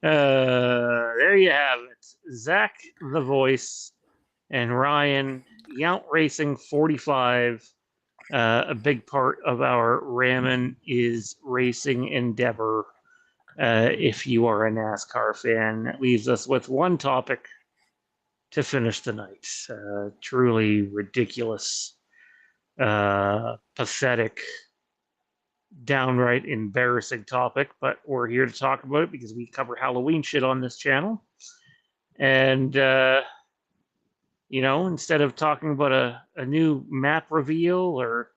There you have it. Zach the Voice and Ryan Yount Racing 45. A big part of our Ramming is Racing endeavor. If you are a NASCAR fan, that leaves us with one topic to finish the night. Truly ridiculous, pathetic, downright embarrassing topic, but we're here to talk about it because we cover Halloween shit on this channel. And, instead of talking about a new map reveal or,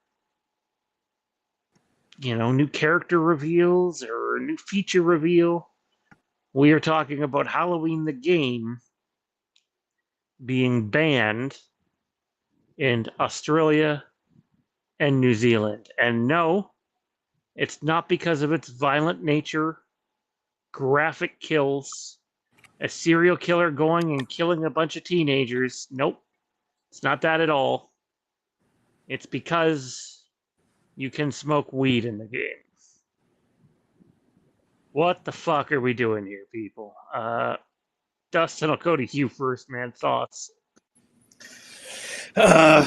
new character reveals or new feature reveal, we are talking about Halloween the game being banned in Australia and New Zealand. And no, it's not because of its violent nature, graphic kills, a serial killer going and killing a bunch of teenagers. Nope, it's not that at all. It's because you can smoke weed in the game. What the fuck are we doing here, people? Dustin, I'll go to you first, man. Thoughts? I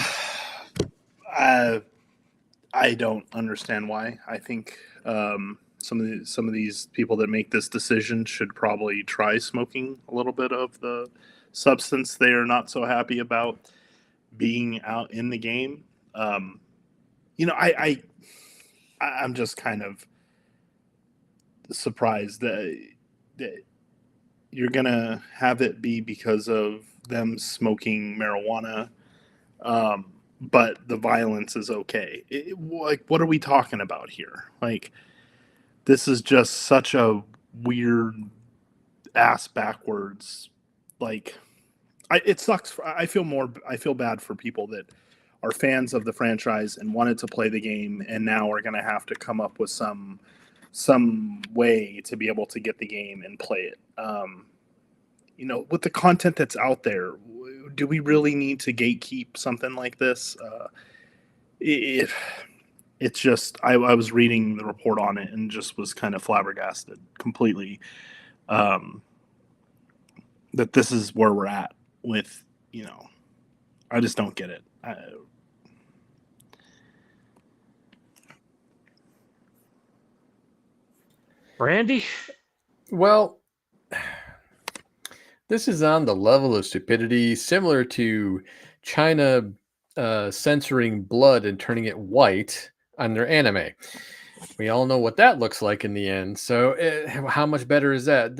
don't understand why. I think some of these people that make this decision should probably try smoking a little bit of the substance they are not so happy about being out in the game. I'm just kind of surprised that you're gonna have it be because of them smoking marijuana, but the violence is okay. What are we talking about here? Like, this is just such a weird ass backwards. Like, it sucks. I feel bad for people that are fans of the franchise and wanted to play the game, and now are going to have to come up with some way to be able to get the game and play it. With the content that's out there, do we really need to gatekeep something like this? It's just, I was reading the report on it and just was kind of flabbergasted completely, that this is where we're at with, I just don't get it. Randy? Well, this is on the level of stupidity similar to China censoring blood and turning it white on their anime. We all know what that looks like in the end. So how much better is that?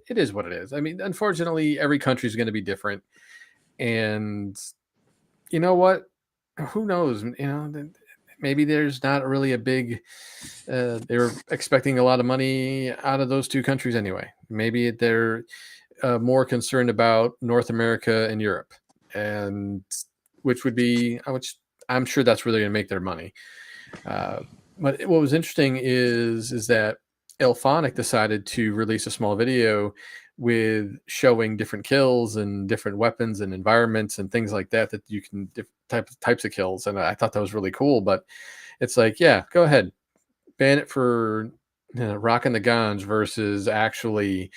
It is what it is. I mean, unfortunately, every country is going to be different. And you know what? Who knows? Maybe there's not really a big, they were expecting a lot of money out of those two countries anyway. Maybe they're more concerned about North America and Europe, and which I'm sure that's where they're going to make their money. But what was interesting is that Elphonic decided to release a small video with showing different kills and different weapons and environments and things like that you can types of kills, and I thought that was really cool. But it's like, yeah, go ahead, ban it for rocking the ganj versus actually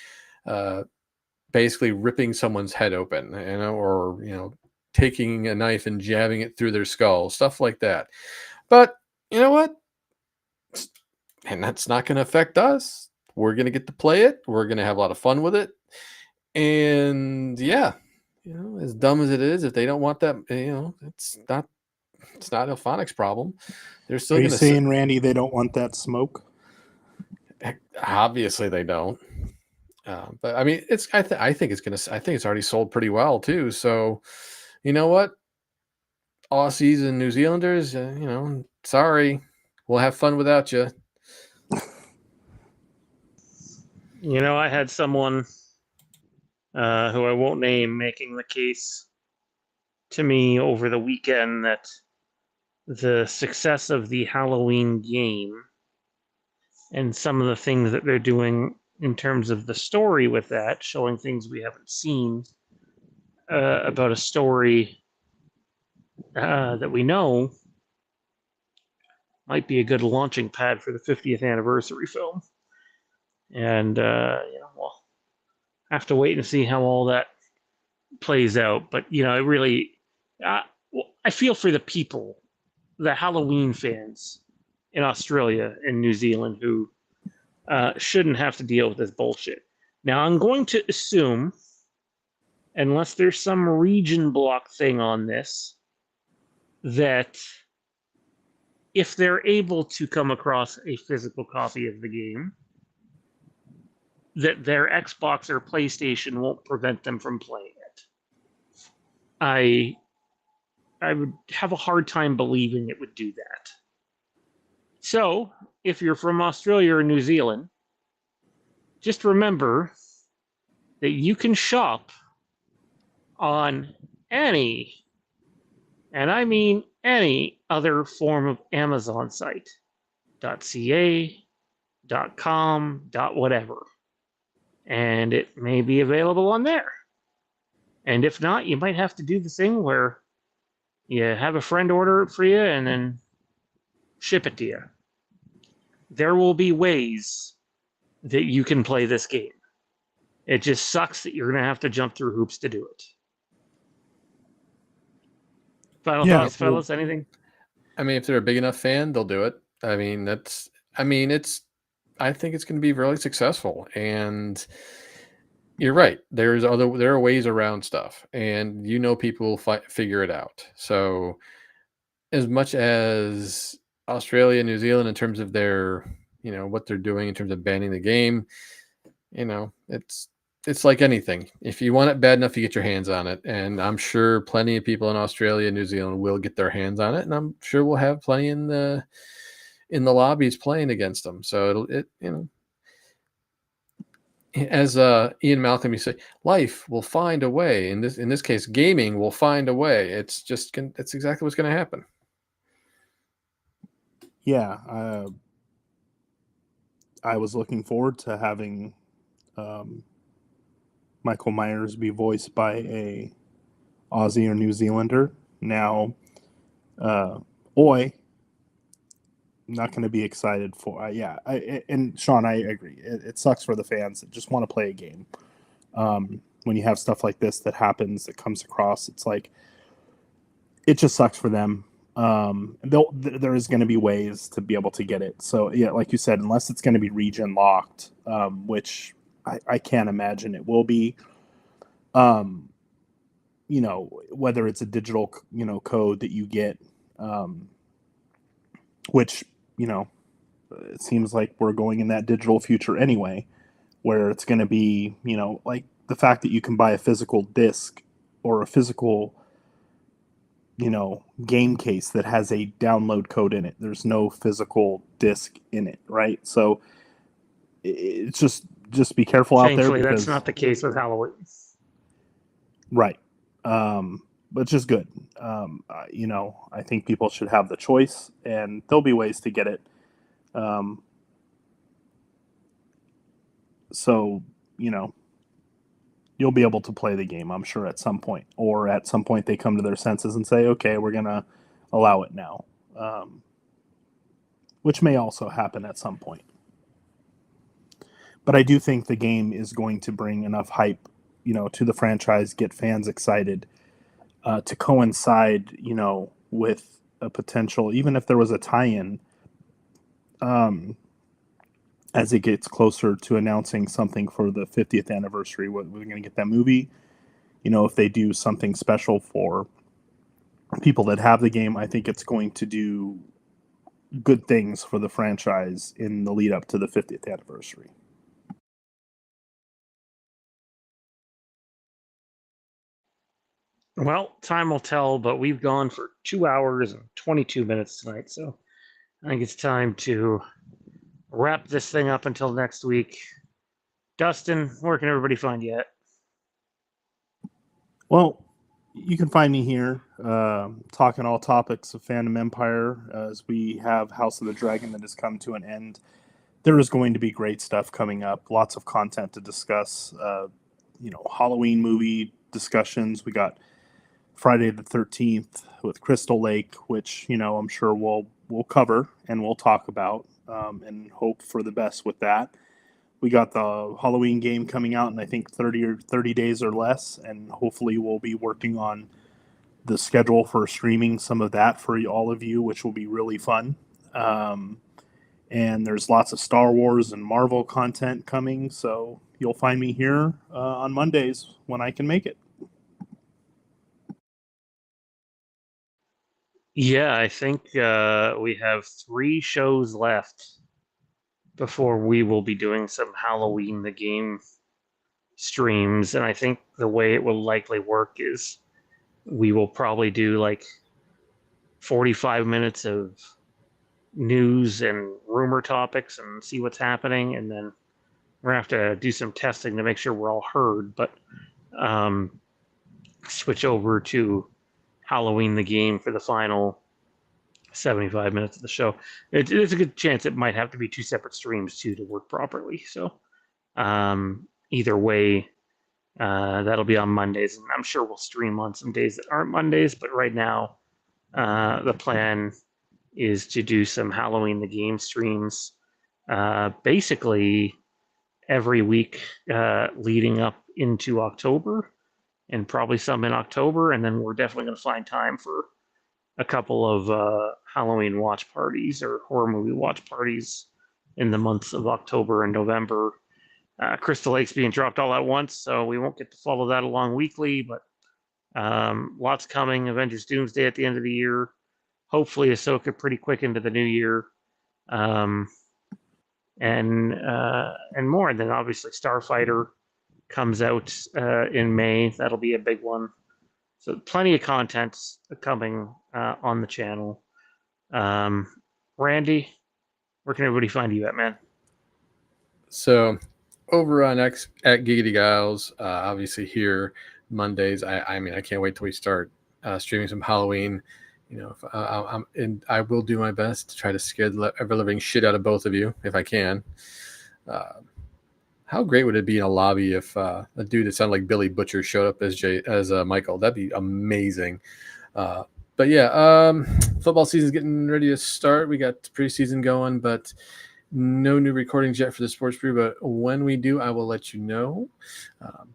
basically ripping someone's head open, or taking a knife and jabbing it through their skull, stuff like that. But you know what? And that's not going to affect us. We're going to get to play it. We're going to have a lot of fun with it. And yeah, as dumb as it is, if they don't want that, it's not Elphonic's problem. They're still going to saying, Randy, they don't want that smoke. Obviously they don't. But I mean, I think it's already sold pretty well too. So, you know what? Aussies and New Zealanders, sorry, we'll have fun without you. I had someone who I won't name making the case to me over the weekend that the success of the Halloween game and some of the things that they're doing in terms of the story with that, showing things we haven't seen about a story that we know, might be a good launching pad for the 50th anniversary film. And, we'll have to wait and see how all that plays out. But, it really, I feel for the people, the Halloween fans in Australia and New Zealand who shouldn't have to deal with this bullshit. Now, I'm going to assume, unless there's some region block thing on this, that if they're able to come across a physical copy of the game, that their Xbox or PlayStation won't prevent them from playing it. I would have a hard time believing it would do that. So, if you're from Australia or New Zealand, just remember that you can shop on any, and I mean any, other form of Amazon site. .ca, .com, .whatever. And it may be available on there. And if not, you might have to do the thing where you have a friend order it for you and then ship it to you. There will be ways that you can play this game. It just sucks that you're going to have to jump through hoops to do it. Final thoughts, fellas? Anything? I mean, if they're a big enough fan, they'll do it. I think it's going to be really successful. And you're right. There are ways around stuff, and people will figure it out. So as much as Australia, New Zealand, in terms of their, what they're doing in terms of banning the game, it's like anything. If you want it bad enough, you get your hands on it. And I'm sure plenty of people in Australia and New Zealand will get their hands on it. And I'm sure we'll have plenty in the lobbies playing against them. So as Ian Malcolm, you say, life will find a way. In this case, gaming will find a way. It's just that's exactly what's going to happen. Yeah, I was looking forward to having Michael Myers be voiced by a Aussie or New Zealander. Now, Oi, not going to be excited for. And Sean, I agree. It sucks for the fans that just want to play a game. When you have stuff like this that happens, that comes across, it's like it just sucks for them. There is going to be ways to be able to get it. So yeah, like you said, unless it's going to be region locked, which I can't imagine it will be. Whether it's a digital, code that you get, which, it seems like we're going in that digital future anyway, where it's going to be, like the fact that you can buy a physical disc or a physical, game case that has a download code in it. There's no physical disc in it, right? So it's just be careful out there. Thankfully, Because, that's not the case with Halloween. right. But just good. I think people should have the choice, and there'll be ways to get it. So, you'll be able to play the game, I'm sure, at some point. Or at some point they come to their senses and say, okay, we're going to allow it now. Which may also happen at some point. But I do think the game is going to bring enough hype, to the franchise, get fans excited, to coincide, with a potential, even if there was a tie-in, as it gets closer to announcing something for the 50th anniversary. We're going to get that movie. If they do something special for people that have the game, I think it's going to do good things for the franchise in the lead up to the 50th anniversary. Well, time will tell, but we've gone for 2 hours and 22 minutes tonight, so I think it's time to wrap this thing up until next week. Dustin, where can everybody find you at? Well, you can find me here talking all topics of Fandom Empire as we have House of the Dragon that has come to an end. There is going to be great stuff coming up, lots of content to discuss, Halloween movie discussions. We got Friday the 13th with Crystal Lake, which, I'm sure we'll cover and we'll talk about and hope for the best with that. We got the Halloween game coming out in, I think, 30 days or less, and hopefully we'll be working on the schedule for streaming some of that for all of you, which will be really fun. And there's lots of Star Wars and Marvel content coming, so you'll find me here on Mondays when I can make it. Yeah, I think we have 3 shows left before we will be doing some Halloween the game streams, and I think the way it will likely work is we will probably do like 45 minutes of news and rumor topics and see what's happening, and then we're gonna have to do some testing to make sure we're all heard, but switch over to Halloween the game for the final 75 minutes of the show. There's a good chance it might have to be 2 separate streams too to work properly. So either way, that'll be on Mondays, and I'm sure we'll stream on some days that aren't Mondays. But right now, the plan is to do some Halloween the game streams, basically every week leading up into October, and probably some in October, and then we're definitely going to find time for a couple of Halloween watch parties or horror movie watch parties in the months of October and November. Crystal Lake's being dropped all at once, so we won't get to follow that along weekly, but lots coming. Avengers Doomsday at the end of the year. Hopefully Ahsoka pretty quick into the new year. And more. And then obviously Starfighter comes out in May. That'll be a big one. So plenty of content coming on the channel. Randy, where can everybody find you at, man? So over on X at Giggity Giles. Obviously here Mondays. I mean, I can't wait till we start streaming some Halloween. And I will do my best to try to scare the ever living shit out of both of you if I can. How great would it be in a lobby if a dude that sounded like Billy Butcher showed up as Michael? That'd be amazing. But yeah, football season's getting ready to start. We got preseason going, but no new recordings yet for the Sports Brew. But when we do, I will let you know.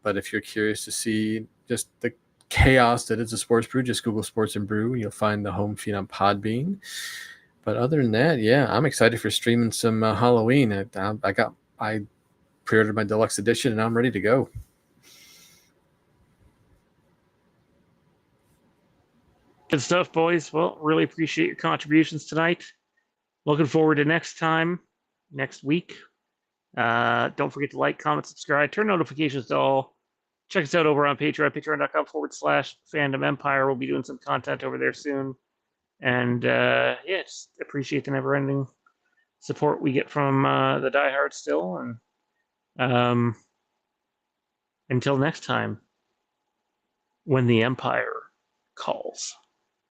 But if you're curious to see just the chaos that is the Sports Brew, just Google Sports and Brew. You'll find the home feed on Podbean. But other than that, yeah, I'm excited for streaming some Halloween. I pre-ordered my deluxe edition and I'm ready to go. Good stuff, boys. Well, really appreciate your contributions tonight. Looking forward to next week. Don't forget to like, comment, subscribe, turn notifications to all. Check us out over on Patreon, patreon.com/Fandom Empire. We'll be doing some content over there soon. And just appreciate the never-ending support we get from the diehards still. And until next time, when the Empire calls.